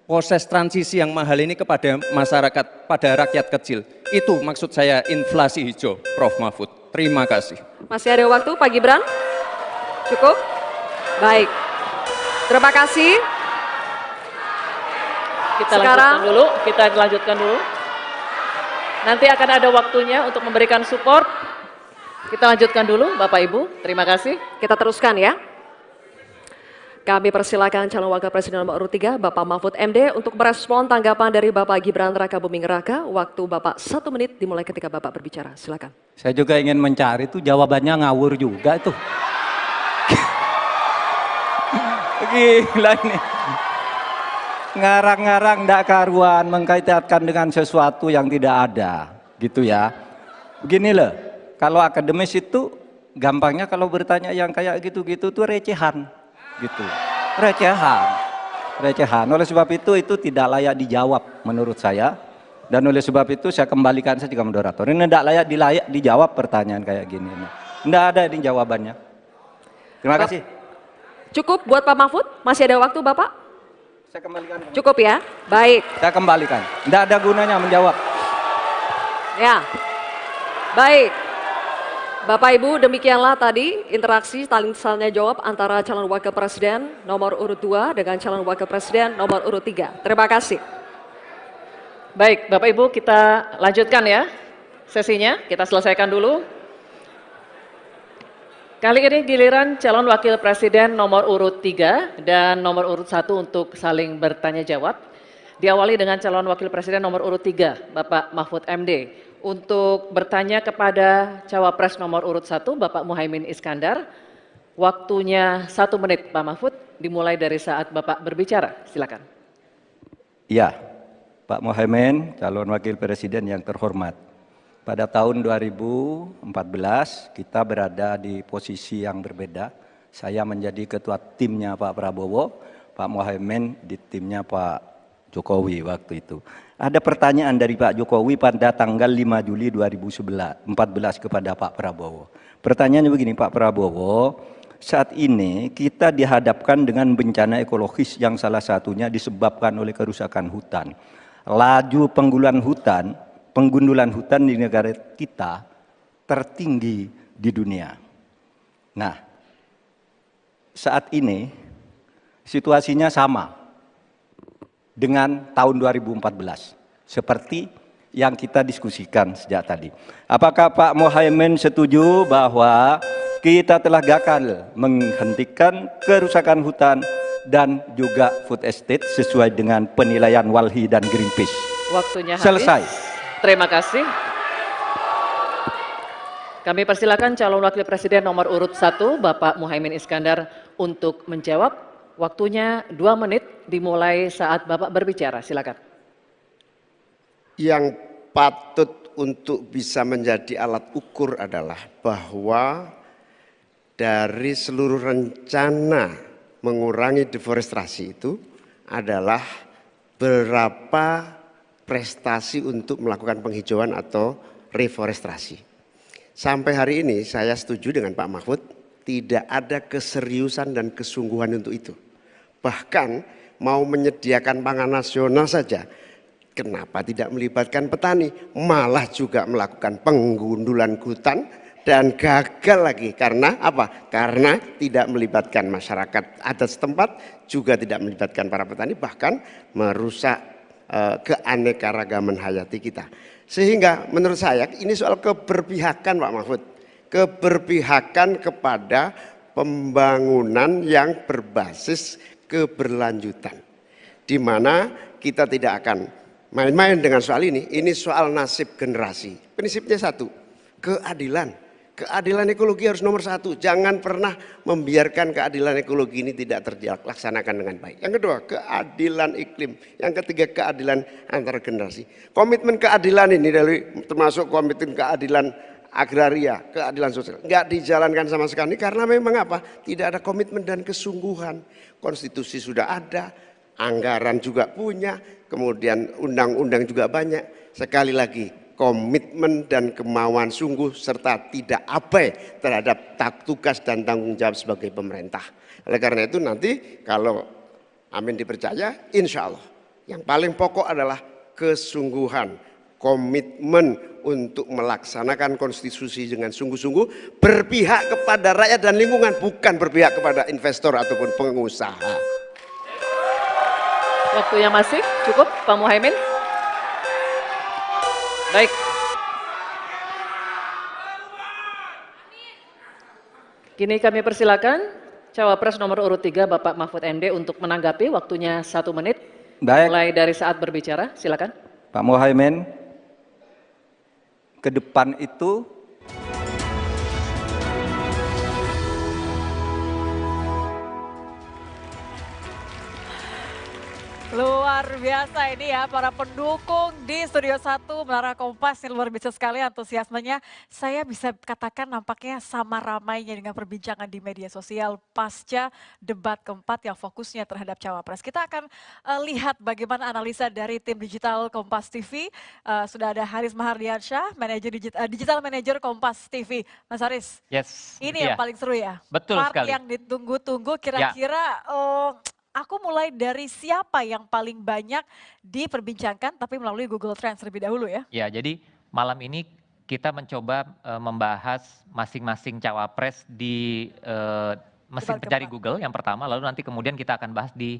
proses transisi yang mahal ini kepada masyarakat, pada rakyat kecil. Itu maksud saya inflasi hijau, Prof. Mahfud. Terima kasih. Masih ada waktu, Pak Gibran? Cukup? Baik, terima kasih. Kita lanjutkan dulu. Nanti akan ada waktunya untuk memberikan support. Kita lanjutkan dulu, Bapak Ibu. Terima kasih. Kita teruskan ya. Kami persilakan calon wakil presiden nomor urut 3, Bapak Mahfud MD untuk merespon tanggapan dari Bapak Gibran Rakabuming Raka. Waktu Bapak 1 menit dimulai ketika Bapak berbicara. Silakan. Saya juga ingin mencari itu jawabannya ngawur juga itu. Gila ini. Ngarang-ngarang ndak karuan mengkaitkan dengan sesuatu yang tidak ada. Gitu ya. Begini loh, kalau akademis itu gampangnya kalau bertanya yang kayak gitu-gitu tuh recehan. Gitu. Recehan. Oleh sebab itu tidak layak dijawab menurut saya. Dan oleh sebab itu saya kembalikan saja ke moderator. Ini tidak layak dijawab pertanyaan kayak gini. Tidak ada ini jawabannya. Terima kasih. Cukup buat Pak Mahfud? Masih ada waktu Bapak? Saya kembalikan. Cukup ya? Baik. Saya kembalikan. Tidak ada gunanya menjawab. Ya. Baik. Bapak Ibu, demikianlah tadi interaksi saling tanya jawab antara calon wakil presiden nomor urut 2 dengan calon wakil presiden nomor urut 3. Terima kasih. Baik, Bapak Ibu, kita lanjutkan ya sesinya, kita selesaikan dulu. Kali ini giliran calon wakil presiden nomor urut 3 dan nomor urut 1 untuk saling bertanya jawab. Diawali dengan calon wakil presiden nomor urut 3, Bapak Mahfud MD. Untuk bertanya kepada cawapres nomor urut 1, Bapak Muhaimin Iskandar. Waktunya 1 menit, Pak Mahfud, dimulai dari saat Bapak berbicara. Silakan. Ya, Pak Muhaimin, calon wakil presiden yang terhormat. Pada tahun 2014 kita berada di posisi yang berbeda. Saya menjadi ketua timnya Pak Prabowo, Pak Muhaimin di timnya Pak Jokowi waktu itu. Ada pertanyaan dari Pak Jokowi pada tanggal 5 Juli 2014 kepada Pak Prabowo. Pertanyaannya begini, Pak Prabowo, saat ini kita dihadapkan dengan bencana ekologis yang salah satunya disebabkan oleh kerusakan hutan. Laju penggundulan hutan di negara kita tertinggi di dunia. Nah, saat ini situasinya sama dengan tahun 2014 seperti yang kita diskusikan sejak tadi. Apakah Pak Muhaimin setuju bahwa kita telah gagal menghentikan kerusakan hutan dan juga food estate sesuai dengan penilaian Walhi dan Greenpeace? Waktunya habis. Selesai. Terima kasih. Kami persilakan calon wakil presiden nomor urut 1 Bapak Muhaimin Iskandar untuk menjawab. Waktunya 2 menit dimulai saat Bapak berbicara. Silakan. Yang patut untuk bisa menjadi alat ukur adalah bahwa dari seluruh rencana mengurangi deforestasi itu adalah berapa prestasi untuk melakukan penghijauan atau reforestasi. Sampai hari ini saya setuju dengan Pak Mahfud, tidak ada keseriusan dan kesungguhan untuk itu. Bahkan mau menyediakan pangan nasional saja, kenapa tidak melibatkan petani? Malah juga melakukan penggundulan hutan dan gagal lagi. Karena apa? Karena tidak melibatkan masyarakat adat setempat, juga tidak melibatkan para petani, bahkan merusak keanekaragaman hayati kita. Sehingga menurut saya ini soal keberpihakan Pak Mahfud. Keberpihakan kepada pembangunan yang berbasis keberlanjutan. Di mana kita tidak akan main-main dengan soal ini soal nasib generasi. Prinsipnya satu, keadilan. Keadilan ekologi harus nomor 1. Jangan pernah membiarkan keadilan ekologi ini tidak terlaksanakan dengan baik. Yang kedua, keadilan iklim. Yang ketiga, keadilan antar generasi. Komitmen keadilan ini termasuk komitmen keadilan agraria, keadilan sosial. Enggak dijalankan sama sekali karena memang apa? Tidak ada komitmen dan kesungguhan. Konstitusi sudah ada, anggaran juga punya, kemudian undang-undang juga banyak. Sekali lagi, komitmen dan kemauan sungguh serta tidak abai terhadap tugas dan tanggung jawab sebagai pemerintah. Oleh karena itu nanti kalau Amin dipercaya, insya Allah yang paling pokok adalah kesungguhan, komitmen untuk melaksanakan konstitusi dengan sungguh-sungguh, berpihak kepada rakyat dan lingkungan, bukan berpihak kepada investor ataupun pengusaha. Waktunya masih cukup, Pak Muhaimin. Baik. Kini kami persilakan Cawapres nomor urut 3 Bapak Mahfud MD untuk menanggapi, waktunya 1 menit. Baik. Mulai dari saat berbicara, silakan. Pak Muhaimin, ke depan itu Luar biasa ini ya para pendukung di Studio 1 Menara Kompas, ini luar biasa sekali antusiasmenya. Saya bisa katakan nampaknya sama ramainya dengan perbincangan di media sosial pasca debat keempat yang fokusnya terhadap Cawapres. Kita akan lihat bagaimana analisa dari tim digital Kompas TV. Sudah ada Haris Mahardiansyah, digital manager Kompas TV. Mas Haris, yes, ini yang paling seru ya? Betul Part sekali. yang ditunggu-tunggu kira-kira aku mulai dari siapa yang paling banyak diperbincangkan tapi melalui Google Trends terlebih dahulu ya. Ya, jadi malam ini kita mencoba membahas masing-masing cawapres di mesin pencari Google yang pertama, lalu nanti kemudian kita akan bahas di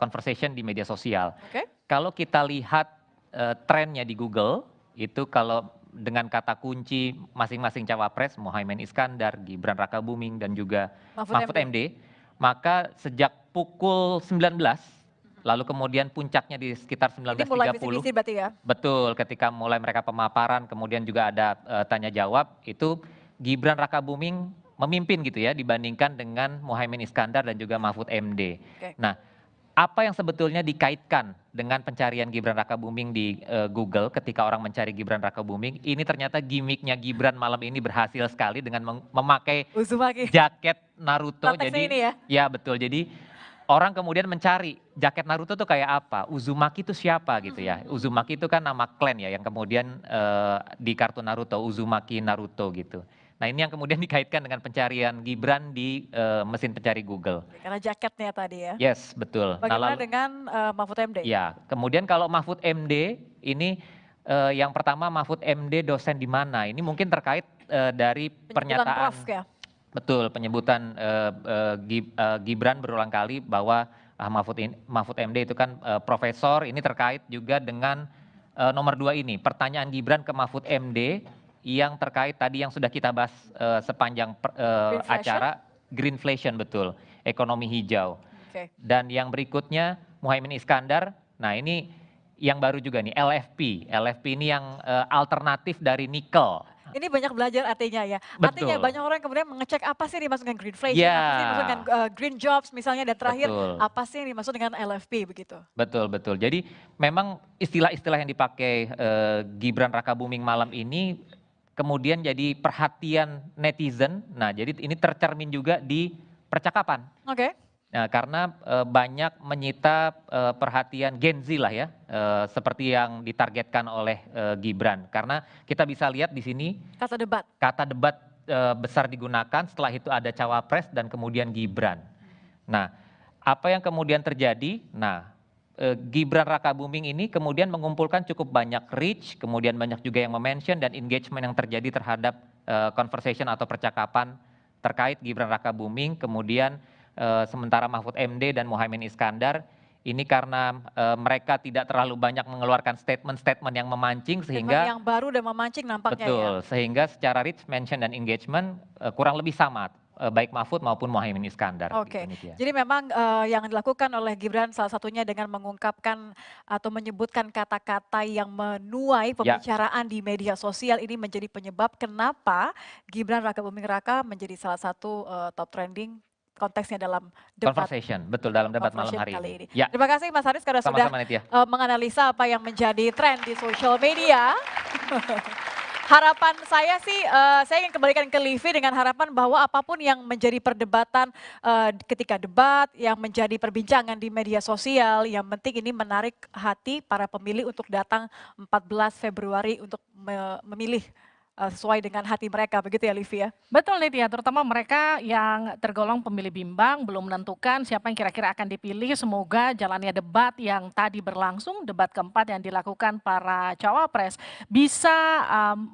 conversation di media sosial. Kalau kita lihat trennya di Google, itu kalau dengan kata kunci masing-masing cawapres, Muhaimin Iskandar, Gibran Rakabuming, dan juga Mahfud MD, maka sejak pukul 19, lalu kemudian puncaknya di sekitar 19.30. Ini mulai visi-visi berarti ya? Betul, ketika mulai mereka pemaparan, kemudian juga ada tanya jawab, itu Gibran Rakabuming memimpin gitu ya, dibandingkan dengan Muhaimin Iskandar dan juga Mahfud MD. Nah, apa yang sebetulnya dikaitkan dengan pencarian Gibran Rakabuming di Google ketika orang mencari Gibran Rakabuming, ini ternyata gimmicknya Gibran malam ini berhasil sekali dengan memakai jaket Naruto. Jadi ini ya betul, jadi orang kemudian mencari jaket Naruto tuh kayak apa, Uzumaki itu siapa gitu ya. Uzumaki itu kan nama klan ya yang kemudian di kartu Naruto, Uzumaki Naruto gitu. Nah ini yang kemudian dikaitkan dengan pencarian Gibran di mesin pencari Google. Karena jaketnya tadi ya? Yes, betul. Bagaimana dengan Mahfud MD? Ya, kemudian kalau Mahfud MD ini yang pertama Mahfud MD dosen di mana? Ini mungkin terkait dari pernyataan. Prof, ya? Betul, penyebutan Gibran berulang kali bahwa Mahfud MD itu kan profesor, ini terkait juga dengan nomor 2 ini. Pertanyaan Gibran ke Mahfud MD yang terkait tadi yang sudah kita bahas sepanjang acara, greenflation, betul, ekonomi hijau. Dan yang berikutnya Muhaimin Iskandar, nah ini yang baru juga nih, LFP. LFP ini yang alternatif dari nikel. Ini banyak belajar artinya ya. Betul. Artinya banyak orang kemudian mengecek apa sih yang dimaksud dengan greenflation, Ya. apa sih yang dimaksud dengan green jobs misalnya, dan terakhir Betul. apa sih yang dimaksud dengan LFP begitu. Betul, betul. Jadi memang istilah-istilah yang dipakai Gibran Rakabuming malam ini kemudian jadi perhatian netizen. Nah, jadi ini tercermin juga di percakapan. Nah, karena banyak menyita perhatian Gen Z lah ya, seperti yang ditargetkan oleh Gibran. Karena kita bisa lihat di sini Kata debat besar digunakan, setelah itu ada cawapres dan kemudian Gibran. Nah, apa yang kemudian terjadi? Nah, Gibran Rakabuming ini kemudian mengumpulkan cukup banyak reach, kemudian banyak juga yang mention dan engagement yang terjadi terhadap conversation atau percakapan terkait Gibran Rakabuming. Kemudian sementara Mahfud MD dan Muhaimin Iskandar ini karena mereka tidak terlalu banyak mengeluarkan statement-statement yang memancing, sehingga yang baru dan memancing nampaknya betul, ya. sehingga secara reach, mention dan engagement kurang lebih sama, baik Mahfud maupun Muhaimin Iskandar. Jadi memang yang dilakukan oleh Gibran salah satunya dengan mengungkapkan atau menyebutkan kata-kata yang menuai pembicaraan di media sosial, ini menjadi penyebab kenapa Gibran Rakabuming Raka menjadi salah satu top trending konteksnya dalam debat Conversation, betul, dalam debat malam hari ini. Ya. Terima kasih Mas Haris karena sudah menganalisa apa yang menjadi tren di social media. Harapan saya sih, saya ingin kembalikan ke Livi dengan harapan bahwa apapun yang menjadi perdebatan ketika debat, yang menjadi perbincangan di media sosial, yang penting ini menarik hati para pemilih untuk datang 14 Februari untuk memilih sesuai dengan hati mereka, begitu ya Livi ya? Betul Lydia, terutama mereka yang tergolong pemilih bimbang, belum menentukan siapa yang kira-kira akan dipilih. Semoga jalannya debat yang tadi berlangsung, debat keempat yang dilakukan para cawapres, bisa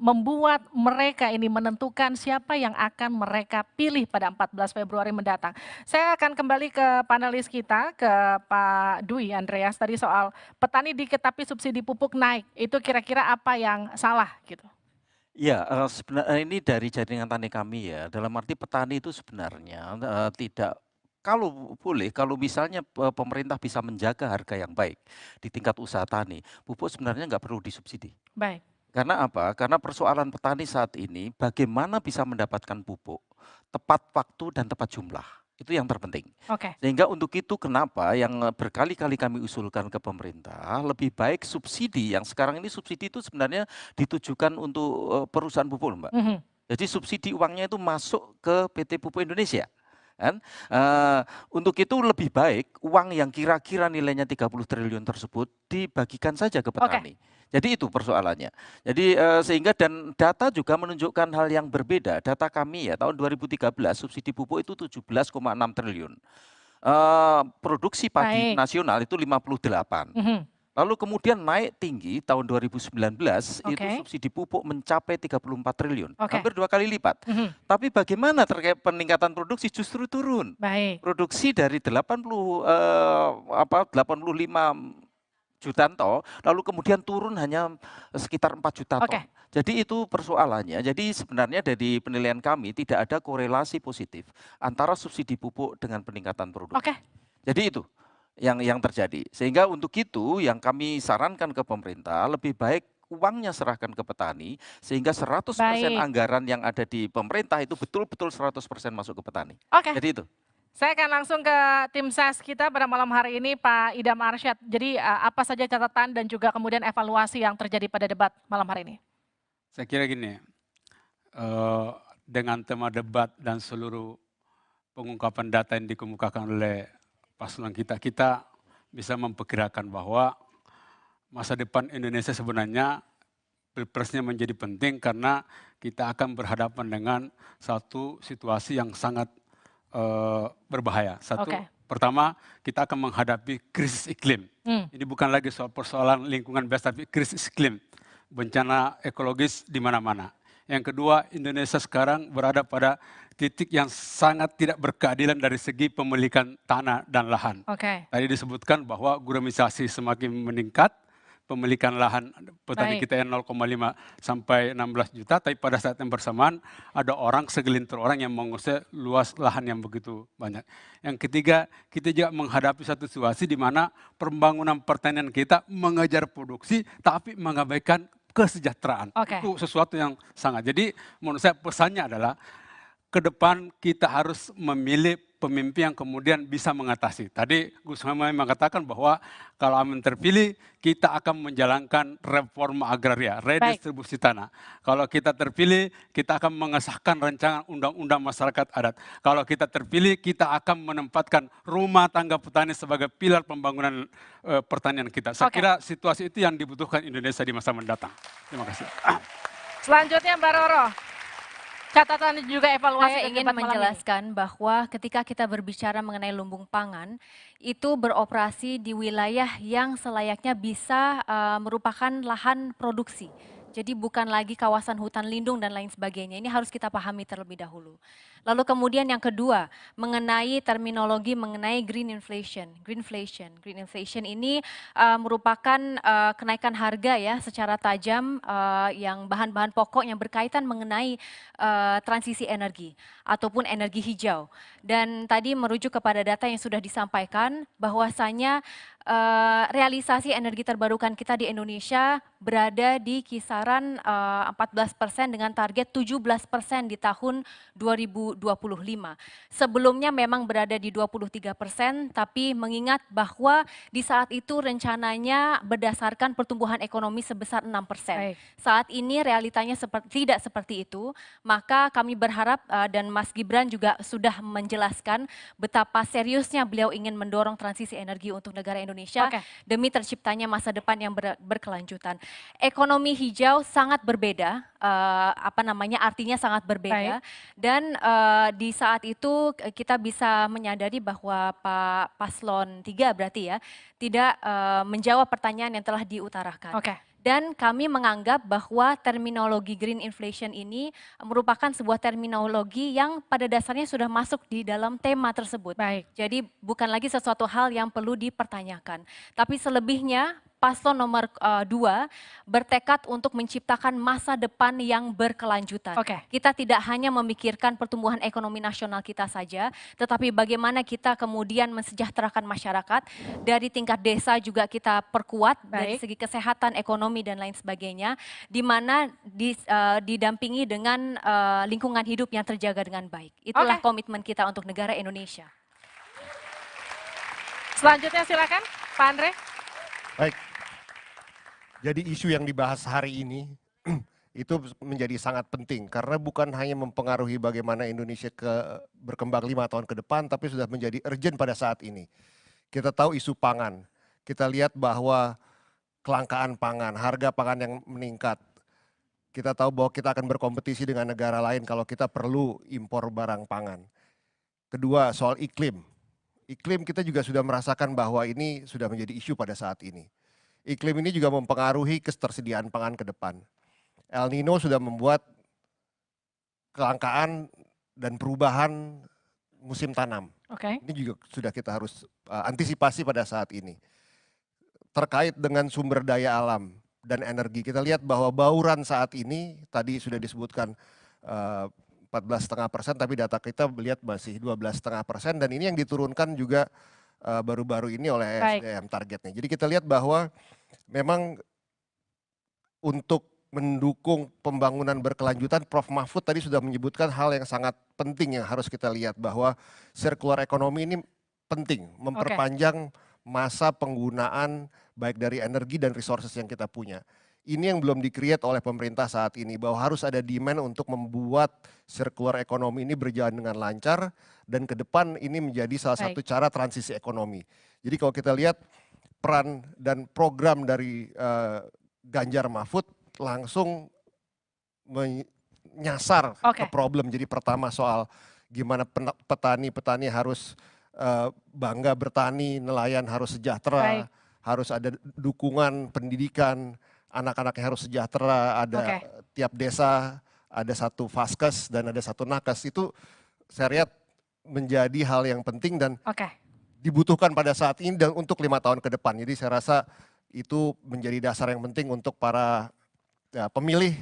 membuat mereka ini menentukan siapa yang akan mereka pilih pada 14 Februari mendatang. Saya akan kembali ke panelis kita, ke Pak Dwi Andreas, tadi soal petani diketapi subsidi pupuk naik, itu kira-kira apa yang salah gitu? Ya, sebenarnya ini dari jaringan tani kami ya, dalam arti petani itu sebenarnya tidak kalau boleh, kalau misalnya pemerintah bisa menjaga harga yang baik di tingkat usaha tani, pupuk sebenarnya nggak perlu disubsidi. Baik. Karena apa? Karena persoalan petani saat ini bagaimana bisa mendapatkan pupuk tepat waktu dan tepat jumlah. Itu yang terpenting. Oke. Sehingga untuk itu kenapa yang berkali-kali kami usulkan ke pemerintah, lebih baik subsidi, yang sekarang ini subsidi itu sebenarnya ditujukan untuk perusahaan pupuk, Mbak. Jadi subsidi uangnya itu masuk ke PT Pupuk Indonesia. Kan? Untuk itu lebih baik uang yang kira-kira nilainya 30 triliun tersebut dibagikan saja ke petani. Jadi itu persoalannya. Jadi sehingga dan data juga menunjukkan hal yang berbeda. Data kami ya tahun 2013 subsidi pupuk itu 17,6 triliun. Produksi padi nasional itu 58. Lalu kemudian naik tinggi tahun 2019 itu subsidi pupuk mencapai 34 triliun, hampir 2 kali lipat. Tapi bagaimana terkait peningkatan produksi justru turun. Produksi dari 85 juta ton, lalu kemudian turun hanya sekitar 4 juta ton. Jadi itu persoalannya. Jadi sebenarnya dari penilaian kami tidak ada korelasi positif antara subsidi pupuk dengan peningkatan produksi. Jadi itu yang terjadi. Sehingga untuk itu yang kami sarankan ke pemerintah lebih baik uangnya serahkan ke petani sehingga 100% anggaran yang ada di pemerintah itu betul-betul 100% masuk ke petani. Jadi itu. Saya akan langsung ke tim ses kita pada malam hari ini, Pak Idam Arsyad. Jadi apa saja catatan dan juga kemudian evaluasi yang terjadi pada debat malam hari ini? Saya kira gini, dengan tema debat dan seluruh pengungkapan data yang dikemukakan oleh paslon kita bisa memperkirakan bahwa masa depan Indonesia sebenarnya Pilpresnya menjadi penting karena kita akan berhadapan dengan satu situasi yang sangat berbahaya. Pertama, kita akan menghadapi krisis iklim. Ini bukan lagi soal persoalan lingkungan biasa, tapi krisis iklim, bencana ekologis di mana-mana. Yang kedua, Indonesia sekarang berada pada titik yang sangat tidak berkeadilan dari segi pemilikan tanah dan lahan. Tadi disebutkan bahwa guramisasi semakin meningkat, pemilikan lahan petani kita yang 0,5 sampai 16 juta, tapi pada saat yang bersamaan ada segelintir orang yang menguasai luas lahan yang begitu banyak. Yang ketiga, kita juga menghadapi satu situasi di mana pembangunan pertanian kita mengejar produksi tapi mengabaikan kesejahteraan. Itu sesuatu yang sangat. Jadi menurut saya pesannya adalah ke depan kita harus memilih pemimpin yang kemudian bisa mengatasi. Tadi Gus Muhaimin mengatakan bahwa kalau Amin terpilih, kita akan menjalankan reforma agraria, redistribusi tanah. Kalau kita terpilih, kita akan mengesahkan rancangan undang-undang masyarakat adat. Kalau kita terpilih, kita akan menempatkan rumah tangga petani sebagai pilar pembangunan pertanian kita. Saya kira situasi itu yang dibutuhkan Indonesia di masa mendatang. Terima kasih. Selanjutnya Mbak Roro. Catatan dan juga evaluasi. Saya ingin menjelaskan bahwa ketika kita berbicara mengenai lumbung pangan, itu beroperasi di wilayah yang selayaknya bisa merupakan lahan produksi. Jadi bukan lagi kawasan hutan lindung dan lain sebagainya. Ini harus kita pahami terlebih dahulu. Lalu kemudian yang kedua, mengenai terminologi mengenai green inflation. Green inflation ini merupakan kenaikan harga ya secara tajam yang bahan-bahan pokok yang berkaitan mengenai transisi energi ataupun energi hijau. Dan tadi merujuk kepada data yang sudah disampaikan bahwasanya realisasi energi terbarukan kita di Indonesia berada di kisaran 14% dengan target 17% di tahun 2025. Sebelumnya memang berada di 23%, tapi mengingat bahwa di saat itu rencananya berdasarkan pertumbuhan ekonomi sebesar 6%. Saat ini realitanya tidak seperti itu, maka kami berharap dan Mas Gibran juga sudah menjelaskan betapa seriusnya beliau ingin mendorong transisi energi untuk negara Indonesia demi terciptanya masa depan yang berkelanjutan. Ekonomi hijau sangat berbeda, artinya sangat berbeda. Dan di saat itu kita bisa menyadari bahwa Pak Paslon 3 berarti ya tidak menjawab pertanyaan yang telah diutarakan. Dan kami menganggap bahwa terminologi green inflation ini merupakan sebuah terminologi yang pada dasarnya sudah masuk di dalam tema tersebut. Jadi bukan lagi sesuatu hal yang perlu dipertanyakan. Tapi selebihnya paslon nomor 2 bertekad untuk menciptakan masa depan yang berkelanjutan. Kita tidak hanya memikirkan pertumbuhan ekonomi nasional kita saja, tetapi bagaimana kita kemudian mensejahterakan masyarakat. Dari tingkat desa juga kita perkuat dari segi kesehatan, ekonomi dan lain sebagainya, di mana didampingi dengan lingkungan hidup yang terjaga dengan baik. Itulah komitmen kita untuk negara Indonesia. Selanjutnya silakan Pak Andre. Baik. Jadi isu yang dibahas hari ini itu menjadi sangat penting karena bukan hanya mempengaruhi bagaimana Indonesia berkembang 5 tahun ke depan, tapi sudah menjadi urgent pada saat ini. Kita tahu isu pangan. Kita lihat bahwa kelangkaan pangan, harga pangan yang meningkat. Kita tahu bahwa kita akan berkompetisi dengan negara lain kalau kita perlu impor barang pangan. Kedua, soal iklim. Iklim kita juga sudah merasakan bahwa ini sudah menjadi isu pada saat ini. Iklim ini juga mempengaruhi ketersediaan pangan ke depan. El Nino sudah membuat kelangkaan dan perubahan musim tanam. Ini juga sudah kita harus antisipasi pada saat ini. Terkait dengan sumber daya alam dan energi, kita lihat bahwa bauran saat ini tadi sudah disebutkan 14,5%, tapi data kita melihat masih 12,5%, dan ini yang diturunkan juga baru-baru ini oleh SDM targetnya. Jadi kita lihat bahwa memang untuk mendukung pembangunan berkelanjutan, Prof. Mahfud tadi sudah menyebutkan hal yang sangat penting yang harus kita lihat, bahwa circular economy ini penting, memperpanjang masa penggunaan baik dari energi dan resources yang kita punya. Ini yang belum di-create oleh pemerintah saat ini, bahwa harus ada demand untuk membuat circular economy ini berjalan dengan lancar, dan ke depan ini menjadi salah satu cara transisi ekonomi. Jadi kalau kita lihat peran dan program dari Ganjar Mahfud langsung menyasar ke problem. Jadi pertama soal gimana petani harus bangga bertani, nelayan harus sejahtera, harus ada dukungan pendidikan, anak-anaknya harus sejahtera, ada tiap desa ada satu vaskes dan ada satu nakes. Itu saya lihat menjadi hal yang penting dan dibutuhkan pada saat ini dan untuk 5 tahun ke depan. Jadi saya rasa itu menjadi dasar yang penting untuk para pemilih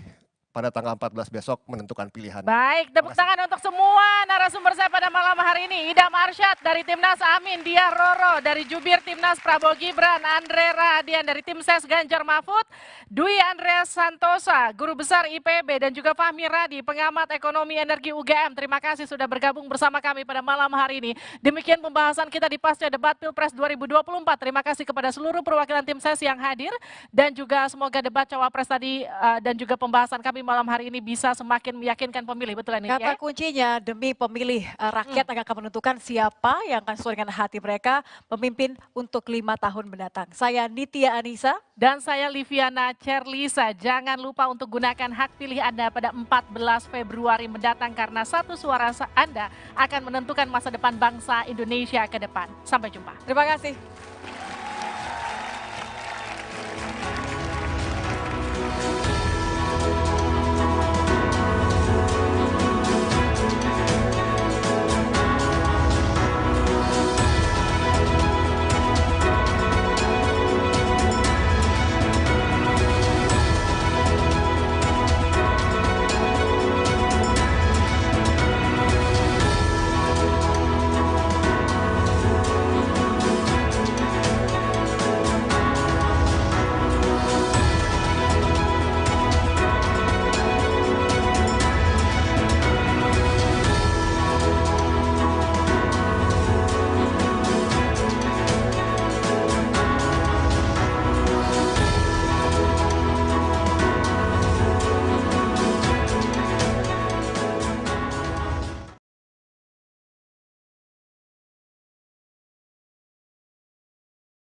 pada tanggal 14 besok menentukan pilihan. Baik, tepuk tangan untuk semua narasumber saya pada malam hari ini. Idam Arsyad dari Timnas Amin, Diah Roro dari Jubir Timnas Prabowo Gibran, Andre Rahadian dari Tim Ses Ganjar Mahfud, Dwi Andreas Santosa, Guru Besar IPB, dan juga Fahmi Radi, Pengamat Ekonomi Energi UGM. Terima kasih sudah bergabung bersama kami pada malam hari ini. Demikian pembahasan kita di pasca debat Pilpres 2024. Terima kasih kepada seluruh perwakilan Tim Ses yang hadir, dan juga semoga debat Cawapres tadi dan juga pembahasan kami malam hari ini bisa semakin meyakinkan pemilih, betul ini? Kata kuncinya demi pemilih, rakyat yang akan menentukan siapa yang akan sesuai dengan hati mereka memimpin untuk 5 tahun mendatang. Saya Nitya Anissa. Dan saya Liviana Cerlisa. Jangan lupa untuk gunakan hak pilih Anda pada 14 Februari mendatang karena satu suara Anda akan menentukan masa depan bangsa Indonesia ke depan. Sampai jumpa. Terima kasih.